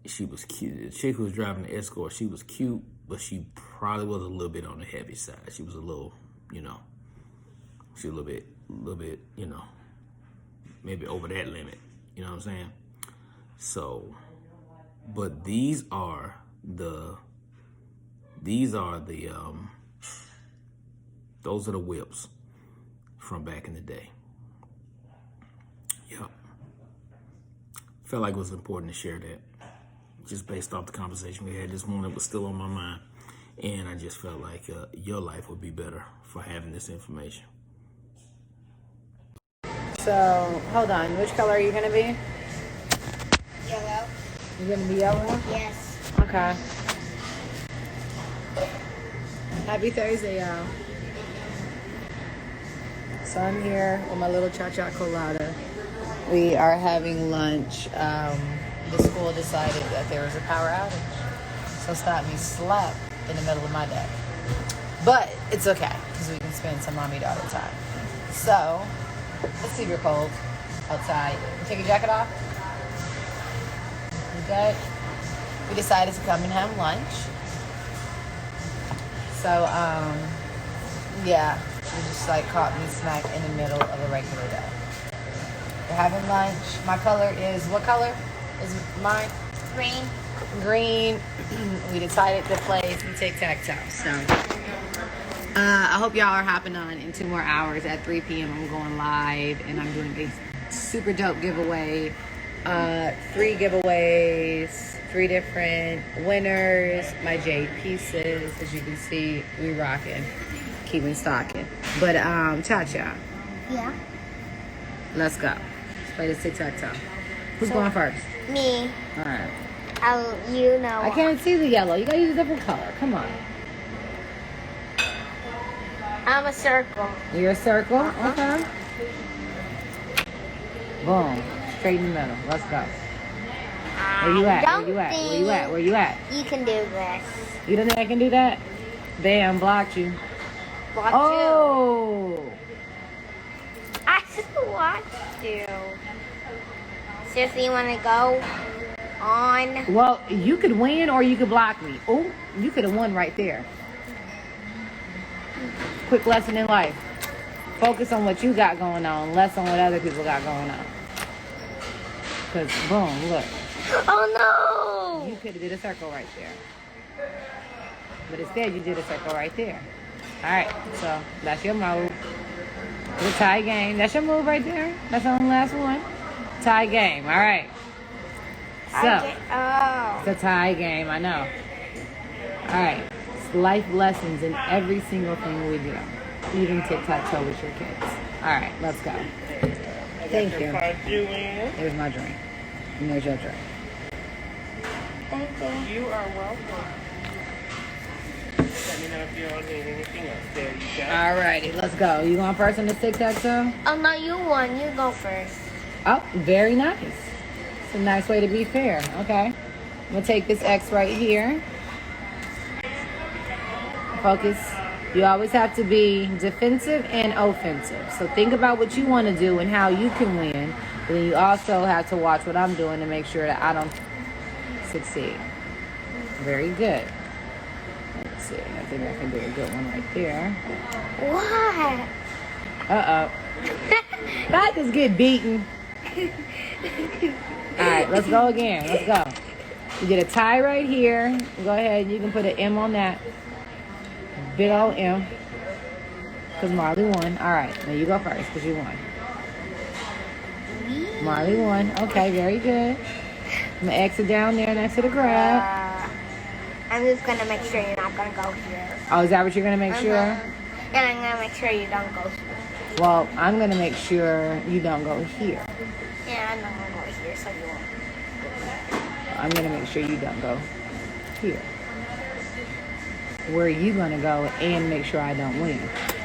[SPEAKER 7] she was cute. The chick who was driving the Escort, she was cute, but she probably was a little bit on the heavy side. She was a little, she was a little bit, maybe over that limit. You know what I'm saying? So, but these are the those are the whips from back in the day. Yep. Felt like it was important to share that. Just based off the conversation we had this morning, it was still on my mind. And I just felt like your life would be better for having this information.
[SPEAKER 1] So, hold on. Which color are you going to be?
[SPEAKER 16] Yellow.
[SPEAKER 1] You're going to be yellow?
[SPEAKER 16] Yes.
[SPEAKER 1] Okay. Happy Thursday, y'all. So I'm here with my little cha-cha colada. We are having lunch. The school decided that there was a power outage. So Stopped slept in the middle of my day. But it's okay, because we can spend some mommy-daughter time. So, let's see if you're cold outside. You take your jacket off? You good? We decided to come and have lunch. So, yeah, we just like caught me smack in the middle of a regular day. We're having lunch. My color is, what color is mine?
[SPEAKER 16] Green.
[SPEAKER 1] Green. We decided to play some tic-tac-toe. So, I hope y'all are hopping on in 2 more hours. At 3 p.m. I'm going live, and I'm doing a super dope giveaway. 3 giveaways, 3 different winners. My jade pieces, as you can see, we rocking, keeping stocking. But Cha-Cha.
[SPEAKER 16] Yeah.
[SPEAKER 1] Let's go. Let's play this tic-tac-toe. Who's going first?
[SPEAKER 16] Me.
[SPEAKER 1] All right.
[SPEAKER 16] You know.
[SPEAKER 1] I can't see the yellow. You gotta use a different color. Come on.
[SPEAKER 16] I'm a circle.
[SPEAKER 1] You're a circle? Okay. Boom. Straight in the middle. Let's go. Where you at? Where you at? Where you at? Where you at?
[SPEAKER 16] You can do this.
[SPEAKER 1] You don't think I can do that? Bam, blocked you.
[SPEAKER 16] Blocked
[SPEAKER 1] you.
[SPEAKER 16] I just watched you. Seriously, you want to go on?
[SPEAKER 1] Well, you could win or you could block me. Oh, you could have won right there. Quick lesson in life. Focus on what you got going on, less on what other people got going on. Because, boom, look.
[SPEAKER 16] Oh, no.
[SPEAKER 1] You could have did a circle right there. But instead, you did a circle right there. All right, so that's your move. The tie game. That's your move right there. That's on the last one. Tie game. All right. So, it's a tie game. I know. All right. It's life lessons in every single thing we do. Even tic-tac-toe with your kids. All right, let's go. Thank you. Here's my drink. And there's your drink.
[SPEAKER 16] Thank you.
[SPEAKER 17] You are welcome. Let me know if you don't need anything else. There you go.
[SPEAKER 1] All righty, let's go. You going first on the tic-tac-toe?
[SPEAKER 16] Oh, no, you won. You go first.
[SPEAKER 1] Oh, very nice. It's a nice way to be fair. Okay. I'm going to take this X right here. Focus. You always have to be defensive and offensive. So think about what you want to do and how you can win. But then you also have to watch what I'm doing to make sure that I don't succeed. Very good. Let's see. I think I can do a good one right there.
[SPEAKER 16] What?
[SPEAKER 1] Uh-oh. I just get beaten. All right, let's go again. Let's go. You get a tie right here. Go ahead. You can put an M on that. Big old M. Because Marley won. All right. Now you go first because you won. Marley won. Okay, very good. I'm going to exit down there next to the grab.
[SPEAKER 16] I'm just going to make sure you're not going to go here.
[SPEAKER 1] Oh, is that what you're going to make sure?
[SPEAKER 16] And I'm going to make sure you don't go here.
[SPEAKER 1] Well, I'm going to make sure you don't go here.
[SPEAKER 16] Yeah, I'm not going to go here, so you won't.
[SPEAKER 1] I'm going to make sure you don't go here. Where are you going to go and make sure I don't win?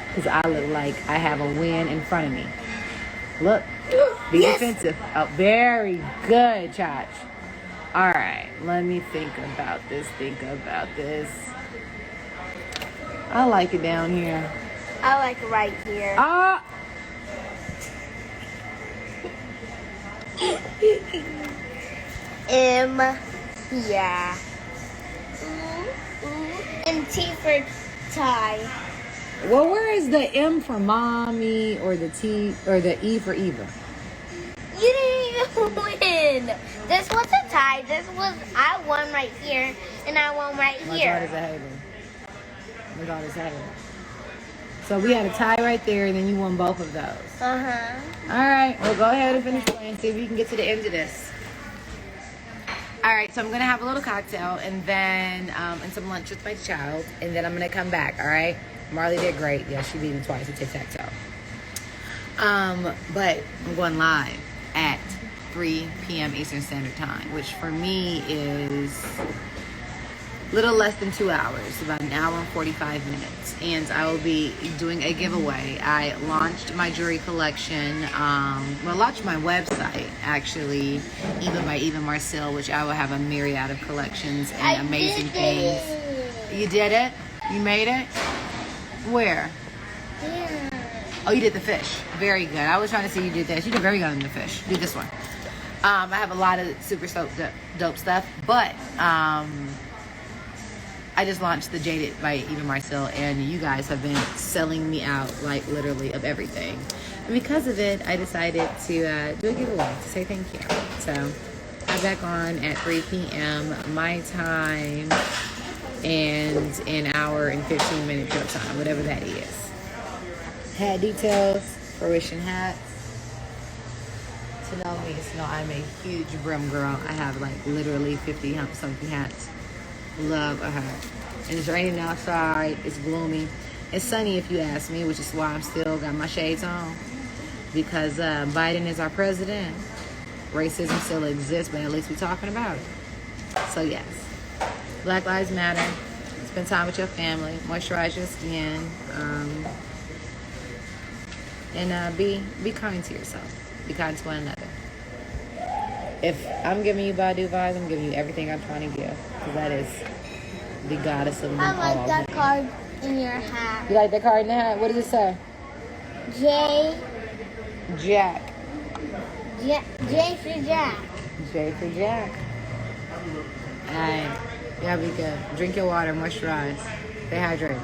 [SPEAKER 1] Because I look like I have a win in front of me. Look. Be defensive. Oh, very good, Chach. All right. Let me think about this. I like it down here.
[SPEAKER 16] I like it right here.
[SPEAKER 1] Ah!
[SPEAKER 16] Yeah. And T for tie.
[SPEAKER 1] Well, where is the M for mommy or the T or the E for Eva?
[SPEAKER 16] You didn't even win. This was a tie. I won right here, and I won right here.
[SPEAKER 1] My daughter's a hater. So we had a tie right there, and then you won both of those.
[SPEAKER 16] Uh-huh.
[SPEAKER 1] All right. Well, go ahead and finish playing. See if you can get to the end of this. All right. So I'm going to have a little cocktail and then and some lunch with my child, and then I'm going to come back. All right. Marley did great. Yeah, she beat me twice at tic-tac-toe. But I'm going live at 3 p.m. Eastern Standard Time, which for me is little less than 2 hours, about an hour and 45 minutes. And I will be doing a giveaway. I launched my jewelry collection, launched my website, actually, Eva by Eva Marcel, which I will have a myriad of collections and amazing things. You did it? You made it? Where?
[SPEAKER 16] Yeah.
[SPEAKER 1] Oh, you did the fish. Very good. I was trying to see you did this. You did very good on the fish. Do this one. I have a lot of super dope stuff, but I just launched the Jaded by Eva Marcel, and you guys have been selling me out, like, literally of everything. And because of it, I decided to do a giveaway to say thank you. So I'm back on at 3 p.m. my time and an hour and 15-minute your time, whatever that is. Hat details, fruition hats. To know me is to know I'm a huge brim girl. I have like literally 50 something hats. Love a hat. And it's raining outside. It's gloomy. It's sunny if you ask me, which is why I'm still got my shades on. Because Biden is our president. Racism still exists, but at least we're talking about it. So yes, Black Lives Matter. Spend time with your family. Moisturize your skin. And be kind to yourself. Be kind to one another. If I'm giving you Badu vibes, I'm giving you everything I'm trying to give. Because that is the goddess of them all.
[SPEAKER 16] I like that card in your hat.
[SPEAKER 1] You like that card in the hat? What does it say?
[SPEAKER 16] J.
[SPEAKER 1] Jack.
[SPEAKER 16] J for Jack.
[SPEAKER 1] J for Jack. Alright. Y'all be good. Drink your water, moisturize. Stay hydrated.